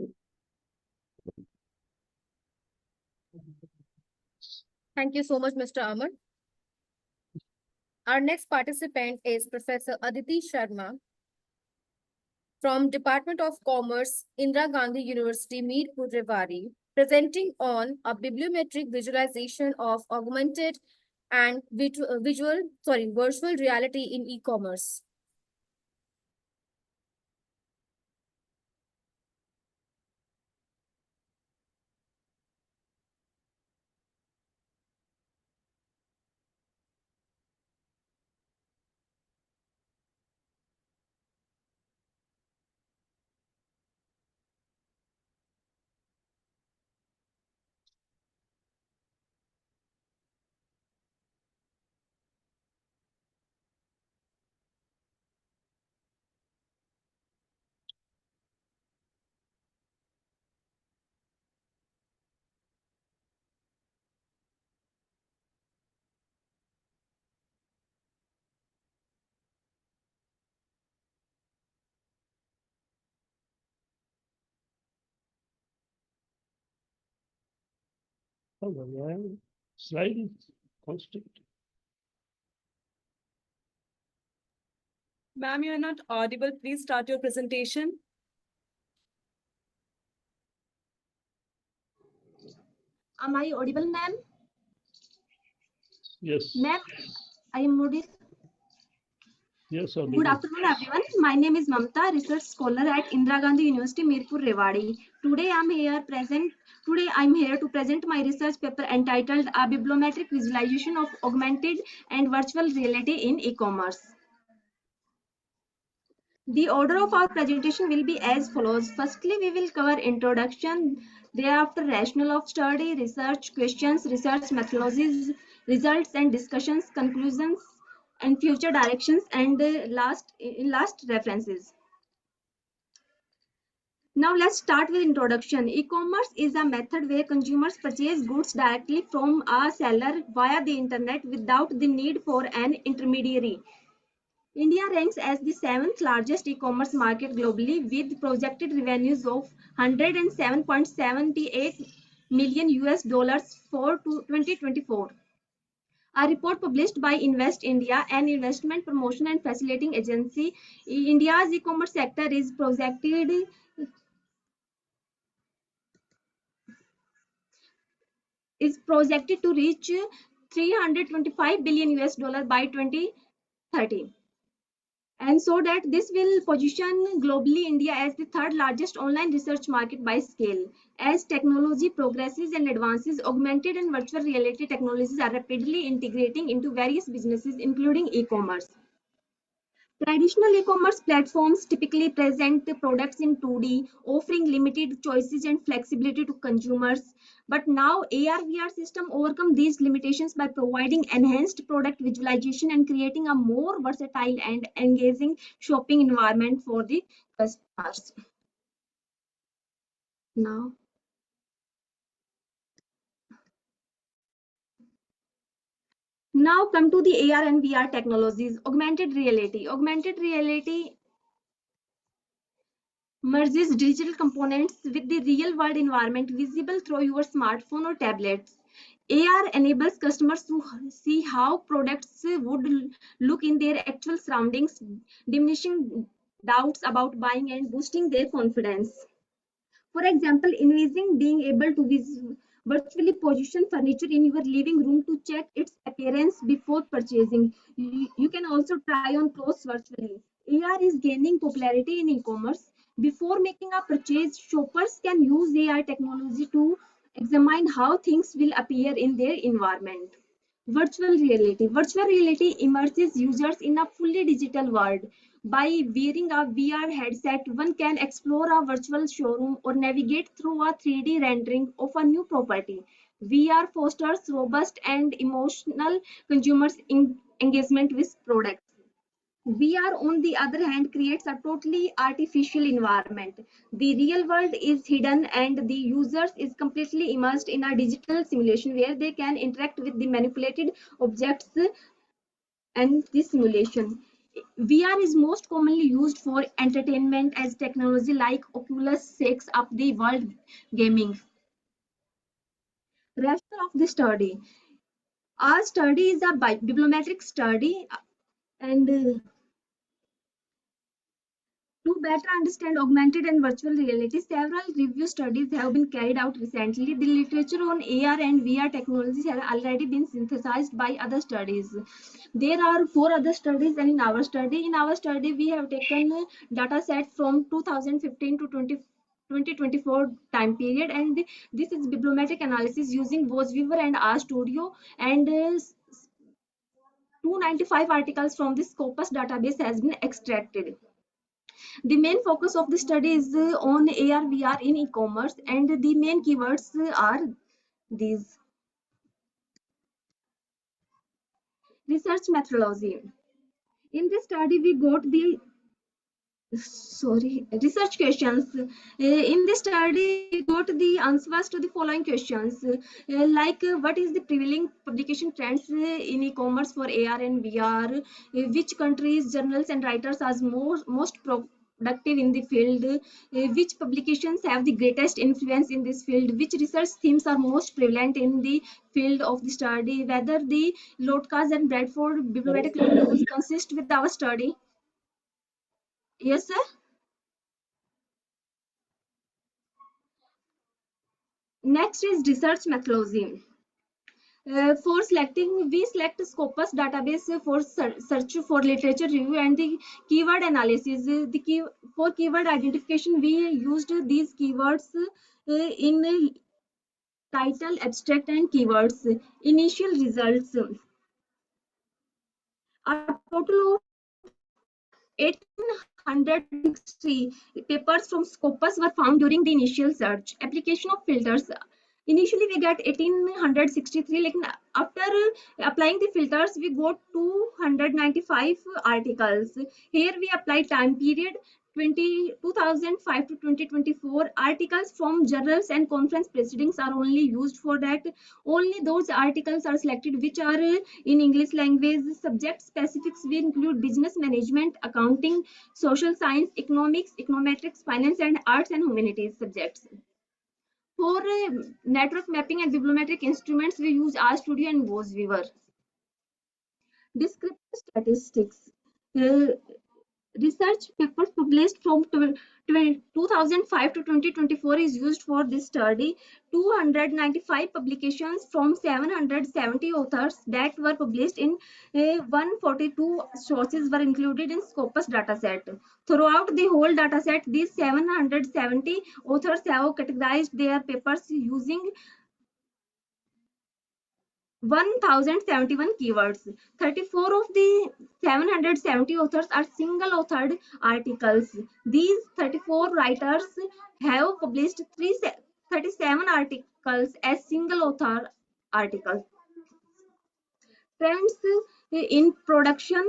Thank you so much, Mr. Amar. Our next participant is Professor Aditi Sharma from Department of Commerce, Indira Gandhi University, Mirpur, Rewari, presenting on a bibliometric visualization of augmented and virtual reality in e-commerce. Slide is constant. Ma'am, you are not audible. Please start your presentation. Am I audible, ma'am? Yes. Ma'am, I am audible. Yes, Good afternoon, everyone. My name is Mamta, research scholar at Indira Gandhi University, Mirpur, Rewari. Today, I'm here to present my research paper entitled "A Bibliometric Visualization of Augmented and Virtual Reality in E-commerce." The order of our presentation will be as follows. Firstly, we will cover introduction, thereafter rationale of study, research questions, research methodologies, results and discussions, conclusions, and future directions, and last references. Now let's start with introduction. E-commerce is a method where consumers purchase goods directly from a seller via the internet without the need for an intermediary. India ranks as the 7th largest e-commerce market globally with projected revenues of 107.78 million US dollars for 2024. A report published by Invest India, an investment promotion and facilitating agency, India's e-commerce sector is projected to reach 325 billion US dollar by 2030. And so that this will position globally India as the 3rd largest online research market by scale. As technology progresses and advances, augmented and virtual reality technologies are rapidly integrating into various businesses, including e-commerce. Traditional e-commerce platforms typically present the products in 2D, offering limited choices and flexibility to consumers. But now AR/VR system overcome these limitations by providing enhanced product visualization and creating a more versatile and engaging shopping environment for the customers. Now come to the AR and VR technologies. Augmented reality. Augmented reality merges digital components with the real world environment visible through your smartphone or tablets. AR enables customers to see how products would look in their actual surroundings, diminishing doubts about buying and boosting their confidence. For example, envisioning being able to virtually position furniture in your living room to check its appearance before purchasing. You can also try on clothes virtually. AR is gaining popularity in e-commerce. Before making a purchase, shoppers can use AR technology to examine how things will appear in their environment. Virtual reality. Virtual reality immerses users in a fully digital world. By wearing a VR headset, one can explore a virtual showroom or navigate through a 3D rendering of a new property. VR fosters robust and emotional consumers engagement with products. VR, on the other hand, creates a totally artificial environment. The real world is hidden and the users is completely immersed in a digital simulation where they can interact with the manipulated objects and the simulation. VR is most commonly used for entertainment as technology like Oculus shakes up the world gaming. Rationale of the study. Our study is a bibliometric study and to better understand augmented and virtual reality, several review studies have been carried out recently. The literature on AR and VR technologies has already been synthesized by other studies. There are 4 other studies, and in our study, we have taken data set from 2015 to 2024 time period, and this is bibliometric analysis using Weaver and RStudio, and 295 articles from the Scopus database has been extracted. The main focus of the study is on AR/VR in e-commerce, and the main keywords are these. Research methodology. In this study, we got the research questions. In this study, we got the answers to the following questions, like what is the prevailing publication trends in e-commerce for AR and VR, which countries, journals and writers are most productive in the field, which publications have the greatest influence in this field, which research themes are most prevalent in the field of the study, whether the Lotkas and Bradford bibliometric reviews consist with our study. Yes, sir. Next is research methodology. For selecting, we select Scopus database for search for literature review and the keyword analysis. For keyword identification, we used these keywords in title, abstract, and keywords. Initial results. A total of 1860 papers from Scopus were found during the initial search. Application of filters. Initially, we got 1863. Like after applying the filters, we got 295 articles. Here we apply time period 2005 to 2024. Articles from journals and conference proceedings are only used for that. Only those articles are selected which are in English language. Subject specifics we include business management, accounting, social science, economics, econometrics, finance, and arts and humanities subjects. For network mapping and bibliometric instruments, we use RStudio and Weaver. Descriptive statistics. Research papers published from 2005 to 2024 is used for this study. 295 publications from 770 authors that were published in 142 sources were included in Scopus dataset. Throughout the whole dataset, these 770 authors have categorized their papers using 1,071 keywords. 34 of the 770 authors are single authored articles. These 34 writers have published 37 articles as single author articles. Trends in production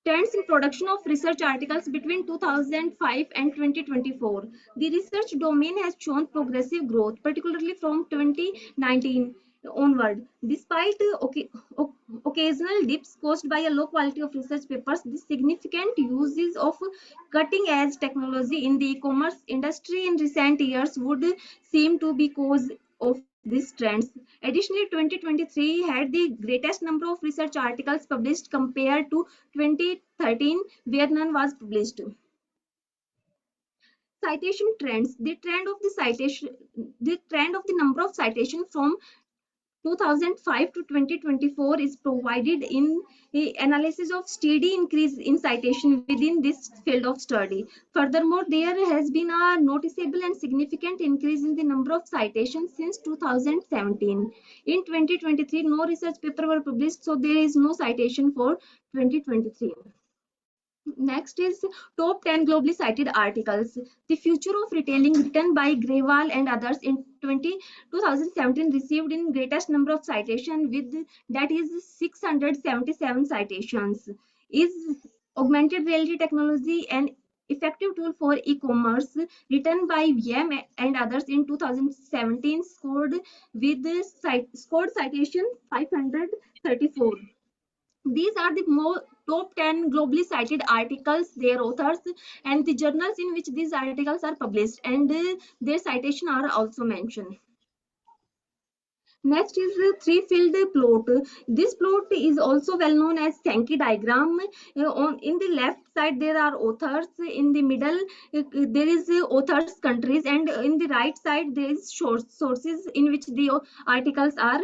Trends in production of research articles between 2005 and 2024. The research domain has shown progressive growth, particularly from 2019 onward. Despite occasional dips caused by a low quality of research papers, the significant uses of cutting-edge technology in the e-commerce industry in recent years would seem to be cause of these trends. Additionally, 2023 had the greatest number of research articles published compared to 2013, where none was published. Citation trends. The trend of the number of citations from 2005 to 2024 is provided in the analysis of steady increase in citation within this field of study. Furthermore, there has been a noticeable and significant increase in the number of citations since 2017. In 2023, no research paper were published, so there is no citation for 2023. Next is top 10 globally cited articles. The Future of Retailing, written by Grewal and others in 2017, received in greatest number of citations, with that is 677 citations. Is augmented reality technology an effective tool for e-commerce, written by VM and others in 2017, scored citation 534. These are the top 10 globally cited articles, their authors, and the journals in which these articles are published, and their citation are also mentioned. Next is the three-field plot. This plot is also well known as Sankey diagram. In the left side there are authors, in the middle there is authors countries, and in the right side there is sources in which the articles are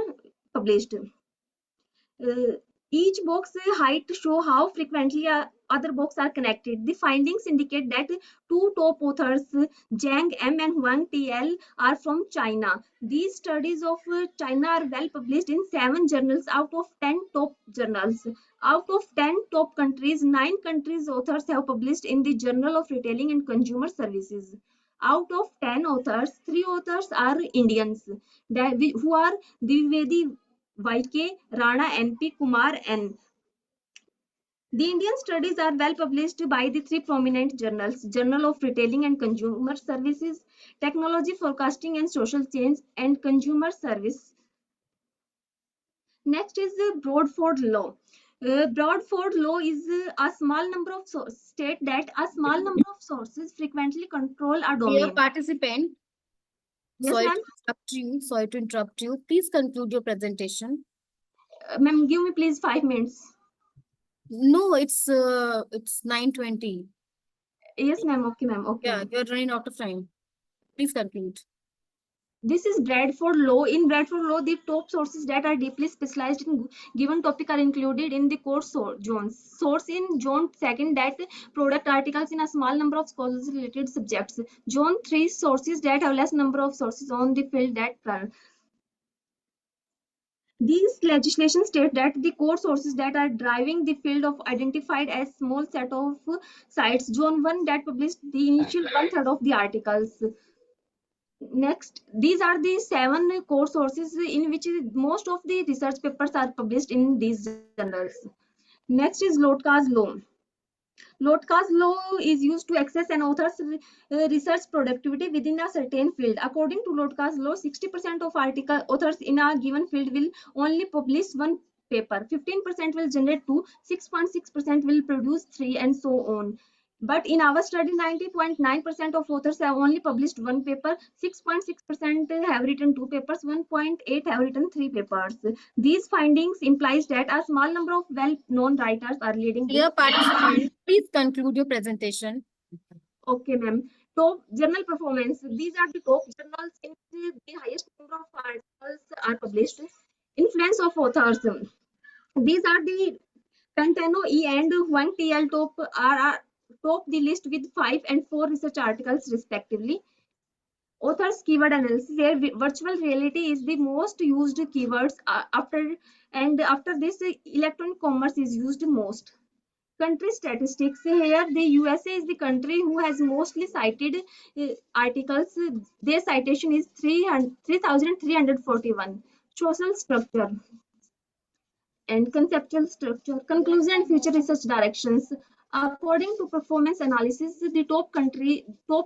published. Each box height show how frequently other boxes are connected. The findings indicate that two top authors, Zhang M and Huang TL, are from China. These studies of China are well published in 7 journals out of 10 top journals. Out of 10 top countries, 9 countries authors have published in the Journal of Retailing and Consumer Services. Out of 10 authors, 3 authors are Indians, who are Divedi YK, Rana NP, Kumar N. The Indian studies are well published by the 3 prominent journals: Journal of Retailing and Consumer Services, Technology Forecasting and Social Change, and Consumer Service. Next is the Bradford Law. Bradford Law is a small number of state that a small number of sources frequently control a domain. Dear participant, Yes, ma'am. Sorry to interrupt you. Please conclude your presentation. Ma'am, give me please 5 minutes. No, it's 9:20. Yes, ma'am. Okay, ma'am. Okay. Yeah, you're running out of time. Please conclude. This is Bradford Law. In Bradford Law, the top sources that are deeply specialized in given topic are included in the course zones. Source in Zone 2, that product articles in a small number of scholars related subjects. Zone 3, sources that have less number of sources on the field that these legislation state that the core sources that are driving the field of identified as small set of sites. Zone 1 that published the initial 1/3 of the articles. Next, these are the 7 core sources in which most of the research papers are published in these journals. Next is Lotka's law. Lotka's law is used to assess an author's research productivity within a certain field. According to Lotka's law, 60% of authors in a given field will only publish 1 paper, 15% will generate 2, 6.6% will produce 3, and so on. But in our study, 90.9% of authors have only published 1 paper, 6.6% have written 2 papers, 1.8 have written 3 papers. These findings implies that a small number of well-known writers are leading. Dear participant, please conclude your presentation. Okay, ma'am. Top journal performance. These are the top journals in which the highest number of articles are published. Influence of authors. These are the Pantano E and Huang TL top the list with 5 and 4 research articles respectively. Authors keyword analysis. Here, virtual reality is the most used keywords after this, electronic commerce is used most. Country statistics. Here, the USA is the country who has mostly cited articles. Their citation is 3,341. Social structure and conceptual structure, conclusion and future research directions. According to performance analysis, the top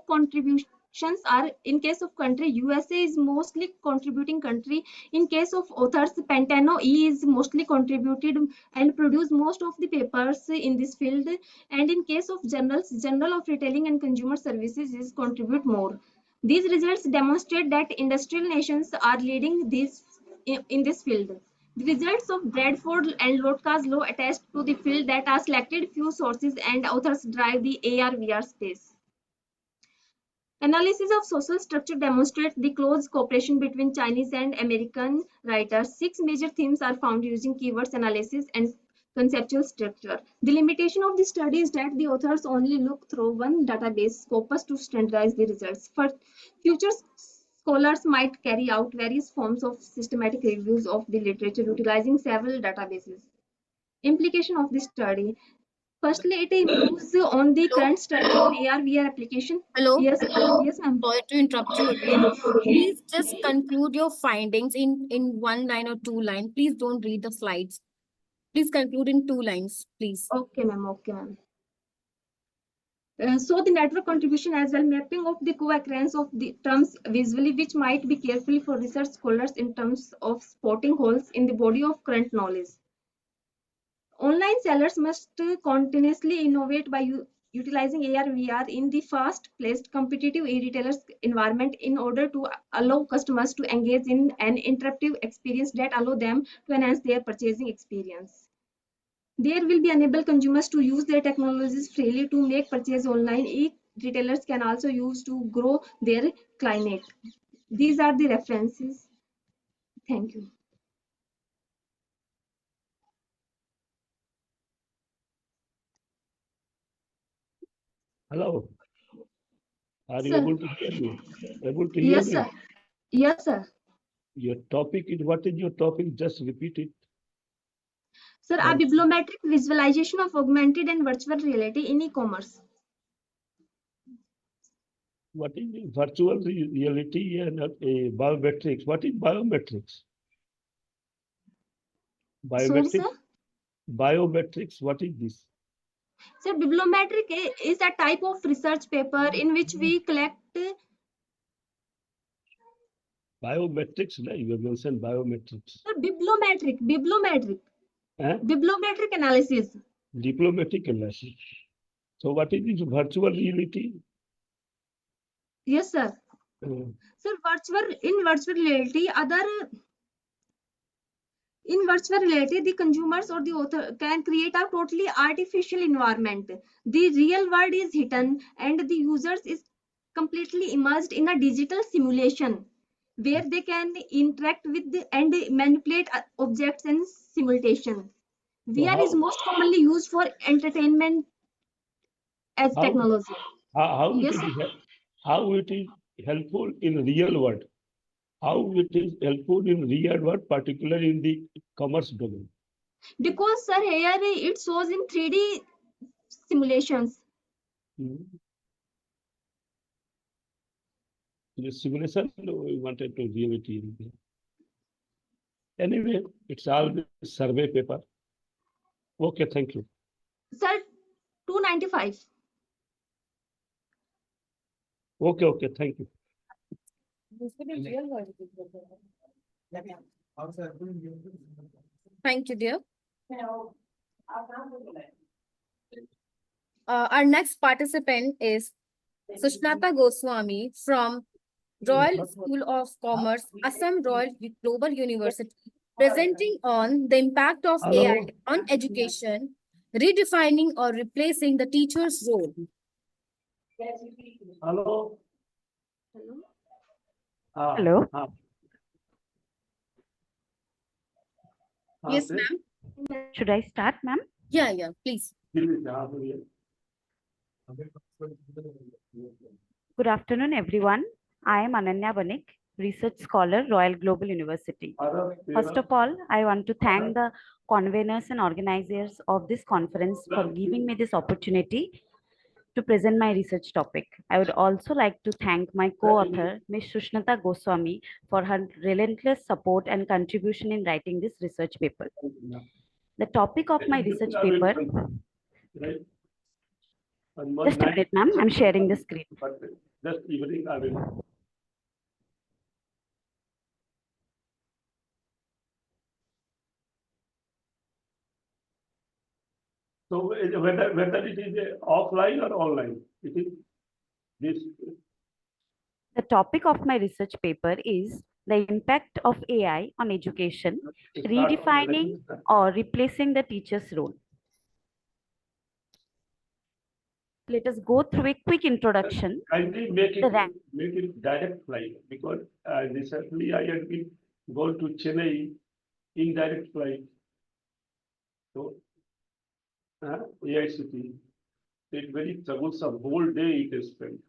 contributions are, in case of country, USA is mostly contributing country. In case of authors, Pantano E is mostly contributed and produced most of the papers in this field. And in case of journals, Journal of Retailing and Consumer Services is contribute more. These results demonstrate that industrial nations are leading in this field. The results of Bradford and Lotka's law attest to the field that are selected few sources and authors drive the AR/VR space. Analysis of social structure demonstrates the close cooperation between Chinese and American writers. 6 major themes are found using keywords analysis and conceptual structure. The limitation of the study is that the authors only look through one database corpus to standardize the results. For future scholars might carry out various forms of systematic reviews of the literature utilizing several databases. Implication of this study. Firstly, it improves on the current study on AR/VR application. Hello. Yes, yes, ma'am. Sorry to interrupt you again. Please just conclude your findings in 1 line or 2 lines. Please don't read the slides. Please conclude in 2 lines, please. Okay, ma'am. Okay, ma'am. So the network contribution as well, mapping of the co-occurrence of the terms visually, which might be carefully for research scholars in terms of spotting holes in the body of current knowledge. Online sellers must continuously innovate by utilizing AR/VR in the fast-paced competitive e-retailers environment in order to allow customers to engage in an interactive experience that allow them to enhance their purchasing experience. There will be enable consumers to use their technologies freely to make purchase online. E-retailers can also use to grow their client. These are the references. Thank you. Hello. Are you Sir. able to hear me? Able to hear Yes, me? sir. Yes, sir. Your topic is, what is your topic? Just repeat it. Sir, a bibliometric visualization of augmented and virtual reality in e-commerce. What is virtual reality and biometrics? What is biometrics? Sorry, Biometrics? sir? Biometrics, what is this? Sir, bibliometric is a type of research paper in which we collect. Biometrics, you have mentioned biometrics. Sir, bibliometric. Bibliometric analysis. Diplomatic analysis. So what is this virtual reality? Yes, sir. Sir, in virtual reality, the consumers or the author can create a totally artificial environment. The real world is hidden and the users is completely immersed in a digital simulation where they can interact with and manipulate objects in simulation. VR is most commonly used for entertainment as technology. How Yes, it is helpful in real world? How it is helpful in real world, particularly in the commerce domain? because sir, here it shows in 3D simulations. The simulation, we wanted to reality. Anyway, it's all the survey paper. Okay, thank you. Sir, 295. Okay, thank you. Thank you, dear. Our next participant is Sushnata Goswami from Royal School of Commerce, Assam Royal Global University, presenting on the impact of AI on education, redefining or replacing the teacher's role. Hello. Hello. Yes, ma'am. Should I start, ma'am? Yeah, please. Good afternoon, everyone. I am Ananya Banik, Research Scholar, Royal Global University. First of all, I want to thank the conveners and organizers of this conference for giving me this opportunity to present my research topic. I would also like to thank my co-author, Ms. Sushnata Goswami, for her relentless support and contribution in writing this research paper. The topic of my research paper, just a minute, ma'am, I'm sharing the screen. Just evening, I will. So whether it is offline or online, it is this. The topic of my research paper is the impact of AI on education, redefining or replacing the teacher's role. Let us go through a quick introduction. Kindly make it direct flight, because recently I had been gone to Chennai in direct flight. So AICT, it very troublesome, whole day it is spent.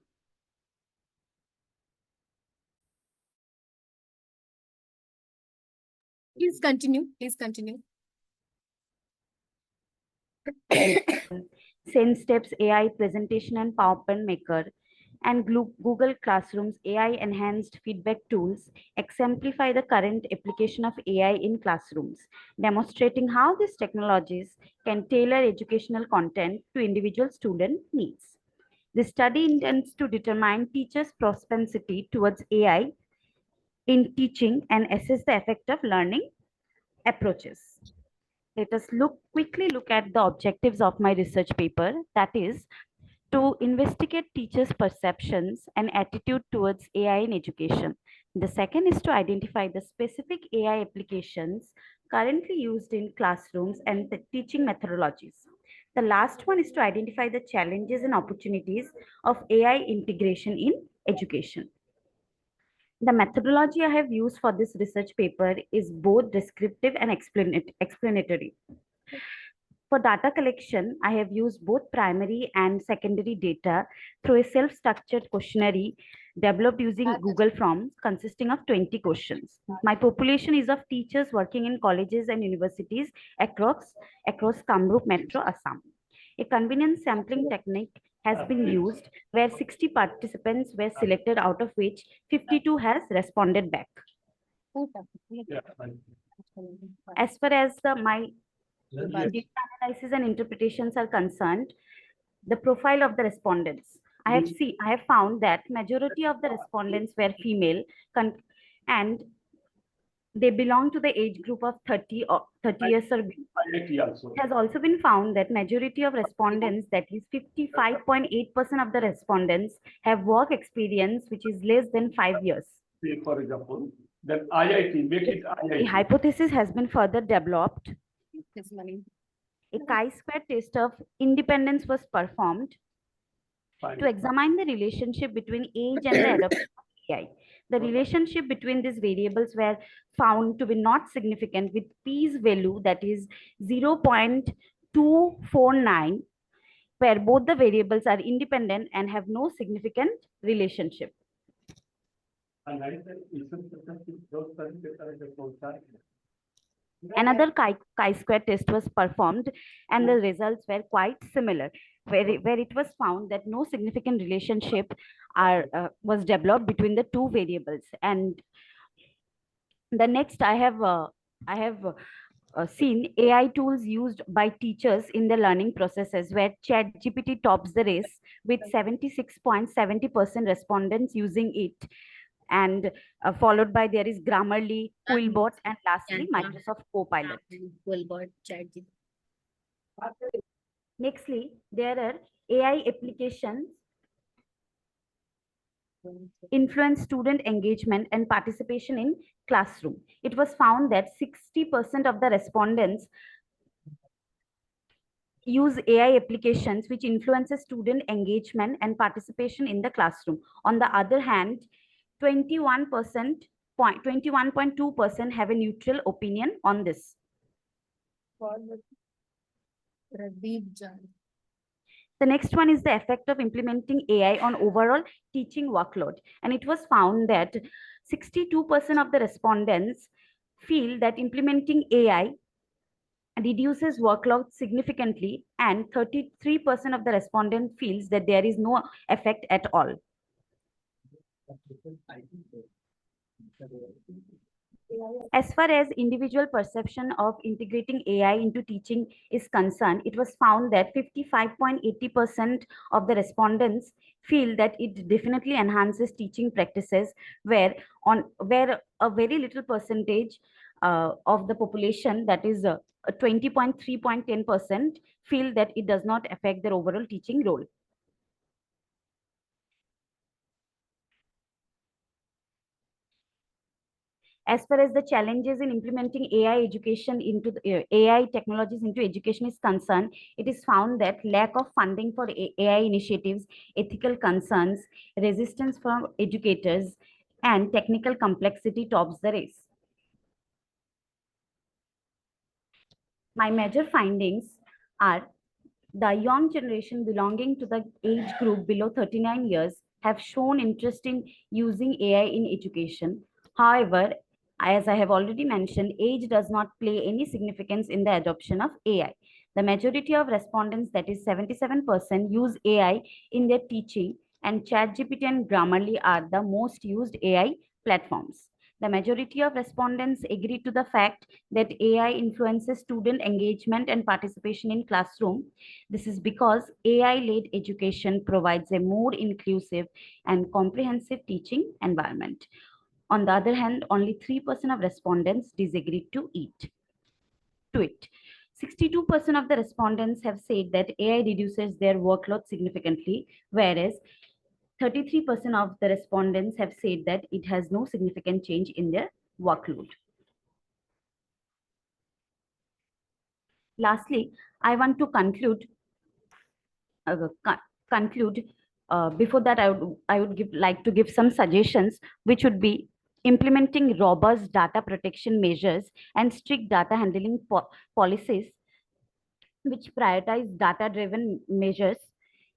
Please continue. Please continue. SenseStep's AI presentation and PowerPoint maker, and Google Classroom's AI-enhanced feedback tools exemplify the current application of AI in classrooms, demonstrating how these technologies can tailor educational content to individual student needs. The study intends to determine teachers' propensity towards AI in teaching and assess the effect of learning approaches. Let us quickly look at the objectives of my research paper, that is, to investigate teachers' perceptions and attitude towards AI in education. The second is to identify the specific AI applications currently used in classrooms and the teaching methodologies. The last one is to identify the challenges and opportunities of AI integration in education. The methodology I have used for this research paper is both descriptive and explanatory. For data collection, I have used both primary and secondary data through a self-structured questionnaire developed using Google Forms consisting of 20 questions. My population is of teachers working in colleges and universities across Kamrup Metro, Assam. A convenient sampling technique has been used where 60 participants were selected, out of which 52 has responded back. As far as my data analysis and interpretations are concerned, the profile of the respondents. I have found that majority of the respondents were female and they belong to the age group of 30 years or below. It has also been found that majority of respondents, that is 55.8% of the respondents, have work experience which is less than 5 years. Say, for example, that IIT, make it IIT. A hypothesis has been further developed. A chi-square test of independence was performed to examine the relationship between age and the adoption of AI. The relationship between these variables were found to be not significant, with P's value, that is 0.249, where both the variables are independent and have no significant relationship. Another chi-square test was performed and the results were quite similar, where it was found that no significant relationship was developed between the two variables. And the next I have seen AI tools used by teachers in the learning processes, where ChatGPT tops the race with 76.70% respondents using it, and followed by there is Grammarly, Quillbot, and lastly Microsoft Copilot. Nextly, there are AI applications influence student engagement and participation in classroom. It was found that 60% of the respondents use AI applications which influences student engagement and participation in the classroom. On the other hand, 21.2% have a neutral opinion on this. The next one is the effect of implementing AI on overall teaching workload. And it was found that 62% of the respondents feel that implementing AI reduces workload significantly, and 33% of the respondent feels that there is no effect at all. As far as individual perception of integrating AI into teaching is concerned, it was found that 55.80% of the respondents feel that it definitely enhances teaching practices, where a very little percentage of the population, that is 20.3.10%, feel that it does not affect their overall teaching role. As far as the challenges in implementing AI education into AI technologies into education is concerned, it is found that lack of funding for AI initiatives, ethical concerns, resistance from educators, and technical complexity tops the race. My major findings are: the young generation belonging to the age group below 39 years have shown interest in using AI in education. However, as I have already mentioned, age does not play any significance in the adoption of AI. The majority of respondents, that is 77%, use AI in their teaching, and ChatGPT and Grammarly are the most used AI platforms. The majority of respondents agree to the fact that AI influences student engagement and participation in classroom. This is because AI-led education provides a more inclusive and comprehensive teaching environment. On the other hand, only 3% of respondents disagreed to it. 62% of the respondents have said that AI reduces their workload significantly, whereas 33% of the respondents have said that it has no significant change in their workload. Lastly, I want to conclude. Before that, I would like to give some suggestions, which would be implementing robust data protection measures and strict data handling policies which prioritize data-driven measures.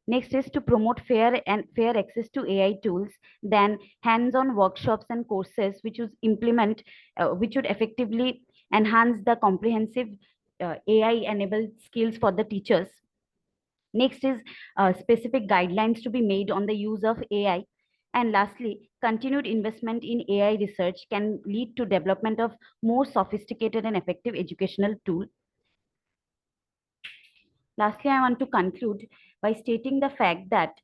Next is to promote fair access to AI tools, then hands-on workshops and courses which would effectively enhance the comprehensive AI-enabled skills for the teachers. Next is specific guidelines to be made on the use of AI. And lastly, continued investment in AI research can lead to development of more sophisticated and effective educational tools. Lastly, I want to conclude by stating the fact that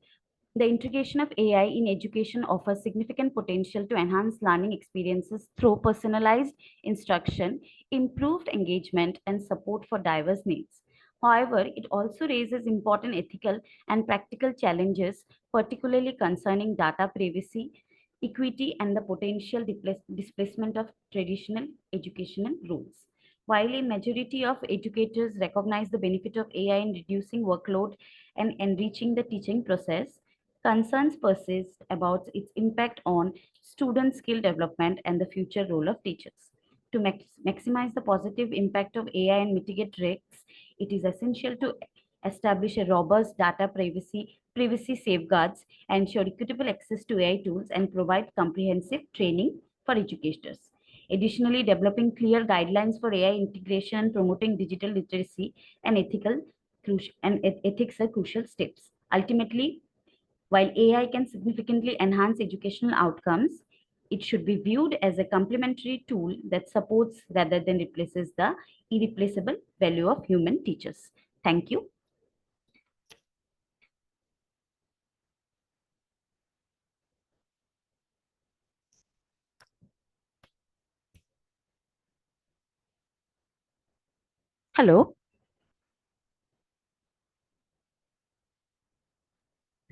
the integration of AI in education offers significant potential to enhance learning experiences through personalized instruction, improved engagement, and support for diverse needs. However, it also raises important ethical and practical challenges, particularly concerning data privacy, equity, and the potential displacement of traditional educational rules. While a majority of educators recognize the benefit of AI in reducing workload and enriching the teaching process, concerns persist about its impact on student skill development and the future role of teachers. To maximize the positive impact of AI and mitigate risks, it is essential to establish a robust data privacy safeguards, ensure equitable access to AI tools, and provide comprehensive training for educators. Additionally, developing clear guidelines for AI integration and promoting digital literacy and ethics are crucial steps. Ultimately, while AI can significantly enhance educational outcomes, it should be viewed as a complementary tool that supports rather than replaces the irreplaceable value of human teachers. Thank you. Hello.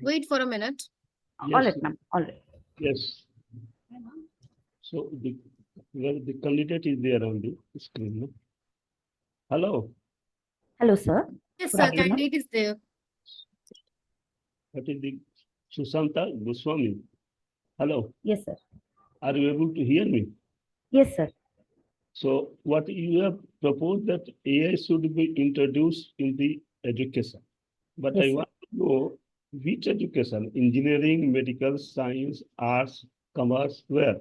Wait for a minute. Yes. All right, ma'am. All right. Yes. So the candidate is there on the screen. No? Hello. Hello, sir. Yes, Good sir. afternoon. Candidate is there. That is the Susanta Goswami. Hello. Yes, sir. Are you able to hear me? Yes, sir. So what you have proposed that AI should be introduced in the education. But Yes, I sir. want to So, which education? Engineering, medical, science, arts, commerce, where?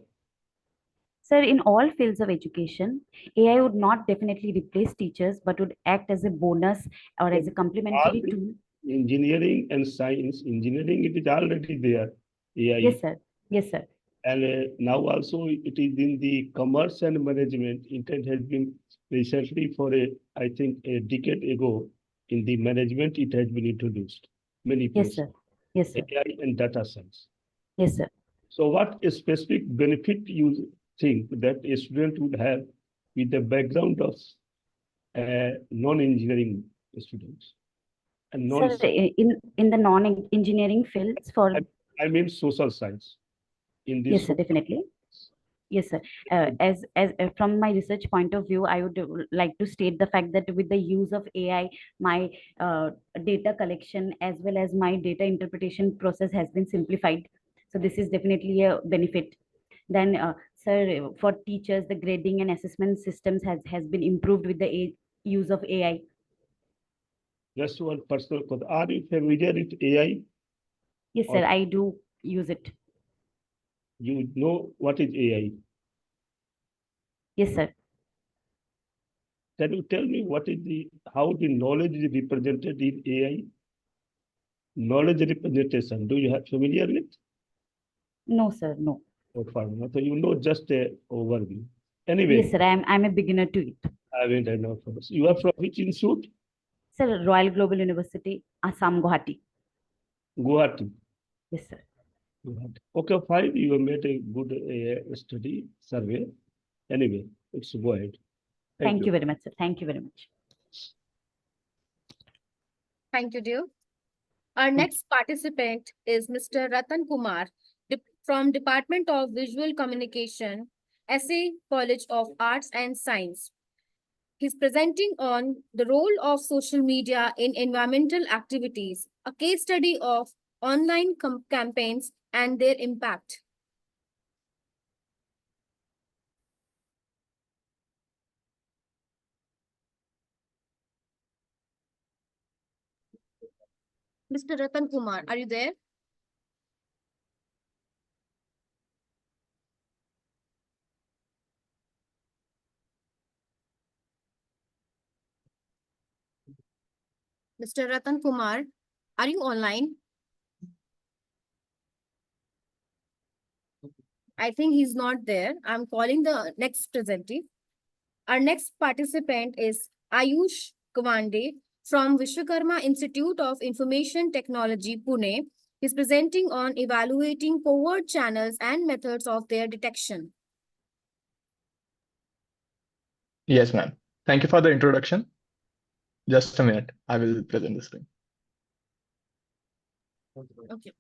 Sir, in all fields of education, AI would not definitely replace teachers, but would act as a bonus or as a All complementary the tool. engineering and science, engineering, it is already there, AI. Yes, sir. Yes, sir. And now also it is in the commerce and management. It has been recently for I think a decade ago, in the management, it has been introduced many Yes, places, sir. Yes, sir. AI and data science. Yes, sir. So what a specific benefit you think that a student would have with the background of non-engineering students and non, Sir, in the non-engineering fields for I mean social science in this. yes, sir, definitely. Yes, sir. As from my research point of view, I would like to state the fact that with the use of AI, my data collection as well as my data interpretation process has been simplified. So this is definitely a benefit. Then, sir, for teachers, the grading and assessment systems has been improved with the use of AI. Just one personal question. Are you familiar with AI? Yes, sir, I do use it. You know what is AI? Yes, sir. Can you tell me what is how the knowledge is represented in AI? Knowledge representation. Do you have familiar with? No, sir, no. Oh, fine. So you know just a overview. Anyway. Yes, sir, I'm a beginner to it. I know from us. You are from which institute? Sir, Royal Global University, Assam, Guwahati. Guwahati. Yes, sir. Okay, fine. You have made a good study survey. Anyway, let's go ahead. Thank you very much, sir. Thank you very much. Thank you, dear. Our next participant is Mr. Ratan Kumar from Department of Visual Communication, SA College of Arts and Science. He's presenting on the role of social media in environmental activities, a case study of online campaigns and their impact. Mr. Ratan Kumar, are you there? Mr. Ratan Kumar, are you online? I think he's not there. I'm calling the next presentee. Our next participant is Ayush Kawande from Vishwakarma Institute of Information Technology, Pune. He's presenting on evaluating covert channels and methods of their detection. Yes, ma'am. Thank you for the introduction. Just a minute. I will present the screen. Okay.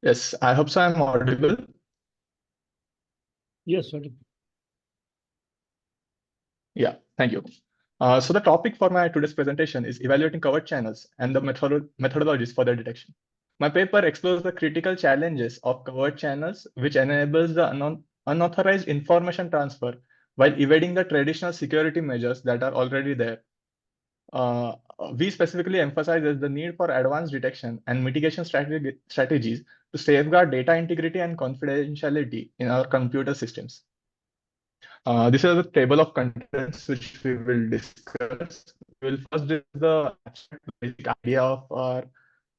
Yes, I hope so. I'm audible. Yes, sir. Yeah, thank you. So the topic for my today's presentation is evaluating covert channels and the methodologies for their detection. My paper explores the critical challenges of covert channels, which enables the unauthorized information transfer while evading the traditional security measures that are already there. We specifically emphasize the need for advanced detection and mitigation strategies to safeguard data integrity and confidentiality in our computer systems. This is a table of contents which we will discuss. We will first discuss the basic idea of our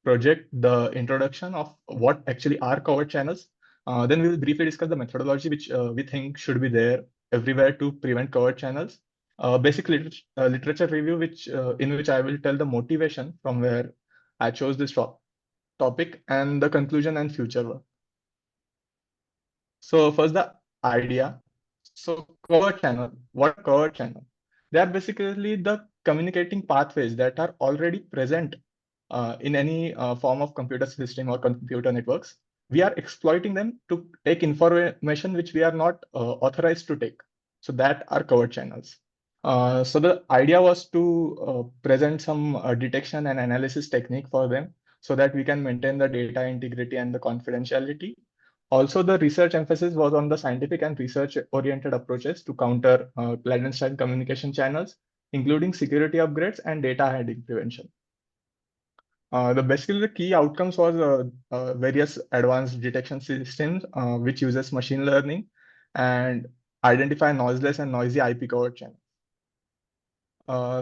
project, the introduction of what actually are covert channels. Then we will briefly discuss the methodology which we think should be there everywhere to prevent covert channels. Basic literature review, in which I will tell the motivation from where I chose this topic and the conclusion and future work. So first the idea. So covert channel, what covert channel? They are basically the communicating pathways that are already present in any form of computer system or computer networks. we are exploiting them to take information which we are not authorized to take. So that are covered channels. So the idea was to present some detection and analysis technique for them so that we can maintain the data integrity and the confidentiality. Also, the research emphasis was on the scientific and research-oriented approaches to counter clandestine communication channels, including security upgrades and data hiding prevention. Basically the key outcomes was various advanced detection systems which uses machine learning and identify noiseless and noisy IP covered channels.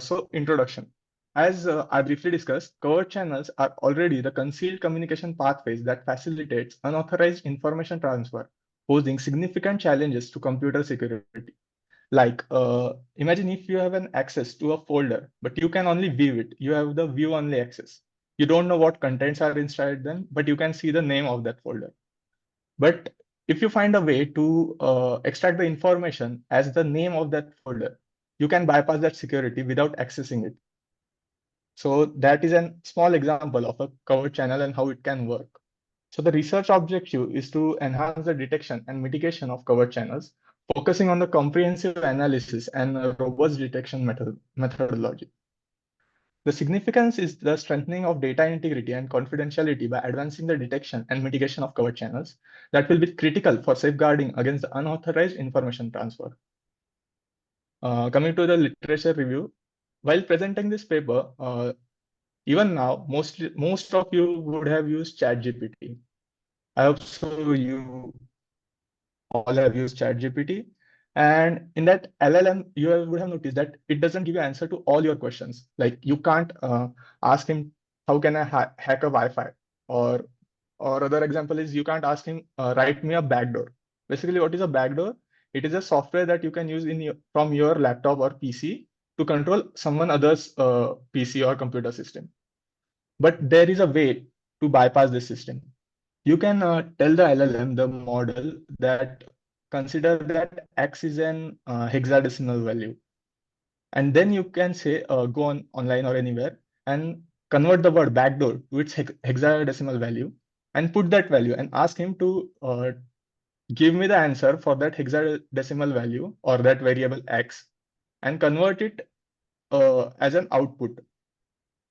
So introduction. As I briefly discussed, covered channels are already the concealed communication pathways that facilitates unauthorized information transfer, posing significant challenges to computer security. Like, imagine if you have an access to a folder, but you can only view it. You have the view only access. You don't know what contents are inside them, but you can see the name of that folder. But if you find a way to extract the information as the name of that folder, you can bypass that security without accessing it. So that is a small example of a covered channel and how it can work. So the research objective is to enhance the detection and mitigation of covered channels, focusing on the comprehensive analysis and robust detection methodology. The significance is the strengthening of data integrity and confidentiality by advancing the detection and mitigation of covered channels that will be critical for safeguarding against the unauthorized information transfer. Coming to the literature review, while presenting this paper, even now, most of you would have used ChatGPT. I hope so you all have used ChatGPT. And in that LLM, you would have noticed that it doesn't give you answer to all your questions. Like you can't ask him, how can I hack a Wi-Fi? Or other example is you can't ask him, write me a backdoor. Basically, what is a backdoor? It is a software that you can use from your laptop or PC to control someone else's PC or computer system. But there is a way to bypass this system. You can tell the LLM, the model, that consider that X is an hexadecimal value. And then you can say, go on online or anywhere and convert the word backdoor to its hexadecimal value and put that value and ask him to give me the answer for that hexadecimal value or that variable X and convert it as an output.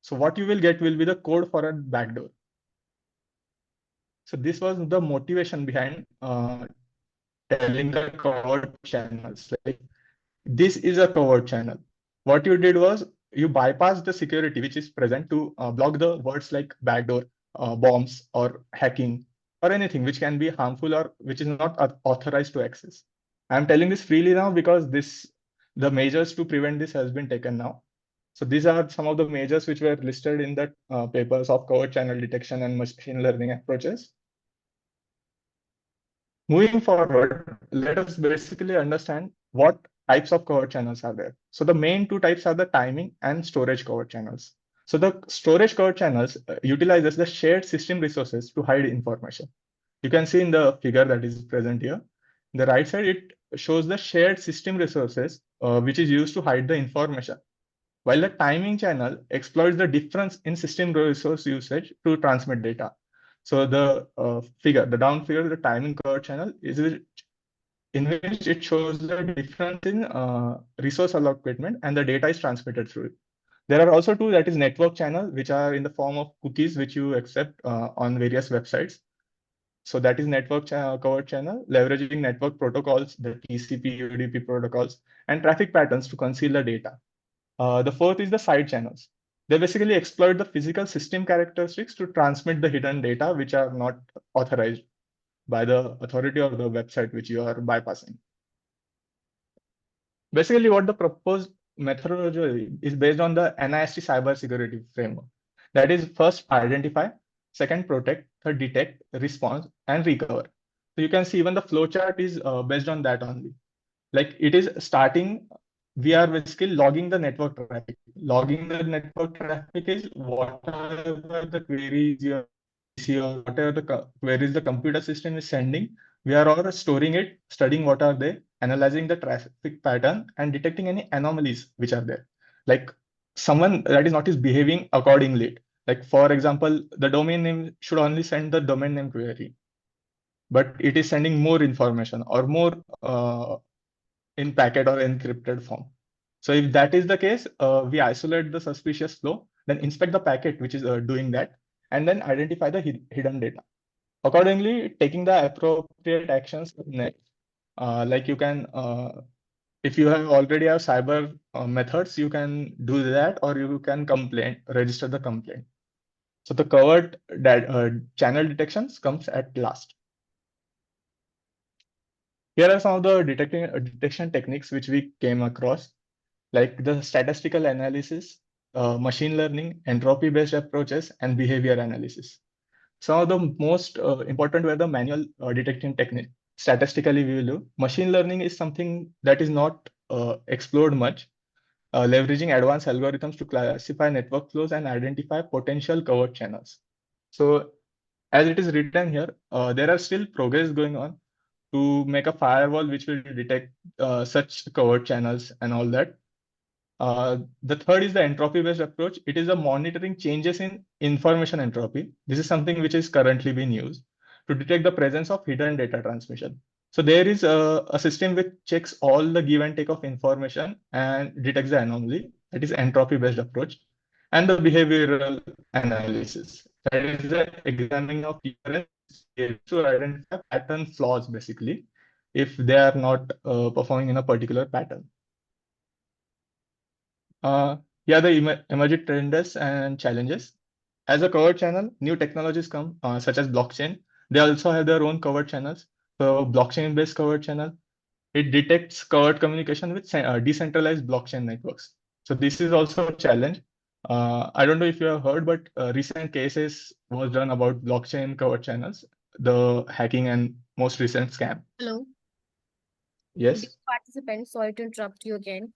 So what you will get will be the code for a backdoor. So this was the motivation behind telling the covered channels. Like, this is a covered channel. What you did was you bypassed the security which is present to block the words like backdoor, bombs, or hacking, or anything which can be harmful or which is not authorized to access. I'm telling this freely now because the measures to prevent this has been taken now. So these are some of the measures which were listed in the papers of covered channel detection and machine learning approaches. Moving forward, let us basically understand what types of covered channels are there. So the main two types are the timing and storage covered channels. So the storage covered channels utilizes the shared system resources to hide information. You can see in the figure that is present here. In the right side, it shows the shared system resources, which is used to hide the information. While the timing channel exploits the difference in system resource usage to transmit data. So the the down figure, the timing curve channel is in which it shows the difference in resource allotment and the data is transmitted through it. There are also two, that is network channel, which are in the form of cookies, which you accept on various websites. So that is network covered channel, leveraging network protocols, the TCP, UDP protocols, and traffic patterns to conceal the data. The fourth is the side channels. They basically exploit the physical system characteristics to transmit the hidden data which are not authorized by the authority or the website which you are bypassing. Basically, what the proposed methodology is based on the NIST cybersecurity framework. That is, first identify, second protect, third detect, response, and recover. So you can see even the flowchart is based on that only. Like it is starting, we are basically logging the network traffic. Logging the network traffic is whatever the queries you see or whatever the queries the computer system is sending, we are all storing it, studying what are they, analyzing the traffic pattern and detecting any anomalies which are there. Like someone that is not is behaving accordingly. Like for example, the domain name should only send the domain name query. but it is sending more information or more in packet or encrypted form. So if that is the case, we isolate the suspicious flow, then inspect the packet which is doing that, and then identify the hidden data. Accordingly, taking the appropriate actions next. Like you can, if you have already have cyber methods, you can do that, or you can register the complaint. So the covert channel detections comes at last. Here are some of the detection techniques which we came across, like the statistical analysis, machine learning, entropy-based approaches, and behavior analysis. Some of the most important were the manual detecting technique. Statistically, we will do. Machine learning is something that is not explored much, leveraging advanced algorithms to classify network flows and identify potential covert channels. So as it is written here, there are still progress going on to make a firewall which will detect such covert channels and all that. The third is the entropy-based approach. It is a monitoring changes in information entropy. This is something which is currently being used to detect the presence of hidden data transmission. So there is a system which checks all the give and take of information and detects the anomaly. That is entropy-based approach. And the behavioral analysis. That is the examining of different to identify pattern flaws, basically, if they are not performing in a particular pattern. Yeah, the emerging trends and challenges. As a covered channel, new technologies come, such as blockchain. They also have their own covered channels. So blockchain-based covered channel, it detects covered communication with decentralized blockchain networks. So this is also a challenge. I don't know if you have heard, but recent cases was done about blockchain covered channels, the hacking and most recent scam. Hello. Yes. Dear participants, sorry to interrupt you again.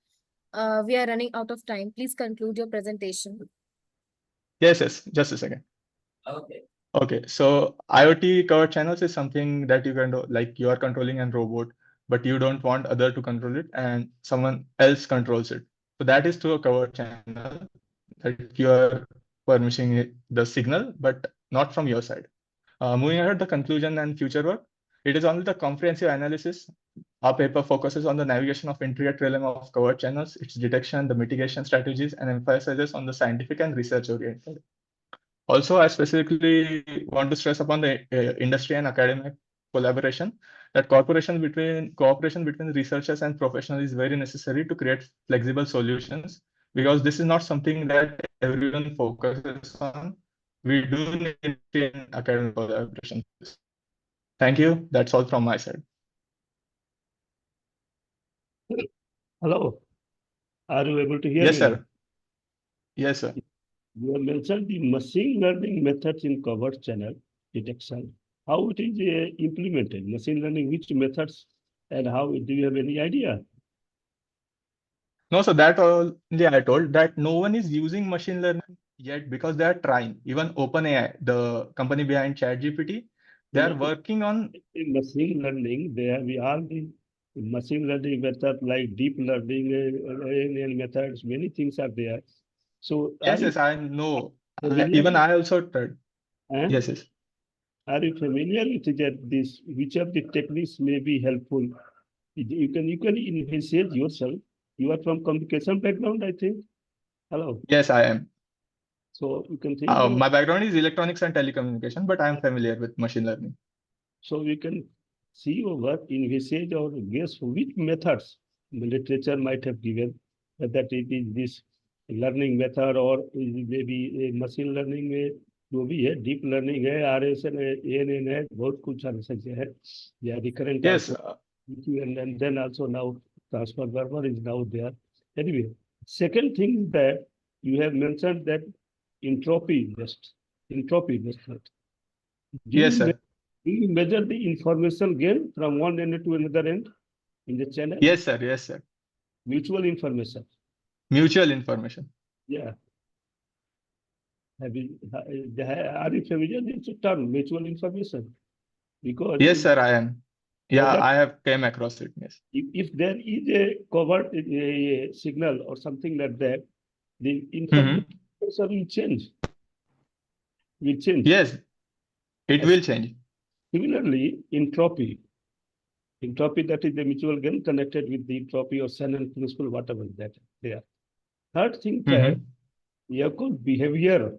We are running out of time. Please conclude your presentation. Yes, just a second. Okay. Okay, so IoT covered channels is something that you can do, like you are controlling a robot, but you don't want other to control it and someone else controls it. So that is through a covered channel that you are permitting the signal, but not from your side. Moving ahead, the conclusion and future work. It is only the comprehensive analysis. Our paper focuses on the navigation of intricate realm of covered channels, its detection, the mitigation strategies, and emphasizes on the scientific and research oriented. Also, I specifically want to stress upon the industry and academic collaboration, that cooperation between researchers and professionals is very necessary to create flexible solutions, because this is not something that everyone focuses on. We do need in academic collaboration. Thank you. That's all from my side. Hello. Are you able to hear Yes, me? sir. Yes, sir. You have mentioned the machine learning methods in covered channel detection. How it is implemented? Machine learning, which methods and how? Do you have any idea? No, so that only I told that no one is using machine learning yet because they are trying. Even OpenAI, the company behind ChatGPT, they are working on in machine learning. We all the machine learning method like deep learning and methods. Many things are there. So yes, I know. familiar Even with- I also tried. eh? Yes. Are you familiar with that? This which of the techniques may be helpful? You can envisage yourself. You are from communication background, I think. Hello. Yes, I am. So you can think. My background is electronics and telecommunication, but I am familiar with machine learning. So we can see over, envisage or guess which methods the literature might have given, that it is this learning method or maybe a machine learning में जो भी है deep learning है RSN है ANN है बहुत कुछ आ सकते हैं. Yeah, the current Yes. also, and then also now transformer is now there. Anyway, second thing is that you have mentioned that entropy method. Yes, sir. Do you measure the information gain from one end to another end in the channel? Yes, sir. Yes, sir. Mutual information. Mutual information. Yeah. Are you familiar with the term mutual information? Because Yes, sir, I am. Yeah, Product- I have came across it. Yes. if there is a covert a signal or something like that, the information will change. Yes, it will change. Similarly, entropy. Entropy, that is the mutual gain connected with the entropy or Shannon principle, whatever that they are. Third thing that you have called behavior.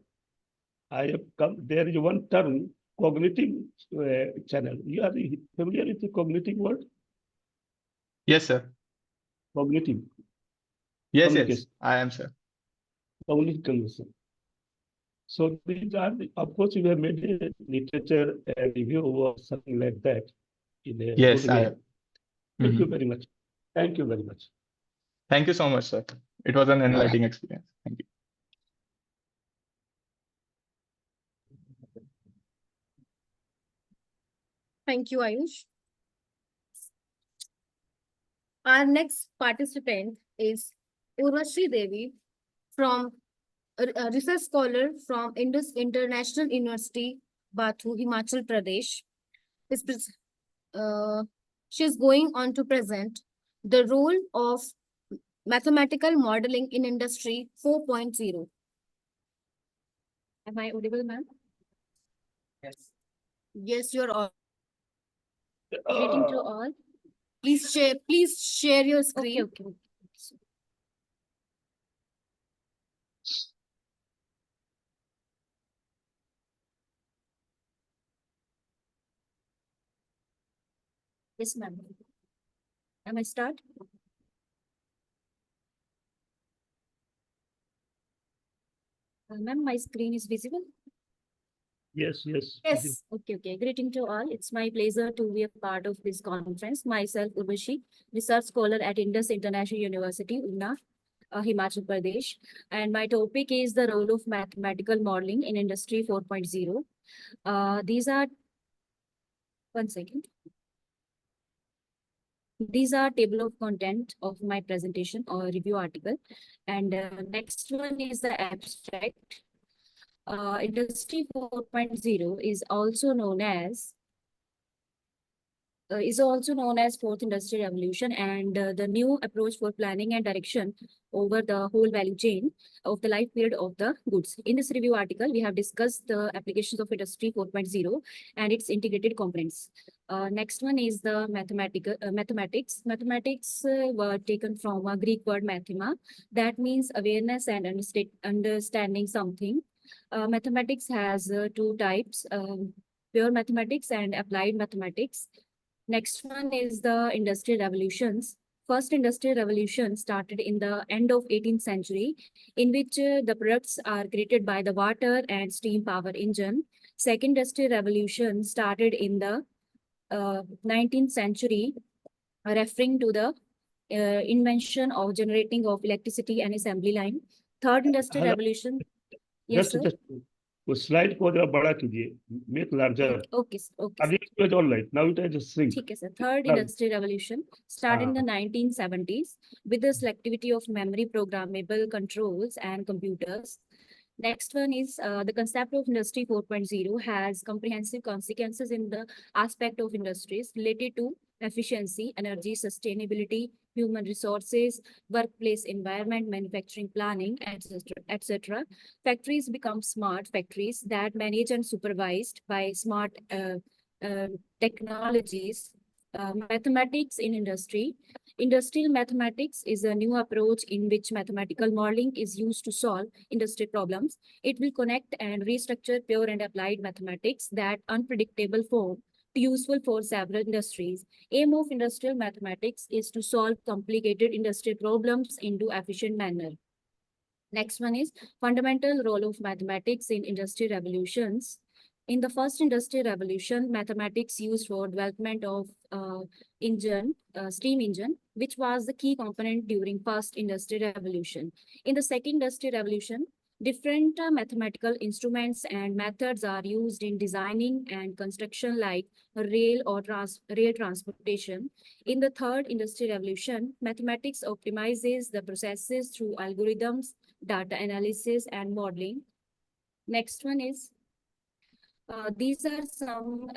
I have come, there is one term, cognitive channel. You are familiar with the cognitive word? Yes, sir. Cognitive. Yes, Communication. I am, sir. Cognitive communication. So these are, of course, you have made a literature review or something like that in a Yes, good I way. have. Thank you very much. Thank you very much. Thank you so much, sir. It was an enlightening experience. Thank you. Thank you, Ayush. Our next participant is Urvashi Devi from a research scholar from Indus International University, Bathu, Himachal Pradesh. Is she's going on to present the role of mathematical modeling in Industry 4.0. Am I audible, ma'am? Yes. Yes, you're all. Greeting to all. Please share your screen. Okay. Yes, ma'am. Am I start? Ma'am, my screen is visible. Yes, yes. Yes. Okay. Greeting to all. It's my pleasure to be a part of this conference. Myself, Urvashi, research scholar at Indus International University, Una, Himachal Pradesh. And my topic is the role of mathematical modeling in Industry 4.0. These are, one second. These are table of content of my presentation or review article. And next one is the abstract. Industry 4.0 is also known as fourth industrial revolution and the new approach for planning and direction over the whole value chain of the life period of the goods. In this review article, we have discussed the applications of Industry 4.0 and its integrated components. Next one is the mathematics. Mathematics were taken from a Greek word mathema, that means awareness and understanding something. Mathematics has two types, pure mathematics and applied mathematics. Next one is the industrial revolutions. First industrial revolution started in the end of 18th century, in which the products are created by the water and steam power engine. Second industrial revolution started in the 19th century, referring to the invention of generating of electricity and assembly line. Third industrial revolution. Yes, sir. वो slide को जरा बड़ा कीजिए, make larger. Okay. Earlier it was all right. Now it has just shrink. ठीक है sir. Third industrial revolution started in the 1970s with the selectivity of memory programmable controls and computers. Next one is the concept of Industry 4.0 has comprehensive consequences in the aspect of industries related to efficiency, energy, sustainability, human resources, workplace environment, manufacturing planning, etc. Factories become smart factories that managed and supervised by smart technologies. Mathematics in industry. Industrial mathematics is a new approach in which mathematical modeling is used to solve industry problems. It will connect and restructure pure and applied mathematics that unpredictable form useful for several industries. Aim of industrial mathematics is to solve complicated industrial problems into efficient manner. Next one is fundamental role of mathematics in industrial revolutions. In the first industrial revolution, mathematics used for development of steam engine, which was the key component during first industrial revolution. In the second industrial revolution, different mathematical instruments and methods are used in designing and construction like rail or rail transportation. In the third industrial revolution, mathematics optimizes the processes through algorithms, data analysis, and modeling. Next one is these are some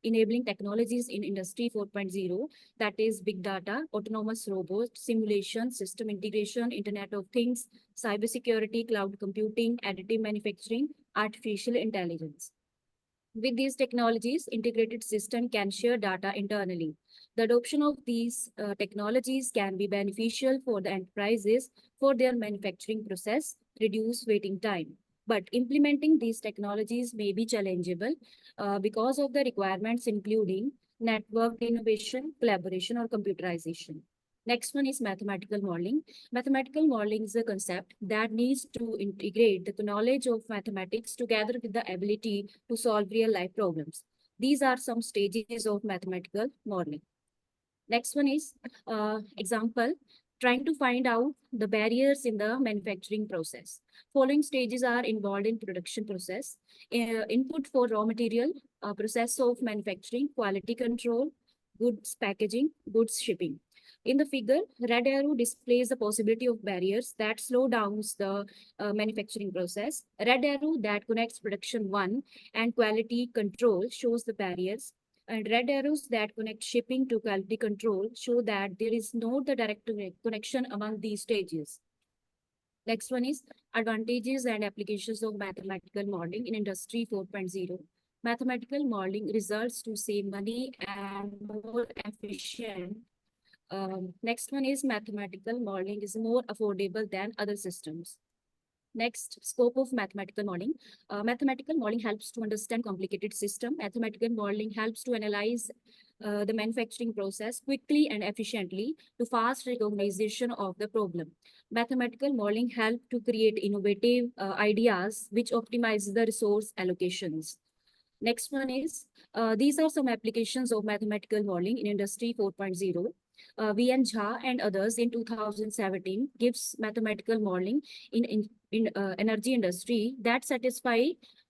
enabling technologies in Industry 4.0, that is big data, autonomous robots, simulation, system integration, Internet of Things, cybersecurity, cloud computing, additive manufacturing, artificial intelligence. With these technologies, integrated system can share data internally. The adoption of these technologies can be beneficial for the enterprises for their manufacturing process, reduce waiting time. But implementing these technologies may be challengeable because of the requirements including networked innovation, collaboration, or computerization. Next one is mathematical modeling. Mathematical modeling is a concept that needs to integrate the knowledge of mathematics together with the ability to solve real life problems. These are some stages of mathematical modeling. Next one is example, trying to find out the barriers in the manufacturing process. Following stages are involved in production process, input for raw material, process of manufacturing, quality control, goods packaging, goods shipping. In the figure, red arrow displays the possibility of barriers that slow down the manufacturing process. Red arrow that connects production one and quality control shows the barriers, and red arrows that connect shipping to quality control show that there is no the direct connection among these stages. Next one is advantages and applications of mathematical modeling in Industry 4.0. Mathematical modeling results to save money and more efficient. Next one is mathematical modeling is more affordable than other systems. Next, scope of mathematical modeling. Mathematical modeling helps to understand complicated system. Mathematical modeling helps to analyze the manufacturing process quickly and efficiently to fast recognition of the problem. Mathematical modeling help to create innovative ideas which optimize the resource allocations. Next one is, these are some applications of mathematical modeling in Industry 4.0. V.N. Jha and others in 2017 gives mathematical modeling in energy industry that satisfy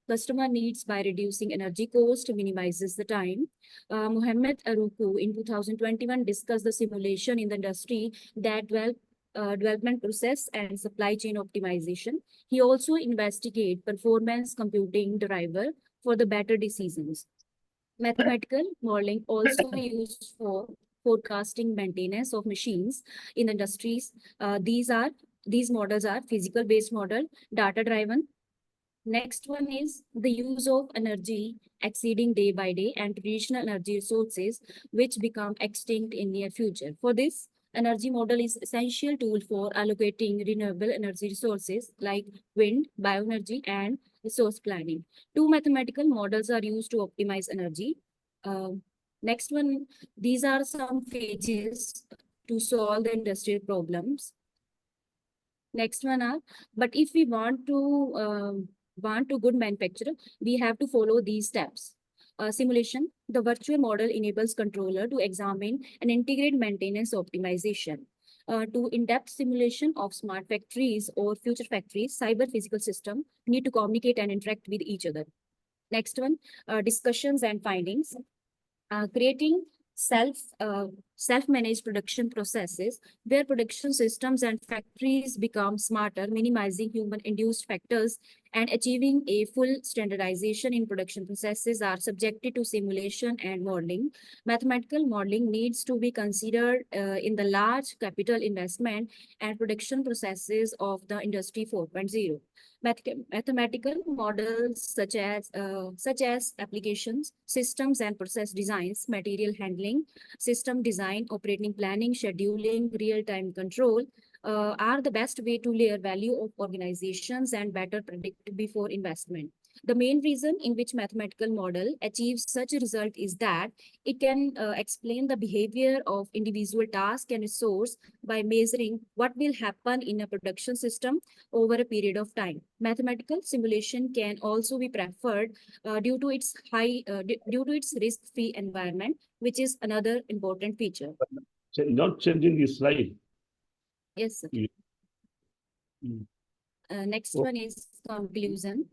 customer needs by reducing energy cost, minimizes the time. Mohammed Aruku in 2021 discussed the simulation in the industry that development process and supply chain optimization. He also investigate performance computing driver for the better decisions. Mathematical modeling also used for forecasting maintenance of machines in industries. These models are physical based model, data driven. Next one is the use of energy exceeding day by day and traditional energy resources which become extinct in near future. For this, energy model is essential tool for allocating renewable energy resources like wind, bioenergy, and resource planning. Two mathematical models are used to optimize energy. Next one, these are some phases to solve the industrial problems. Next one are, but if we want to good manufacture, we have to follow these steps. Simulation, the virtual model enables controller to examine and integrate maintenance optimization. To in-depth simulation of smart factories or future factories, cyber physical system need to communicate and interact with each other. Next one, discussions and findings. Creating self-managed production processes where production systems and factories become smarter, minimizing human-induced factors and achieving a full standardization in production processes are subjected to simulation and modeling. Mathematical modeling needs to be considered in the large capital investment and production processes of the Industry 4.0. Mathematical models such as applications, systems and process designs, material handling, system design, operating planning, scheduling, real-time control are the best way to layer value of organizations and better predict before investment. The main reason in which mathematical model achieves such a result is that it can explain the behavior of individual task and resource by measuring what will happen in a production system over a period of time. Mathematical simulation can also be preferred due to its risk-free environment, which is another important feature. Not changing the slide. Yes, sir. Mm. Next one is conclusion.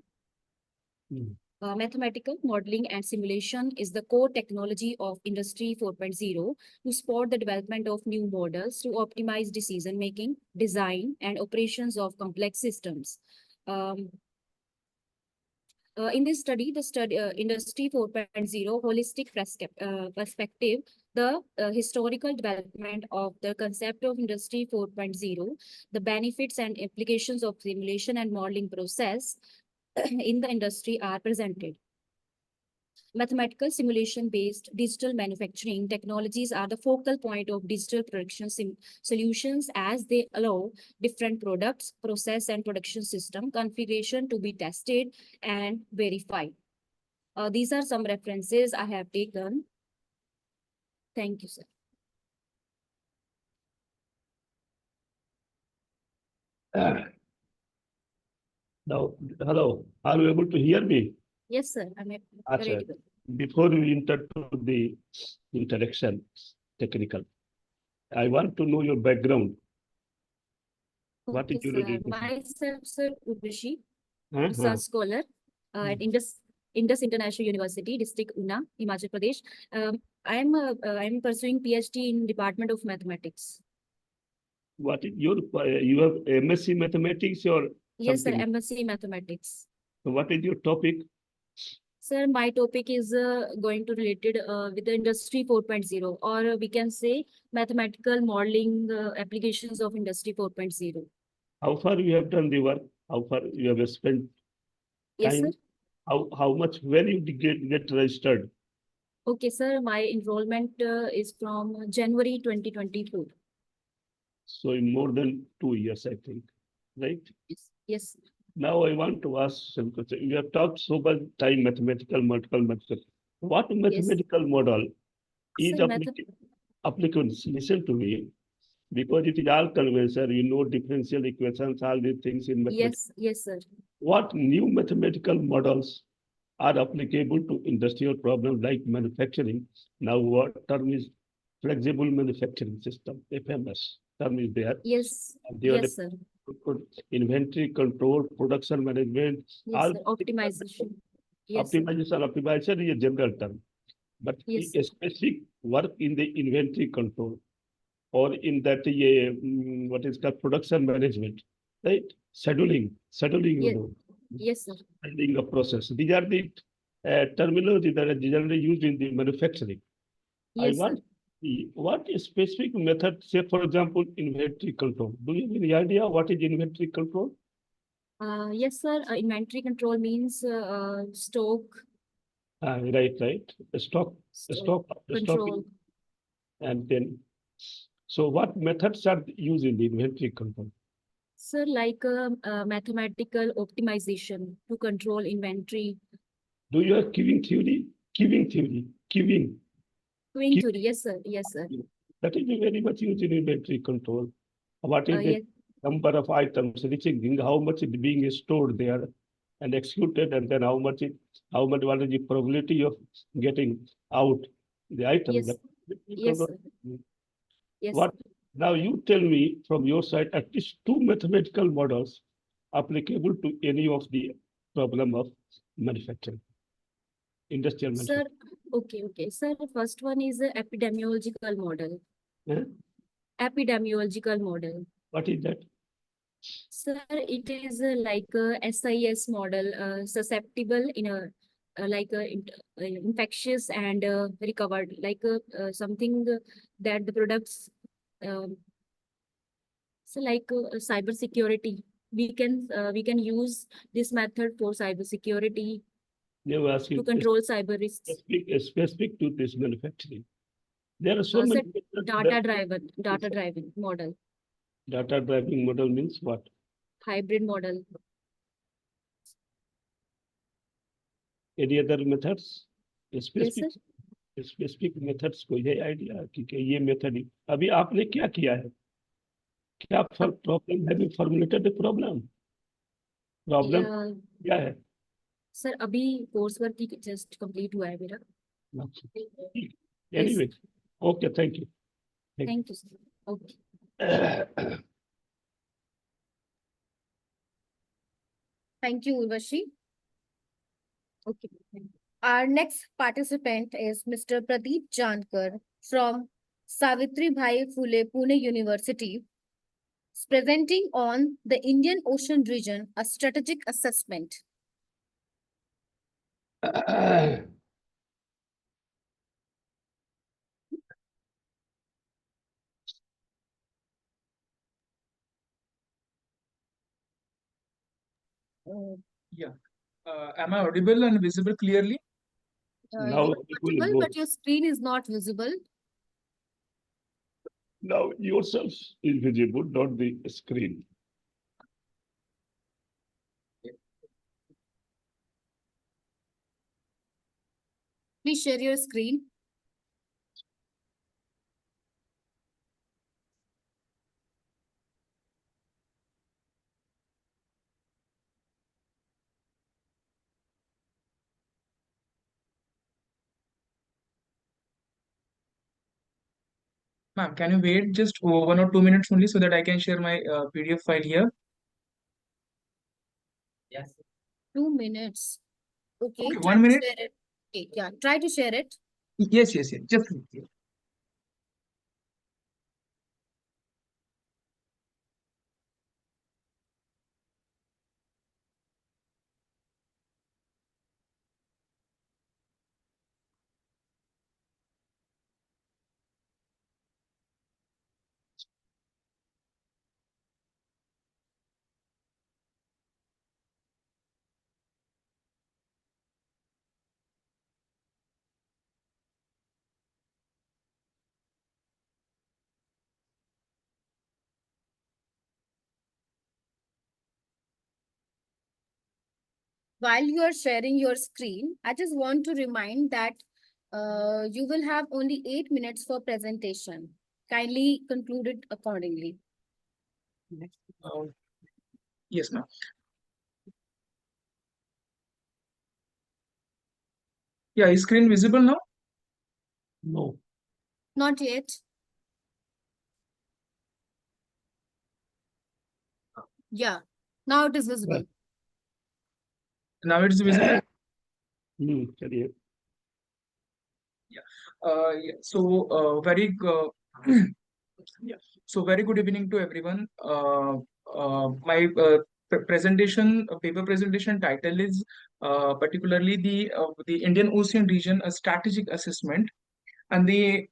Mathematical modeling and simulation is the core technology of Industry 4.0 to support the development of new models to optimize decision-making, design, and operations of complex systems. In this study, Industry 4.0 holistic perspective, the historical development of the concept of Industry 4.0, the benefits and implications of simulation and modeling process in the industry are presented. Mathematical simulation-based digital manufacturing technologies are the focal point of digital production solutions as they allow different products, process, and production system configuration to be tested and verified. These are some references I have taken. Thank you, sir. Now, hello, are you able to hear me? Yes, sir. I'm Acha. audible. Before we enter to the introduction, technical, I want to know your background. What is Okay, your sir. education? Myself, sir, Urvashi, Uh-huh. research scholar at Indus International University, District Una, Himachal Pradesh. I'm pursuing PhD in Department of Mathematics. What is your, you have MSc Mathematics or Yes, sir, something? MSc Mathematics. So what is your topic? Sir, my topic is going to related with the Industry 4.0, or we can say mathematical modeling applications of Industry 4.0. How far you have done the work? How far you have spent Yes, time? sir. How much when you get registered? Okay, sir. My enrollment is from January 2024. So in more than 2 years, I think, right? Yes. Yes. Now I want to ask some question. You have talked so much time mathematical, multiple mathematical. What mathematical model is Sir, applicable? Listen to me, because it is all conventional, you know, differential equations, all these things in mathematics. Yes, sir. What new mathematical models are applicable to industrial problems like manufacturing? Now, what term is flexible manufacturing system, FMS term is there. Yes. And there are Yes, sir. inventory control, production management, Yes, all sir. Optimization. Yes, sir. optimization is a general term, but Yes, a specific work in the inventory control or in that what is called production management, right? Scheduling, you Yes. know, Yes, sir. scheduling a process. These are the terminology that are generally used in the manufacturing. I Yes, sir. want what is specific method, say for example, inventory control. Do you have any idea what is inventory control? Yes, sir. Inventory control means stock Right. Stock control. and then, so what methods are used in the inventory control? Sir, like mathematical optimization to control inventory. Do you have queuing theory? Queuing. Queuing theory. Yes, sir. Yes, sir. That is very much used in inventory control. What is the Yes. number of items reaching, how much is being stored there and executed, and then what is the probability of getting out the item? Yes. That- Yes, sir. Yes. What now you tell me from your side at least two mathematical models applicable to any of the problem of manufacturing, industrial Sir, manufacturing. okay. Sir, the first one is the epidemiological model. Eh? Epidemiological model. What is that? Sir, it is like a SIS model, susceptible in a infectious and recovered, like something that the products, um, so like cyber security. We can use this method for cyber security They ask to you control cyber risks. specific to this manufacturing. There are so many Data driven model, data driving model means what? hybrid model. Any other methods? Yes, Specific sir. Specific methods को ये idea कि ये method अभी आपने क्या किया है, क्या प्रॉब्लम है, फॉर्मुलेटेड प्रॉब्लम क्या है? सर अभी कोर्स वर्क ही जस्ट कंप्लीट हुआ है मेरा. Anyway okay thank you. Thank you sir. Okay. Thank you, Urvashi. Okay. Our next participant is Mr. Pradeep Jankar from Savitri Bhai Phule Pune University, presenting on the Indian Ocean region, a strategic assessment. Yeah. Am I audible and visible clearly? Now You are it will audible, go. but your screen is not visible. Now yourself is visible, not the screen. Please share your screen. Ma'am, can you wait just 1 or 2 minutes only so that I can share my PDF file here? Yes. 2 minutes. Okay, Okay, try 1 minute. to share it. Okay, yeah, try to share it. Yes, yes, yes. Just wait here. While you are sharing your screen, I just want to remind that you will have only 8 minutes for presentation. Kindly conclude it accordingly. Uh, yes, ma'am. Yeah, is screen visible now? No. Not yet. Yeah, now it is visible. Now it's visible. Carry Yeah. So yeah. So very good evening to everyone. My paper presentation title is particularly the Indian Ocean region, a strategic assessment, and the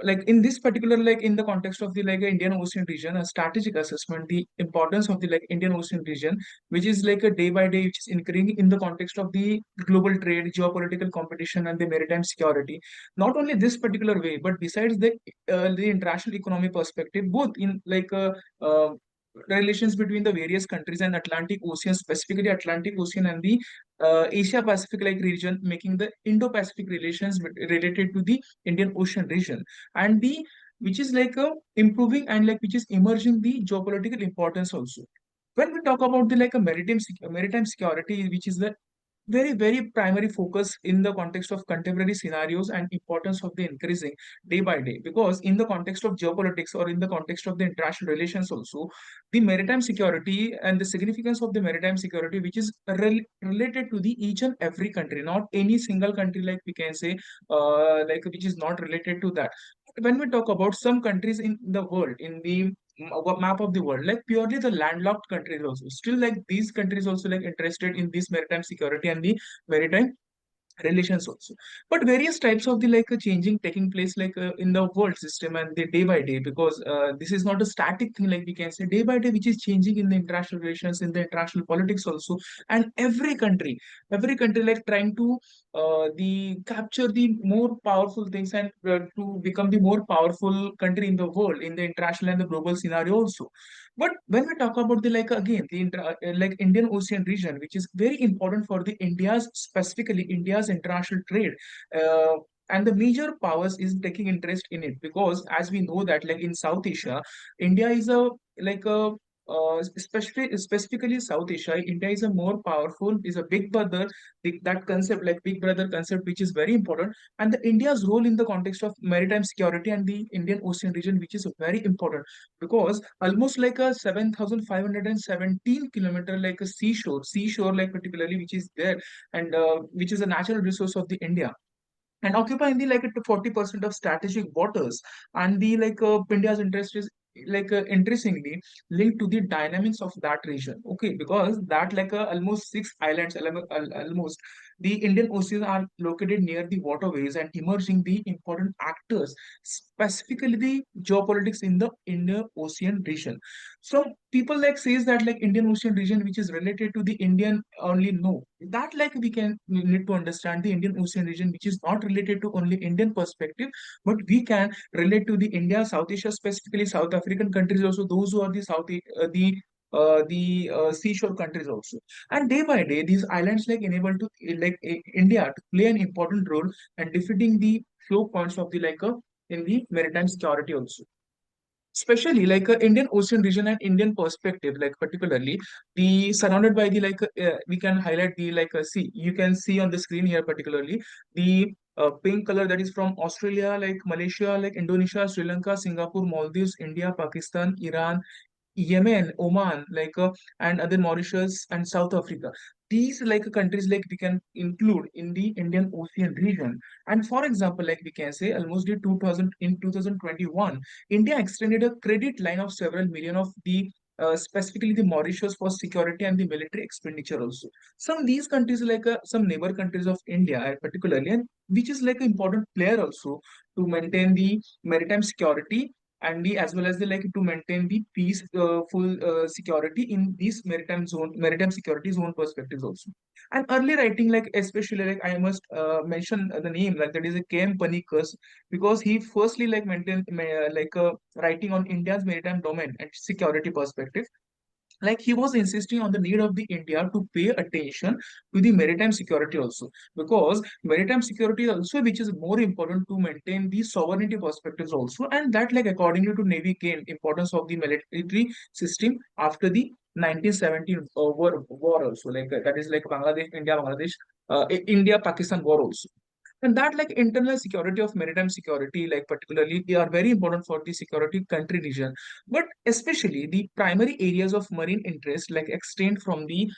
like in this particular like in the context of the like Indian Ocean region, a strategic assessment, the importance of the like Indian Ocean region, which is like a day by day, which is increasing in the context of the global trade, geopolitical competition, and the maritime security. Not only this particular way, but besides the international economy perspective, both in relations between the various countries and Atlantic Ocean, specifically Atlantic Ocean and the Asia Pacific like region, making the Indo-Pacific relations related to the Indian Ocean region, and the which is like a improving and like which is emerging the geopolitical importance also. When we talk about the like a maritime security, which is the very primary focus in the context of contemporary scenarios and importance of the increasing day by day, because in the context of geopolitics or in the context of the international relations also, the maritime security and the significance of the maritime security, which is related to the each and every country, not any single country, like we can say like which is not related to that. When we talk about some countries in the world, in the map of the world, like purely the landlocked countries also, still like these countries also like interested in this maritime security and the maritime relations also. But various types of the like changing taking place like in the world system and the day by day, because this is not a static thing, like we can say day by day, which is changing in the international relations, in the international politics also. And every country like trying to the capture the more powerful things and to become the more powerful country in the world, in the international and the global scenario also. But when we talk about the like again the like Indian Ocean region, which is very important for the India's, specifically India's international trade, uh, and the major powers is taking interest in it, because as we know that like in South Asia, India is a like a specifically South Asia, India is a more powerful, is a big brother, that concept like big brother concept, which is very important, and the India's role in the context of maritime security and the Indian Ocean region, which is very important, because almost like a 7,517 kilometer like a seashore like particularly which is there, and which is a natural resource of the India, and occupying the like 40% of strategic waters, and the like India's interest is like interestingly linked to the dynamics of that region. Okay, because that like almost six islands almost The Indian oceans are located near the waterways and emerging the important actors, specifically the geopolitics in the Indian Ocean region. So people like says that like Indian Ocean region, which is related to the Indian only, no. That like we need to understand the Indian Ocean region, which is not related to only Indian perspective, but we can relate to the India, South Asia, specifically South African countries also, those who are the seashore countries also. And day by day, these islands like enable to India to play an important role and defeating the flow points of the in the maritime security also. Especially Indian Ocean region and Indian perspective, like particularly the surrounded by the we can highlight the sea. You can see on the screen here particularly the pink color that is from Australia, like Malaysia, like Indonesia, Sri Lanka, Singapore, Maldives, India, Pakistan, Iran, Yemen, Oman, and other Mauritius and South Africa. These countries we can include in the Indian Ocean region. And for example, we can say almost the 2000 in 2021, India extended a credit line of several million of the specifically the Mauritius for security and the military expenditure also. Some of these countries some neighbor countries of India particularly, and which is an important player also to maintain the maritime security and the as well as the to maintain the peace full security in these maritime security zone perspectives also. And early writing especially I must mention the name that is a KM Panikkar, because he firstly maintained writing on India's maritime domain and security perspective. He was insisting on the need of the India to pay attention to the maritime security also, because maritime security also which is more important to maintain the sovereignty perspectives also, and that accordingly to Navy gained importance of the military system after the 1917 war also, that is India Pakistan war also. And that internal security of maritime security particularly they are very important for the security country region. But especially the primary areas of marine interest extend from the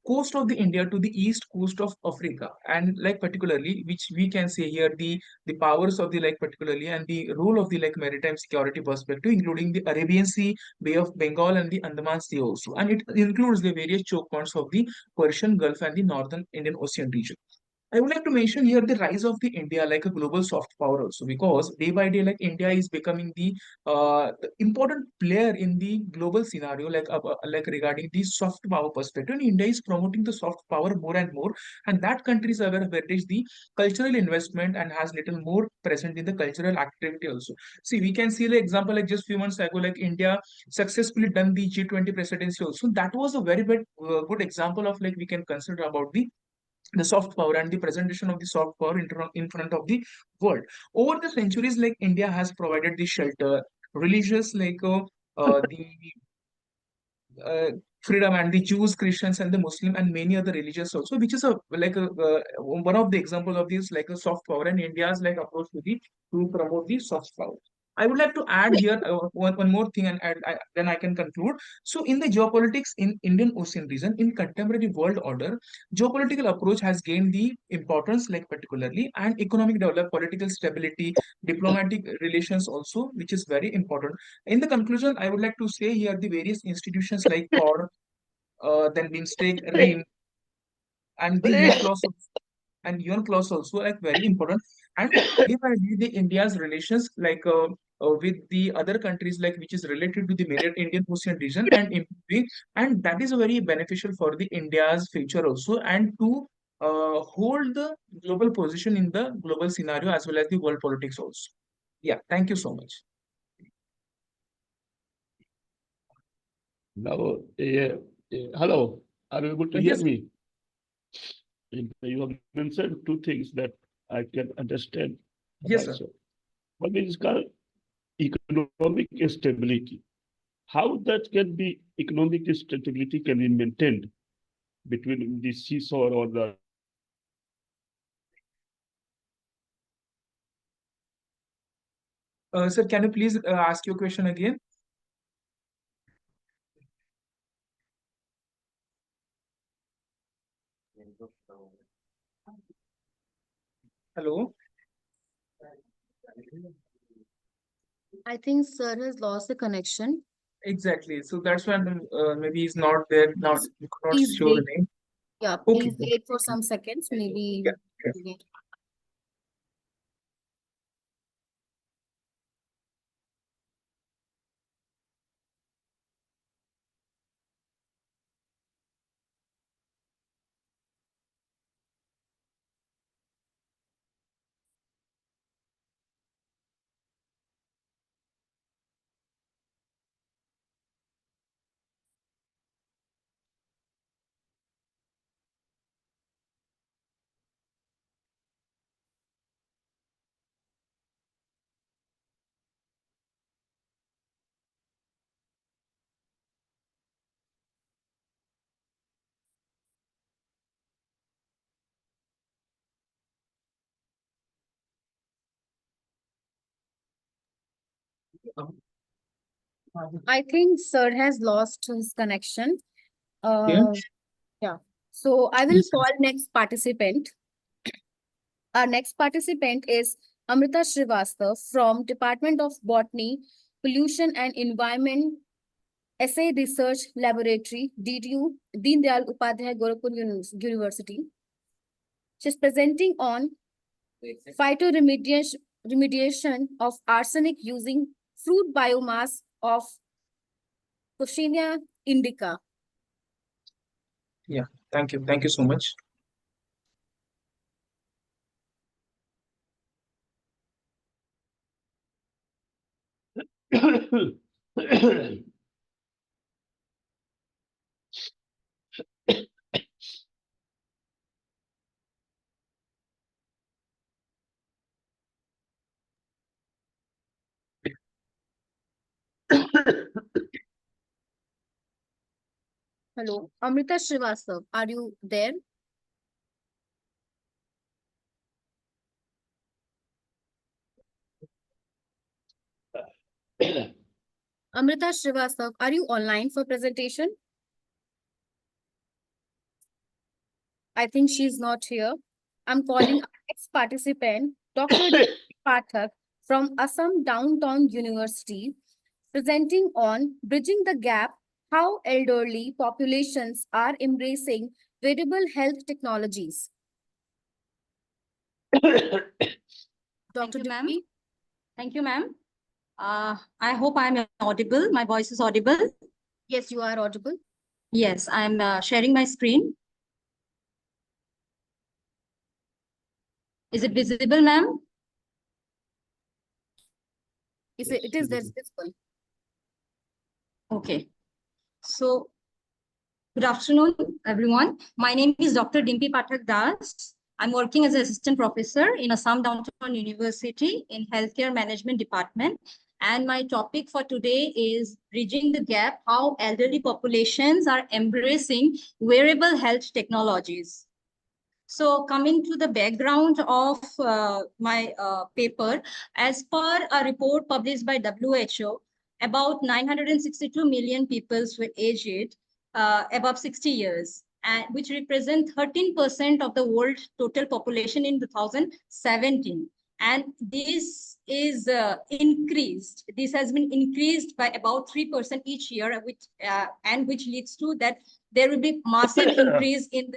coast of the India to the east coast of Africa, and particularly which we can say here the powers of the particularly and the role of the maritime security perspective, including the Arabian Sea, Bay of Bengal, and the Andaman Sea also, and it includes the various choke points of the Persian Gulf and the northern Indian Ocean region. I would like to mention here the rise of the India like a global soft power also, because day by day India is becoming the important player in the global scenario regarding the soft power perspective. And India is promoting the soft power more and more, and that countries are where is the cultural investment and has little more present in the cultural activity also. See, we can see the example just few months ago India successfully done the G20 presidency also. That was a very good example of we can consider about the soft power and the presentation of the soft power in front of the world. Over the centuries, India has provided the shelter, religious the freedom, and the Jews, Christians, and the Muslim, and many other religions also, which is one of the examples of this a soft power and India's approach to promote the soft power. I would like to add here one more thing, and then I can conclude. So, in the geopolitics in Indian Ocean region, in contemporary world order, geopolitical approach has gained the importance, particularly, and economic development, political stability, diplomatic relations also, which is very important. In the conclusion, I would like to say here the various institutions like COR, then BIMSTEC, RIM, and the UNCLOS and UNCLOS also very important. And day by day, the India's relations with the other countries which is related to the major Indian Ocean region and improving, and that is very beneficial for the India's future also, and to hold the global position in the global scenario as well as the world politics also. Yeah, thank you so much. Now, hello, are you able to hear Yes. me? You have mentioned two things that I can understand. Yes, sir. One is called economic stability. How that can be economic stability can be maintained between the seashore or the Sir, can you please ask your question again? Hello? I think sir has lost the connection. Exactly. So that's why maybe he's not there now. You could not Please show the break. name. Yeah, Okay. please wait for some seconds, maybe. Yeah, sure. Wait. I think sir has lost his connection. Yeah. Yeah. So I will call next participant. Our next participant is Amrita Srivastav from Department of Botany, Pollution and Environment Essay Research Laboratory, DDU, Deen Dayal Upadhyay Gorakhpur University. She's presenting on phytoremediation of arsenic using fruit biomass of Coccinia indica. Yeah. Thank you. Thank you so much. Hello, Amrita Srivastav, are you there? Amrita Srivastav, are you online for presentation? I think she's not here. I'm calling our next participant, Dr. Pathak from Assam Downtown University, presenting on bridging the gap, how elderly populations are embracing wearable health technologies. Dr. Ma'am. Thank you, ma'am. I hope I'm audible. My voice is audible. Yes, you are audible. Yes, I'm sharing my screen. Is it visible, ma'am? It is visible. Okay. So, good afternoon, everyone. My name is Dr. Dimpi Pathak Das. I'm working as an assistant professor in Assam Downtown University in Healthcare Management Department. And my topic for today is bridging the gap, how elderly populations are embracing wearable health technologies. So coming to the background of my paper, as per a report published by WHO, about 962 million people were aged above 60 years, and which represent 13% of the world total population in 2017. And this is increased. This has been increased by about 3% each year, which leads to that there will be massive increase in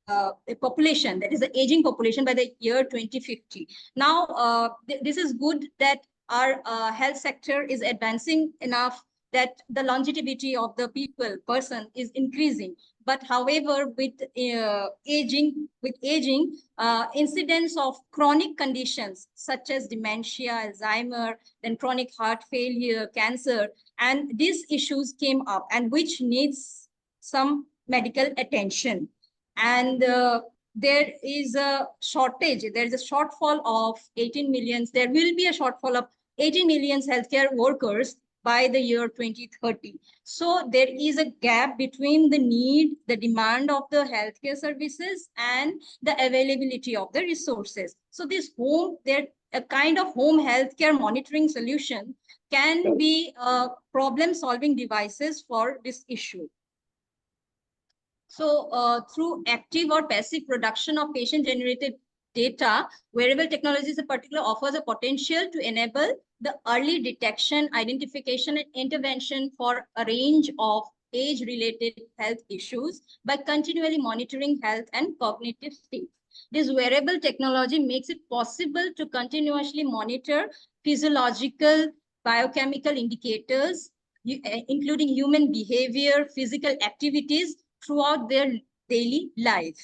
the population, that is the aging population, by the year 2050. Now, this is good that our health sector is advancing enough that the longevity of the person is increasing. But however, with aging, incidence of chronic conditions such as dementia, Alzheimer, then chronic heart failure, cancer, and these issues came up, and which needs some medical attention. And there is a shortage, there is a shortfall of 18 million. There will be a shortfall of 18 million healthcare workers by the year 2030. So there is a gap between the need, the demand of the healthcare services and the availability of the resources. So this a kind of home healthcare monitoring solution can be problem-solving devices for this issue. So through active or passive production of patient-generated data, wearable technologies in particular offers a potential to enable the early detection, identification, and intervention for a range of age-related health issues by continually monitoring health and cognitive state. This wearable technology makes it possible to continuously monitor physiological, biochemical indicators, including human behavior, physical activities throughout their daily life.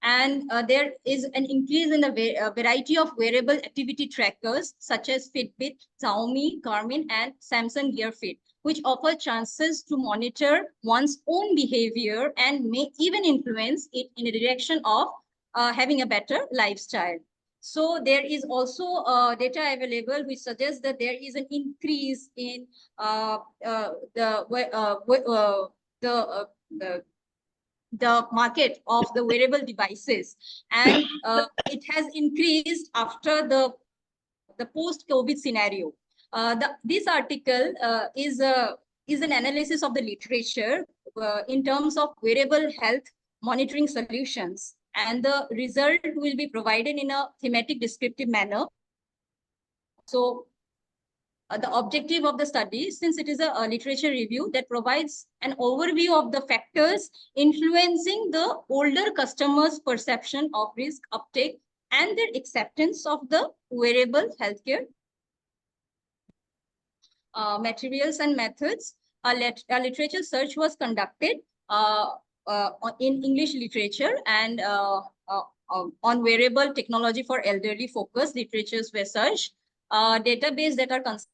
And there is an increase in the variety of wearable activity trackers such as Fitbit, Xiaomi, Garmin, and Samsung Gear Fit, which offer chances to monitor one's own behavior and may even influence it in the direction of having a better lifestyle. So there is also data available which suggests that there is an increase in the market of the wearable devices, and it has increased after the post-COVID scenario. This article is an analysis of the literature in terms of wearable health monitoring solutions, and the result will be provided in a thematic descriptive manner. So the objective of the study, since it is a literature review that provides an overview of the factors influencing the older customers' perception of risk uptake and their acceptance of the wearable healthcare materials and methods. A literature search was conducted in English literature, and on wearable technology for elderly focused literatures were searched. Database that are considered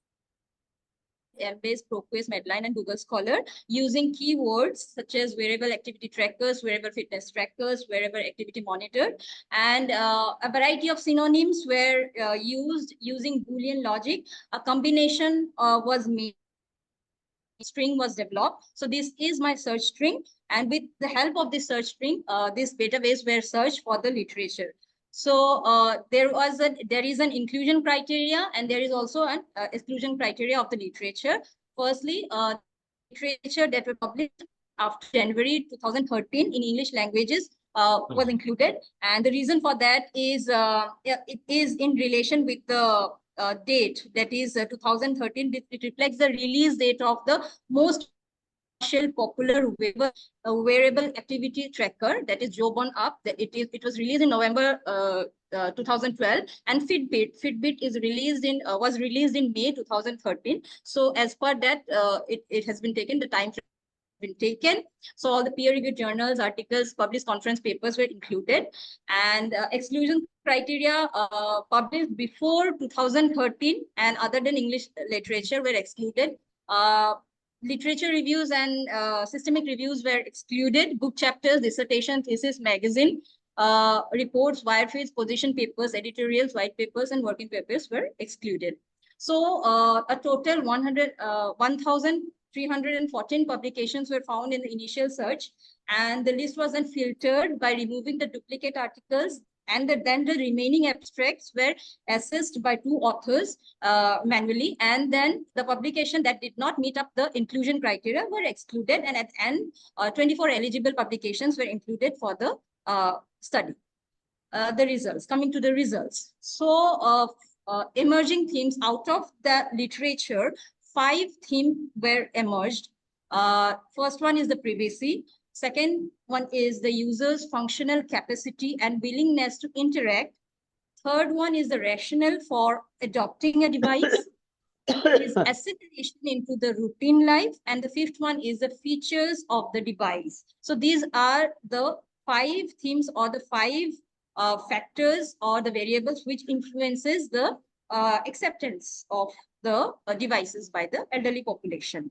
Embase, ProQuest, Medline, and Google Scholar using keywords such as wearable activity trackers, wearable fitness trackers, wearable activity monitor, and a variety of synonyms were used using Boolean logic. A combination was made. String was developed. So this is my search string, and with the help of this search string, this database were searched for the literature. So there is an inclusion criteria, and there is also an exclusion criteria of the literature. Firstly, literature that were published after January 2013 in English languages was included, and the reason for that is it is in relation with the date, that is 2013. It reflects the release date of the most popular wearable activity tracker, that is Jobon Up. It was released in November 2012, and Fitbit is was released in May 2013. So as per that, it has been taken, the time frame been taken. So all the peer-reviewed journals, articles, published conference papers were included, and exclusion criteria published before 2013 and other than English literature were excluded. Literature reviews and systemic reviews were excluded. Book chapters, dissertation, thesis, magazine, reports, wire feeds, position papers, editorials, white papers, and working papers were excluded. So a total 1,314 publications were found in the initial search, and the list was then filtered by removing the duplicate articles, and then the remaining abstracts were assessed by 2 authors manually, and then the publication that did not meet up the inclusion criteria were excluded, and at the end 24 eligible publications were included for the study. The results, coming to the results. So emerging themes out of the literature, 5 themes were emerged. First one is the privacy. Second one is the user's functional capacity and willingness to interact. Third one is the rationale for adopting a device. Is assimilation into the routine life. And the 5th one is the features of the device. So these are the 5 themes, or the 5 factors or the variables which influences the acceptance of the devices by the elderly population.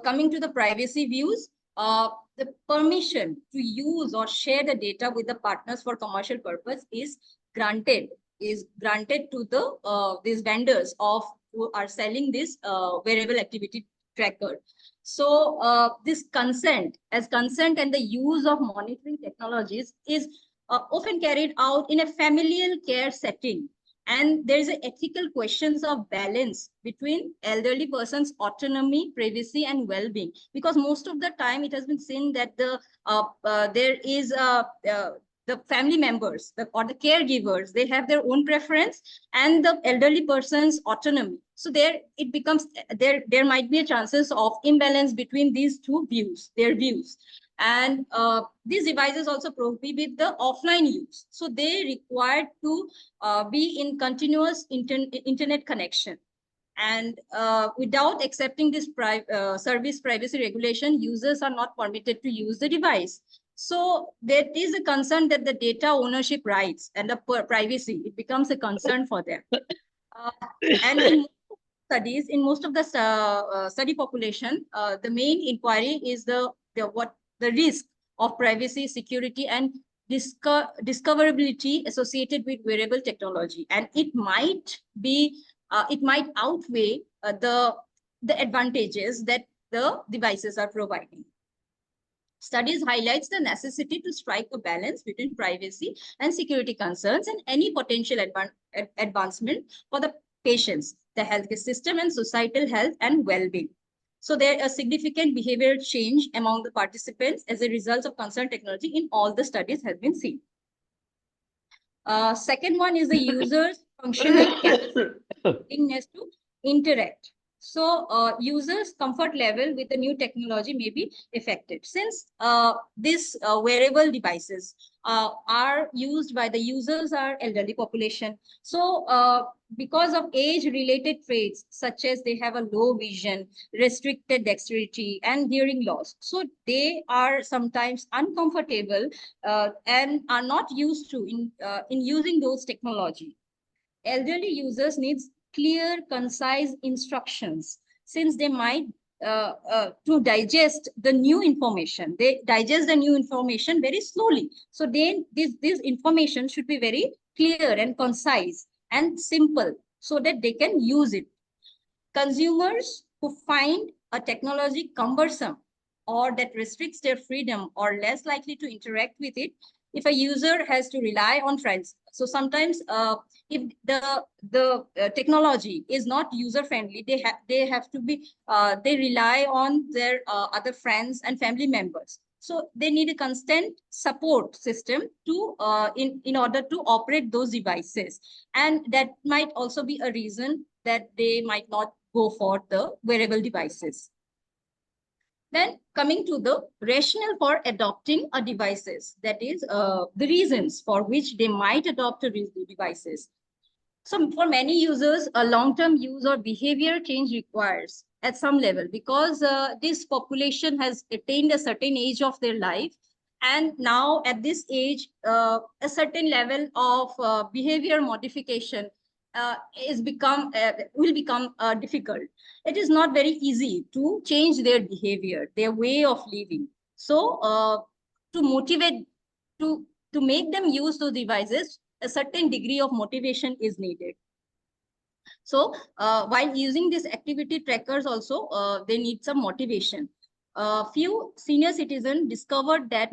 Coming to the privacy views, the permission to use or share the data with the partners for commercial purpose is granted to the these vendors who are selling this wearable activity tracker. So this consent and the use of monitoring technologies is often carried out in a familial care setting. And there is ethical questions of balance between elderly persons' autonomy, privacy, and well-being. Because most of the time it has been seen that there is the family members or the caregivers, they have their own preference, and the elderly person's autonomy. So there it becomes, there might be a chances of imbalance between these two views, their views. And these devices also prohibit the offline use. So they require to be in continuous internet connection. And without accepting this service privacy regulation, users are not permitted to use the device. So there is a concern that the data ownership rights and the privacy, it becomes a concern for them. And in studies, in most of the study population, the main inquiry is the risk of privacy, security, and discoverability associated with wearable technology. And it might be, it might outweigh the advantages that the devices are providing. Studies highlights the necessity to strike a balance between privacy and security concerns and any potential advancement for the patients, the healthcare system, and societal health and well-being. So there is a significant behavioral change among the participants as a result of concerned technology in all the studies has been seen. Second one is the user's functional willingness to interact. So users' comfort level with the new technology may be affected, since these wearable devices are used by the users are elderly population. So because of age-related traits, such as they have a low vision, restricted dexterity, and hearing loss, so they are sometimes uncomfortable and are not used to in using those technology. Elderly users needs clear, concise instructions, since they might to digest the new information. They digest the new information very slowly. So then this information should be very clear and concise and simple so that they can use it. Consumers who find a technology cumbersome or that restricts their freedom are less likely to interact with it if a user has to rely on friends. So sometimes if the technology is not user friendly, they have to be they rely on their other friends and family members. So they need a constant support system to in order to operate those devices, and that might also be a reason that they might not go for the wearable devices. Then coming to the rationale for adopting a devices, that is the reasons for which they might adopt a devices. So for many users, a long-term use or behavior change requires at some level, because this population has attained a certain age of their life. And now at this age, a certain level of behavior modification will become difficult. It is not very easy to change their behavior, their way of living. So to motivate, to make them use those devices, a certain degree of motivation is needed. So while using these activity trackers also, they need some motivation. Few senior citizens discovered that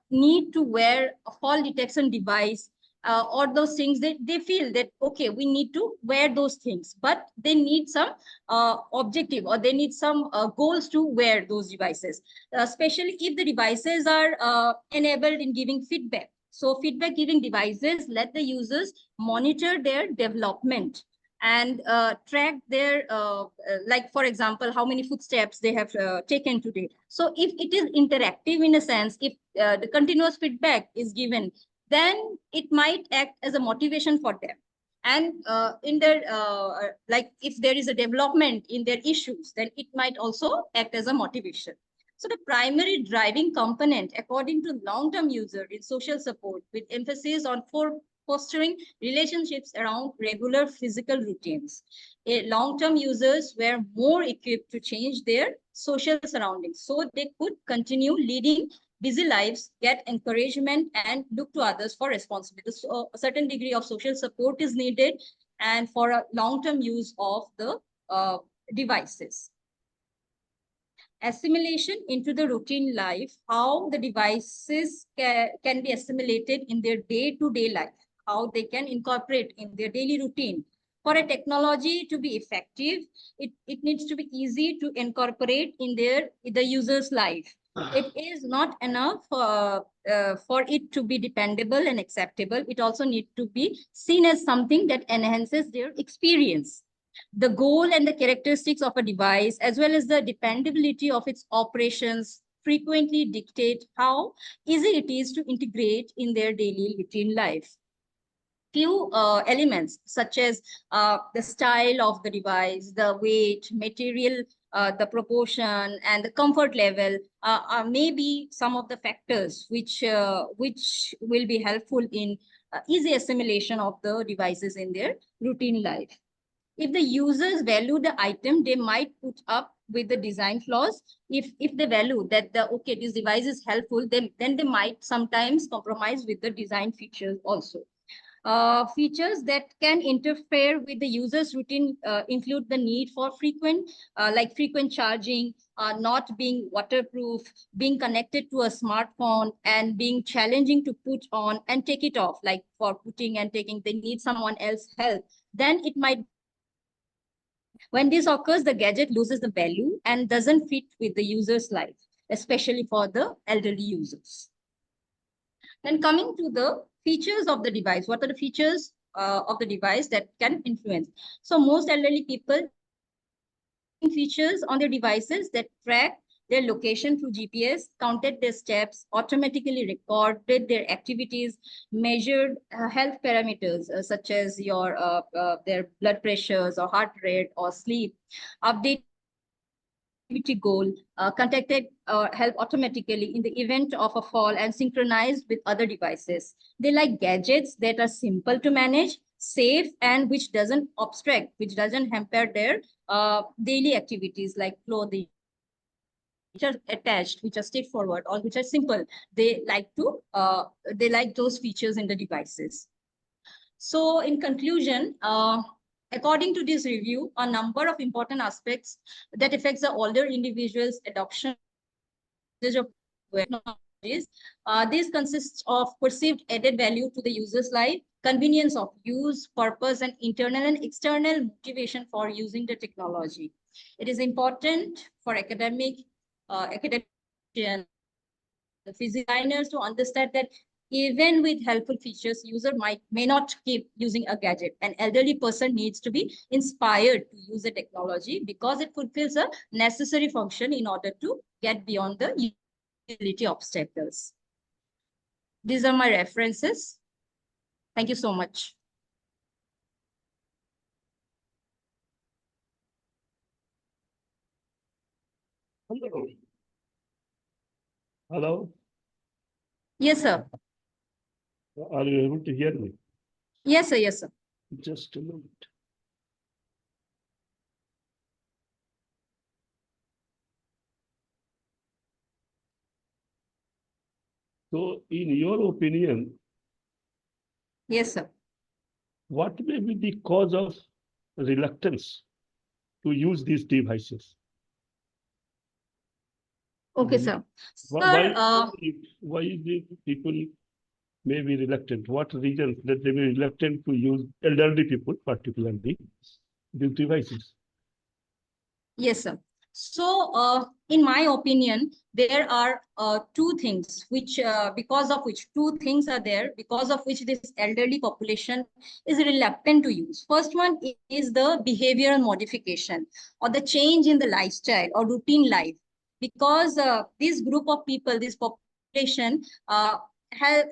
need to wear a fall detection device or those things. They feel that, okay, we need to wear those things, but they need some objective, or they need some goals to wear those devices, especially if the devices are enabled in giving feedback. So feedback giving devices let the users monitor their development and track their, like, for example, how many footsteps they have taken today. So if it is interactive in a sense, if the continuous feedback is given, then it might act as a motivation for them. And in their, like, if there is a development in their issues, then it might also act as a motivation. So the primary driving component, according to long-term user, is social support, with emphasis on fostering relationships around regular physical routines. Long-term users were more equipped to change their social surroundings, so they could continue leading busy lives, get encouragement, and look to others for responsibility. So a certain degree of social support is needed, and for a long-term use of the devices. Assimilation into the routine life, how the devices can be assimilated in their day-to-day life, how they can incorporate in their daily routine. For a technology to be effective, it needs to be easy to incorporate in the user's life. It is not enough for it to be dependable and acceptable. It also needs to be seen as something that enhances their experience. The goal and the characteristics of a device, as well as the dependability of its operations, frequently dictate how easy it is to integrate in their daily routine life. Few elements such as the style of the device, the weight, material, the proportion, and the comfort level are maybe some of the factors which will be helpful in easy assimilation of the devices in their routine life. If the users value the item, they might put up with the design flaws. If they value that okay, this device is helpful, then they might sometimes compromise with the design features also. Features that can interfere with the user's routine include the need for frequent charging, not being waterproof, being connected to a smartphone, and being challenging to put on and take it off, like for putting and taking, they need someone else's help. Then it might be a problem. When this occurs, the gadget loses the value and doesn't fit with the user's life, especially for the elderly users. Then coming to the features of the device, what are the features of the device that can influence? So most elderly people, they use tracking features on their devices that track their location through GPS, counted their steps, automatically recorded their activities, measured health parameters such as their blood pressures or heart rate or sleep, updated their activity goal, contacted help automatically in the event of a fall, and synchronized with other devices. They like gadgets that are simple to manage, safe, and which doesn't obstruct, which doesn't hamper their daily activities like clothing, which are attached, which are straightforward, or which are simple. They like those features in the devices. So in conclusion, according to this review, a number of important aspects that affects the older individuals' adoption of technologies. This consists of perceived added value to the user's life, convenience of use, purpose, and internal and external motivation for using the technology. It is important for academics and designers to understand that even with helpful features, user may not keep using a gadget. An elderly person needs to be inspired to use the technology because it fulfills a necessary function in order to get beyond the utility obstacles. These are my references. Thank you so much. Hello. Hello. Yes, sir. Are you able to hear me? Yes, sir. Yes, sir. Just a moment. So, in your opinion, yes, sir, what may be the cause of reluctance to use these devices? Okay, sir. Why the people may be reluctant? What reasons that they may be reluctant to use, elderly people particularly, these devices? Yes, sir. So, in my opinion, there are two things because of which this elderly population is reluctant to use. First one is the behavioral modification or the change in the lifestyle or routine life. Because this group of people, this population, has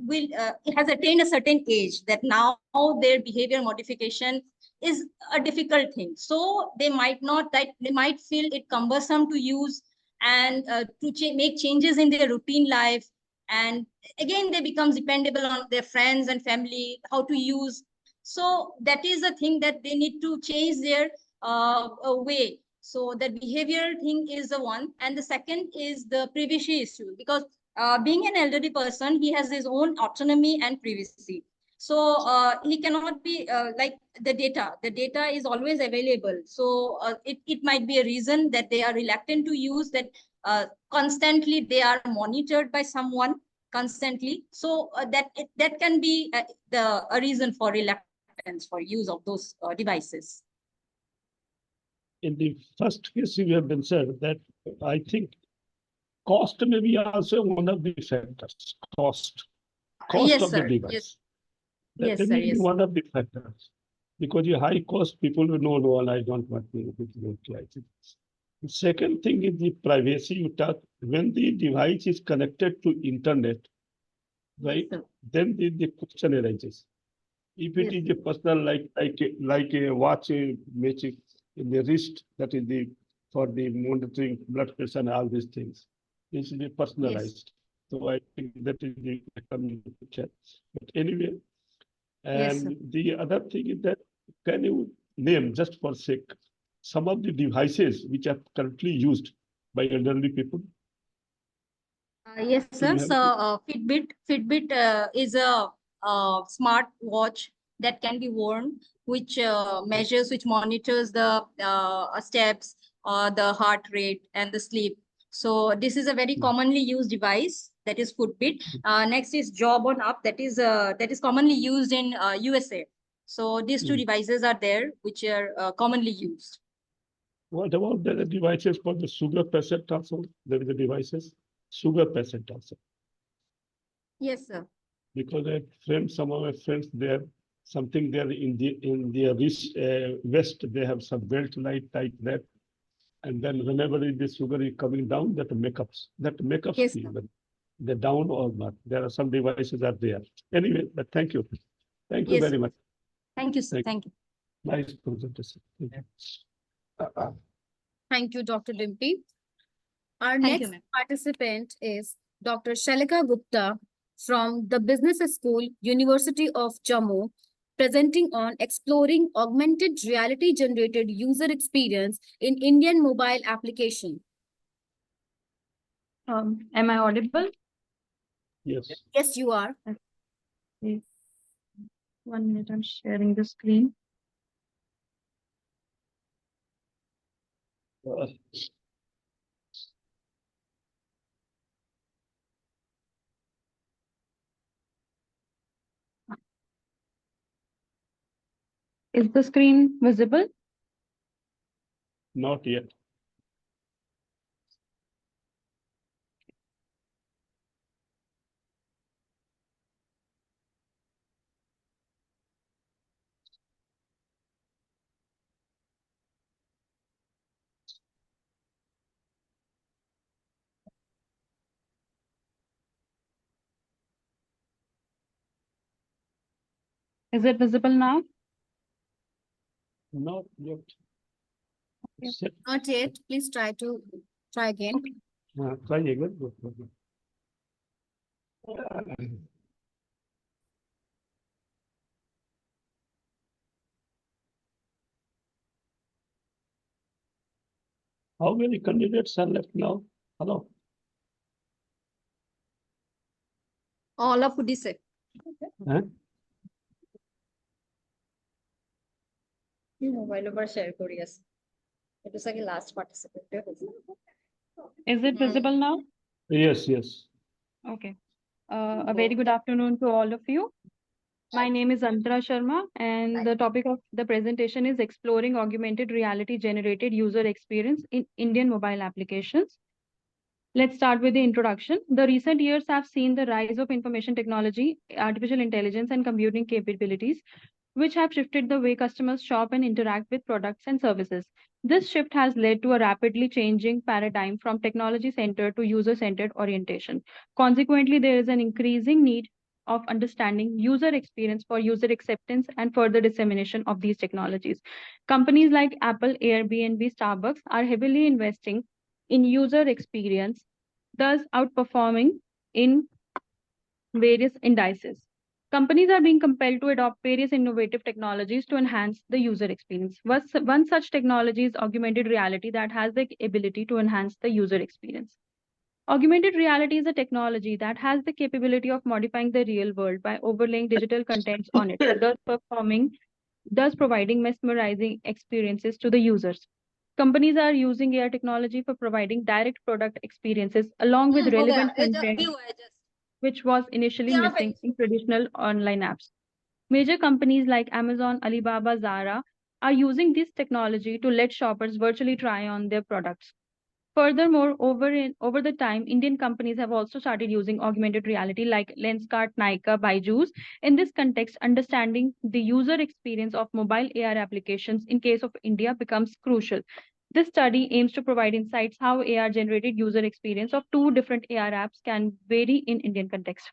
it has attained a certain age that now their behavior modification is a difficult thing. So they might feel it cumbersome to use and to make changes in their routine life. And again, they become dependable on their friends and family, how to use. So that is a thing that they need to change their way. So that behavioral thing is the one. And the second is the privacy issue, because being an elderly person, he has his own autonomy and privacy. So he cannot be like the data is always available. So it might be a reason that they are reluctant to use that. Constantly they are monitored by someone constantly. So that can be a reason for reluctance for use of those devices. In the first case, you have been said that I think cost may be also one of the factors. Cost Yes, of the sir. device. That Yes, sir. may be Yes. one of the factors. Because the high cost, people will know, no, I don't want to utilize it. The second thing is the privacy you talk. When the device is connected to internet, right? Then the question arises. If it is a personal, like a watch matching in the wrist, that is the for the monitoring blood pressure and all these things. This is personalized. So I think that is the coming picture. But anyway, Yes, sir. and the other thing is that can you name just for sake some of the devices which are currently used by elderly people? Yes, Do sir. you have So, Fitbit is a smart watch that can be worn, which which monitors the steps, the heart rate, and the sleep. So, this is a very commonly used device. That is Fitbit. Next is Job on Up. That is commonly used in USA. So, these two devices are there, which are commonly used. What about the devices for the sugar patient also? There is the devices, sugar patient also. Yes, sir. Because I friends, some of my friends, there something there in their wrist, vest, they have some belt light type that, and then whenever the sugar is coming down, that makeups Yes, feel that they're down or not. There are some devices are there. Anyway, but thank you Yes, very sir. much. Thank you, sir. Thank you. Nice presentation. Thank you. Thank you, Dr. Dimpy. Our Thank you, next ma'am. participant is Dr. Shalika Gupta from the Business School, University of Jammu, presenting on exploring augmented reality generated user experience in Indian mobile application. Am I audible? Yes. Yes, you are. Yes. 1 minute, I'm sharing the screen. Is the screen visible? Not yet. Is it visible now? Not yet. Not yet. Please try again. Try again. How many candidates are left now? Hello. All of Odisha. Huh? Mobile number share Koreas. It is like a last participant. Is it visible now? Yes, yes. Okay. A very good afternoon to all of you. My name is Antara Sharma, and the topic of the presentation is exploring augmented reality generated user experience in Indian mobile applications. Let's start with the introduction. The recent years have seen the rise of information technology, artificial intelligence, and computing capabilities, which have shifted the way customers shop and interact with products and services. This shift has led to a rapidly changing paradigm from technology-centered to user-centered orientation. Consequently, there is an increasing need of understanding user experience for user acceptance and further dissemination of these technologies. Companies like Apple, Airbnb, Starbucks are heavily investing in user experience, thus outperforming in various indices. Companies are being compelled to adopt various innovative technologies to enhance the user experience. One such technology is augmented reality that has the ability to enhance the user experience. Augmented reality is a technology that has the capability of modifying the real world by overlaying digital contents on it, thus providing mesmerizing experiences to the users. Companies are using AR technology for providing direct product experiences along with relevant content, which was initially missing in traditional online apps. Major companies like Amazon, Alibaba, Zara are using this technology to let shoppers virtually try on their products. Furthermore, over the time, Indian companies have also started using augmented reality like Lenskart, Nykaa, Byju's. In this context, understanding the user experience of mobile AR applications in case of India becomes crucial. This study aims to provide insights how AR generated user experience of two different AR apps can vary in Indian context.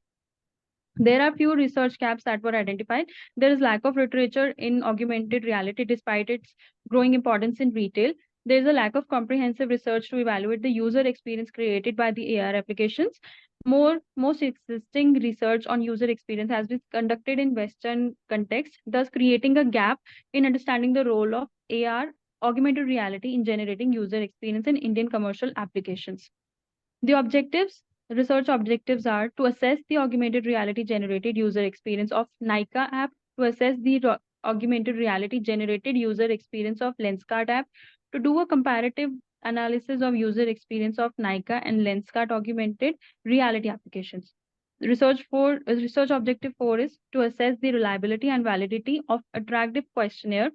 There are few research gaps that were identified. There is lack of literature in augmented reality despite its growing importance in retail. There is a lack of comprehensive research to evaluate the user experience created by the AR applications. Most existing research on user experience has been conducted in Western context, thus creating a gap in understanding the role of AR, augmented reality, in generating user experience in Indian commercial applications. Research objectives are to assess the augmented reality generated user experience of Nykaa app, to assess the augmented reality generated user experience of Lenskart app, to do a comparative analysis of user experience of Nykaa and Lenskart augmented reality applications. Research objective 4 is to assess the reliability and validity of attractive questionnaire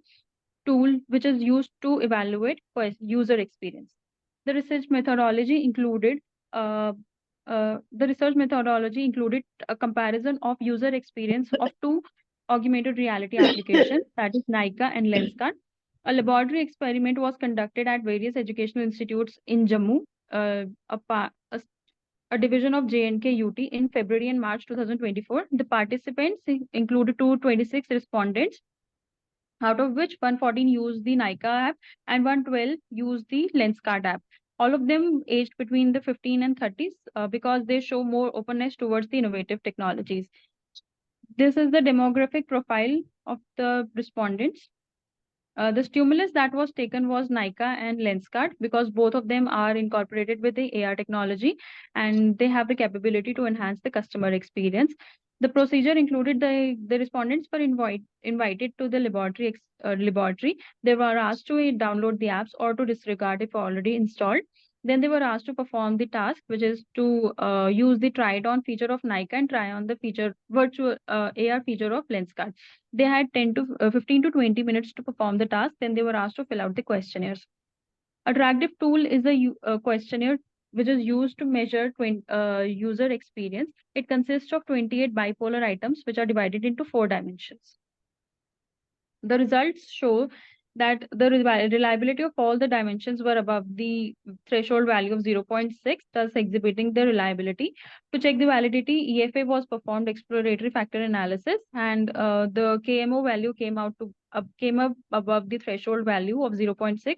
tool which is used to evaluate user experience. The research methodology included a comparison of user experience of two augmented reality applications, that is Nykaa and Lenskart. A laboratory experiment was conducted at various educational institutes in Jammu, a division of J&K UT, in February and March 2024. The participants included 226 respondents, out of which 114 used the Nykaa app and 112 used the Lenskart app. All of them aged between the 15 and 30s because they show more openness towards the innovative technologies. This is the demographic profile of the respondents. The stimulus that was taken was Nykaa and Lenskart because both of them are incorporated with the AR technology and they have the capability to enhance the customer experience. The procedure included the respondents were invited to the laboratory. They were asked to download the apps or to disregard if already installed. Then they were asked to perform the task, which is to use the try it on feature of Nykaa and try on the virtual AR feature of Lenskart. They had 15 to 20 minutes to perform the task. Then they were asked to fill out the questionnaires. Attractive tool is a questionnaire which is used to measure user experience. It consists of 28 bipolar items which are divided into 4 dimensions. The results show that the reliability of all the dimensions were above the threshold value of 0.6, thus exhibiting the reliability. To check the validity, EFA was performed exploratory factor analysis, and the KMO value came up above the threshold value of 0.6.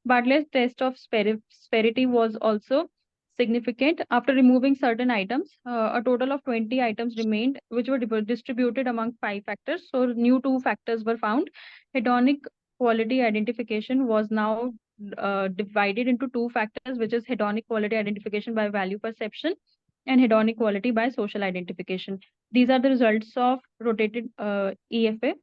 Bartlett's test of sphericity was also significant. After removing certain items, a total of 20 items remained, which were distributed among 5 factors. So new 2 factors were found. Hedonic quality identification was now divided into 2 factors, which is hedonic quality identification by value perception and hedonic quality by social identification. These are the results of rotated EFA.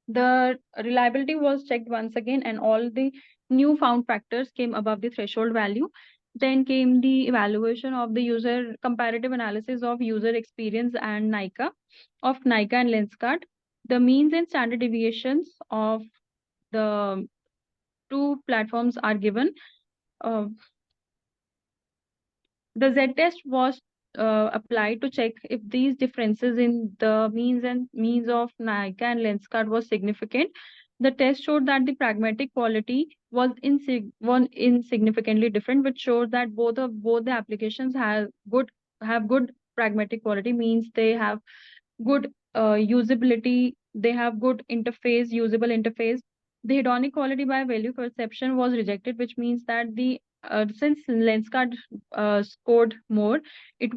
The reliability was checked once again, and all the new found factors came above the threshold value. Then came the evaluation of the user comparative analysis of user experience and Nykaa and Lenskart. The means and standard deviations of the 2 platforms are given. The Z-test was applied to check if these differences in the means of Nykaa and Lenskart was significant. The test showed that the pragmatic quality was insignificantly different, which shows that both the applications have good pragmatic quality, means they have good usability, they have good usable interface. The hedonic quality by value perception was rejected, which means that since Lenskart scored more, it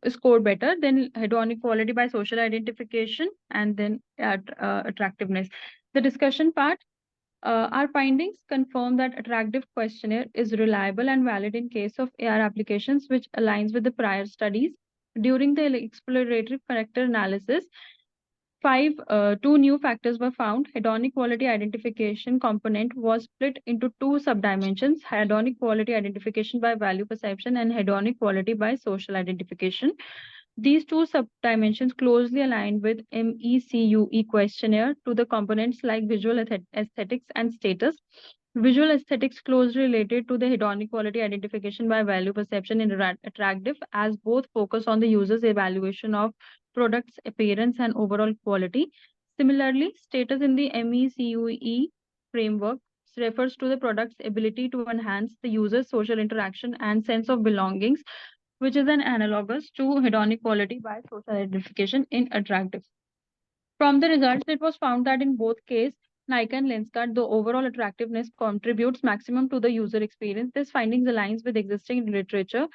scored better than hedonic quality by social identification and then attractiveness. The discussion part. Our findings confirm that attractive questionnaire is reliable and valid in case of AR applications, which aligns with the prior studies. During the exploratory factor analysis, 2 new factors were found. Hedonic quality identification component was split into 2 subdimensions: hedonic quality identification by value perception and hedonic quality by social identification. These 2 subdimensions closely align with MECUE questionnaire to the components like visual aesthetics and status. Visual aesthetics closely related to the hedonic quality identification by value perception in attractive, as both focus on the user's evaluation of product's appearance and overall quality. Similarly, status in the MECUE framework refers to the product's ability to enhance the user's social interaction and sense of belongings, which is an analogous to hedonic quality by social identification in attractive. From the results, it was found that in both cases, Nike and Lenskart, the overall attractiveness contributes maximum to the user experience. This findings aligns with existing literature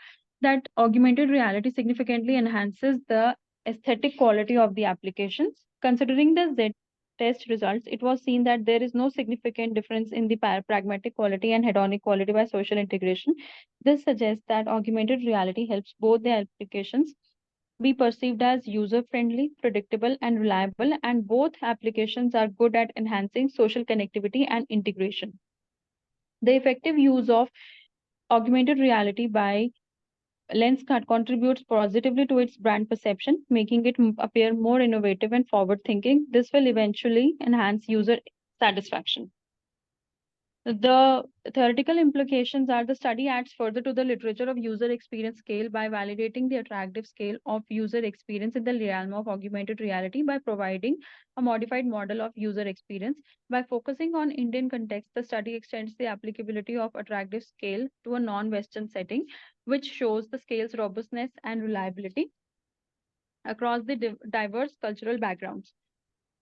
that augmented reality significantly enhances the aesthetic quality of the applications. Considering the Z test results, it was seen that there is no significant difference in the pragmatic quality and hedonic quality by social integration. This suggests that augmented reality helps both the applications be perceived as user-friendly, predictable, and reliable, and both applications are good at enhancing social connectivity and integration. The effective use of augmented reality by Lenskart contributes positively to its brand perception, making it appear more innovative and forward-thinking. This will eventually enhance user satisfaction. The theoretical implications are the study adds further to the literature of user experience scale by validating the attractive scale of user experience in the realm of augmented reality by providing a modified model of user experience. By focusing on Indian context, the study extends the applicability of attractive scale to a non-Western setting, which shows the scale's robustness and reliability across the diverse cultural backgrounds,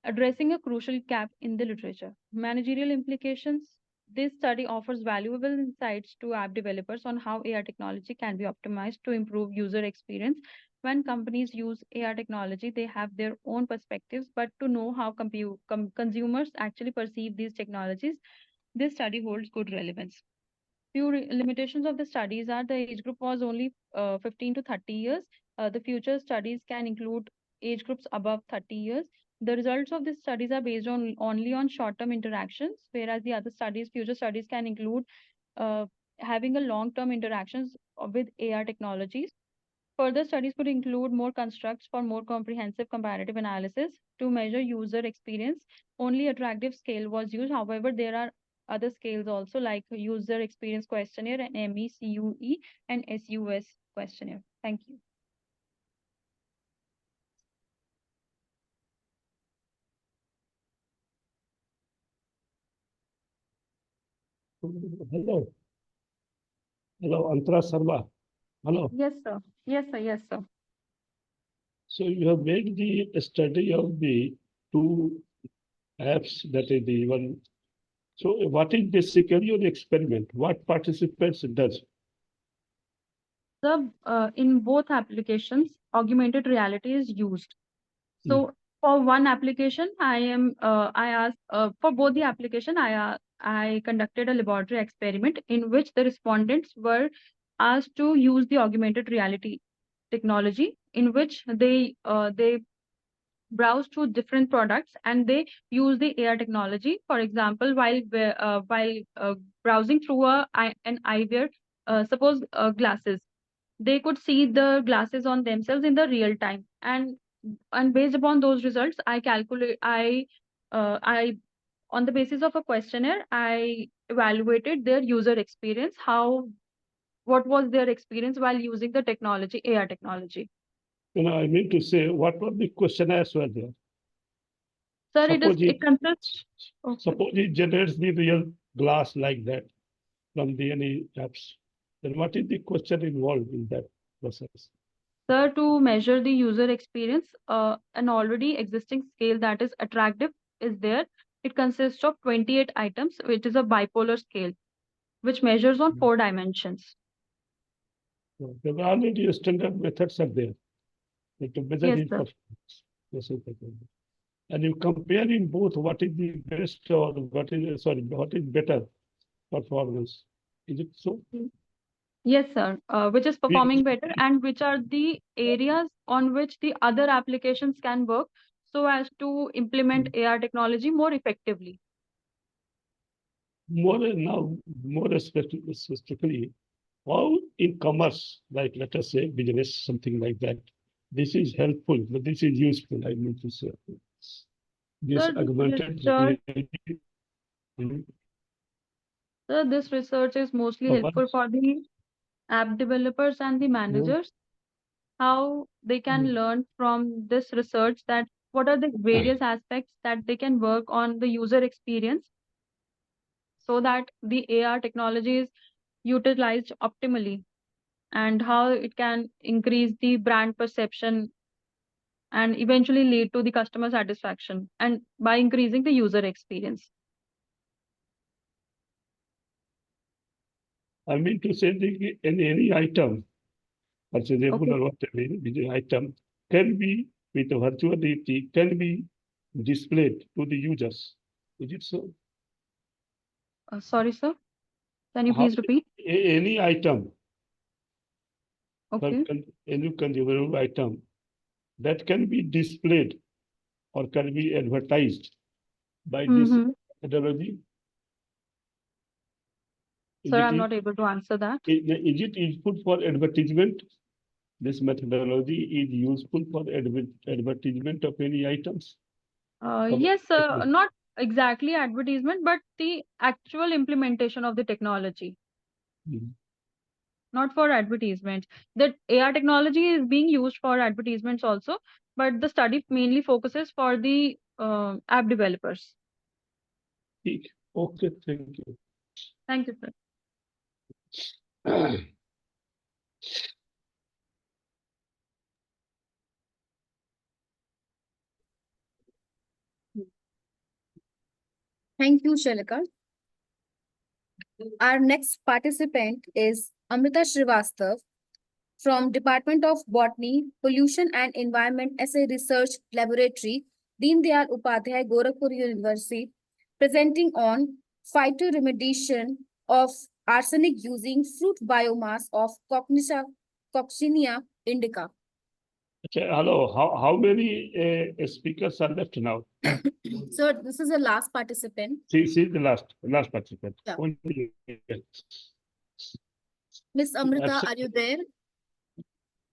addressing a crucial gap in the literature. Managerial implications. This study offers valuable insights to app developers on how AR technology can be optimized to improve user experience. When companies use AR technology, they have their own perspectives, but to know how consumers actually perceive these technologies, this study holds good relevance. Few limitations of the studies are the age group was only 15 to 30 years. The future studies can include age groups above 30 years. The results of these studies are based on only on short-term interactions, whereas the other studies, future studies can include having a long-term interactions with AR technologies. Further studies could include more constructs for more comprehensive comparative analysis to measure user experience. Only attractive scale was used. However, there are other scales also like user experience questionnaire and MECUE and SUS questionnaire. Thank you. Hello. Hello, Antara Sharma. Hello. Yes, sir. Yes, sir. Yes, sir. So you have made the study of the two apps, that is the one. So what is basically an experiment? What participants does? So, in both applications, augmented reality is used. So for one application, I asked for both the application, I conducted a laboratory experiment in which the respondents were asked to use the augmented reality technology, in which they browse through different products and they use the AR technology. For example, while browsing through an eyewear, suppose glasses, they could see the glasses on themselves in the real time, and based upon those results, I on the basis of a questionnaire, I evaluated their user experience, what was their experience while using the technology, AR technology. I mean to say, what were the questionnaires were there? Sir, it consists. Suppose it generates the real glass like that from the any apps. Then what is the question involved in that process? Sir, to measure the user experience, an already existing scale that is attractive is there. It consists of 28 items, which is a bipolar scale, which measures on 4 dimensions. There are already standard methods are there to measure Yes, the performance. And you compare in both, what is the best or what is better performance? Is it so? Yes, sir. Which is performing better and which are the areas on which the other applications can work so as to implement AR technology more effectively. More specifically, how in commerce, like let us say business, something like that, this is helpful, but this is useful, I mean to say. This Sir, augmented So this research is mostly helpful for the app developers and the managers, how they can learn from this research that what are the various aspects that they can work on the user experience so that the AR technology is utilized optimally, and how it can increase the brand perception and eventually lead to the customer satisfaction and by increasing the user experience. I mean to say the, any item, purchasable or whatever, the item can be with virtual reality can be displayed to the users. Is it so? Sorry, sir. Can you How please repeat? any item, Okay. any consumable item that can be displayed or can be advertised by this methodology? Sir, I'm not able to answer that. Is it useful for advertisement? This methodology is useful for advertisement of any items? Yes, not exactly advertisement, but the actual implementation of the technology. Not for advertisement. The AR technology is being used for advertisements also, but the study mainly focuses for the app developers. Okay, thank you. Thank you, sir. Thank you, Shalika. Our next participant is Amrita Srivastav from Department of Botany, Pollution and Environment Essay Research Laboratory, Deen Dayal Upadhyay, Gorakhpur University, presenting on phytoremediation of arsenic using fruit biomass of Coccinia indica. Okay, hello. How many speakers are left now? So this is the last participant. See the last participant. Yeah. Only, Miss Amrita, are you there?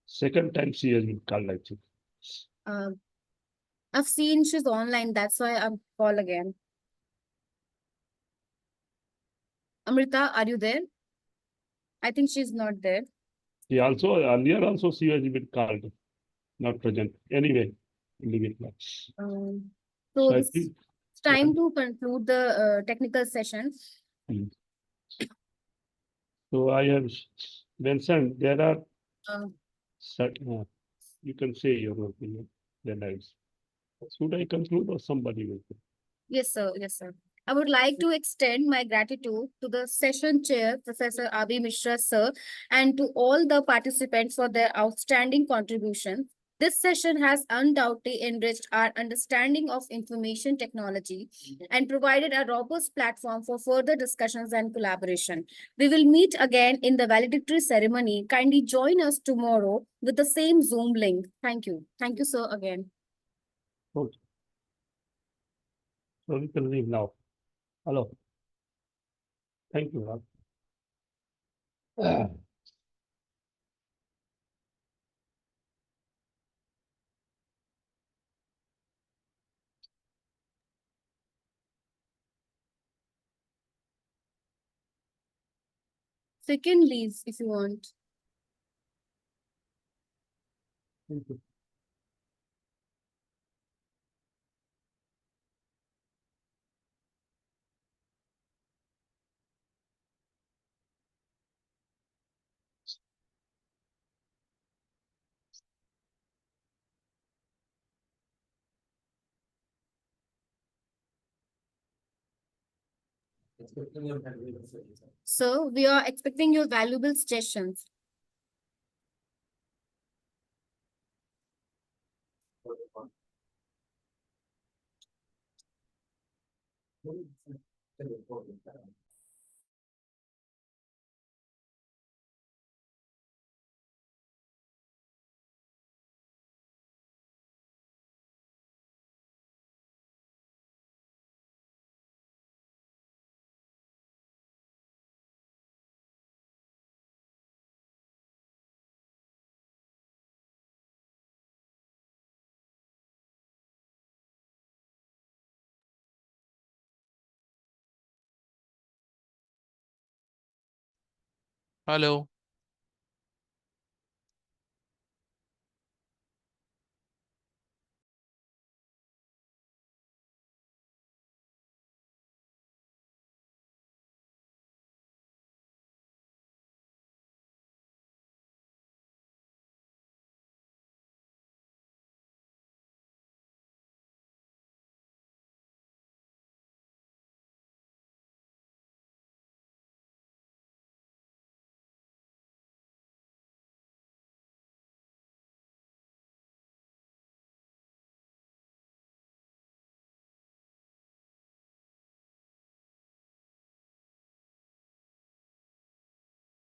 second time she has been called, I think. I've seen she's online, that's why I'm call again. Amrita, are you there? I think she's not there. She also earlier also she has been called, not present. Anyway, leave it now. So I it's think time to conclude the technical session. so. I have mentioned there are certain. You can say your opinion. Then should I conclude or somebody will? Yes, sir. Yes, sir. I would like to extend my gratitude to the session chair, Professor Abhi Mishra, sir, and to all the participants for their outstanding contribution. This session has undoubtedly enriched our understanding of information technology and provided a robust platform for further discussions and collaboration. We will meet again in the valedictory ceremony. Kindly join us tomorrow with the same Zoom link. Thank you. Thank you, sir, again. Okay. So we can leave now. Hello. Thank you, Rob. Second leaves if you want. Thank you. So we are expecting your valuable suggestions. Hello.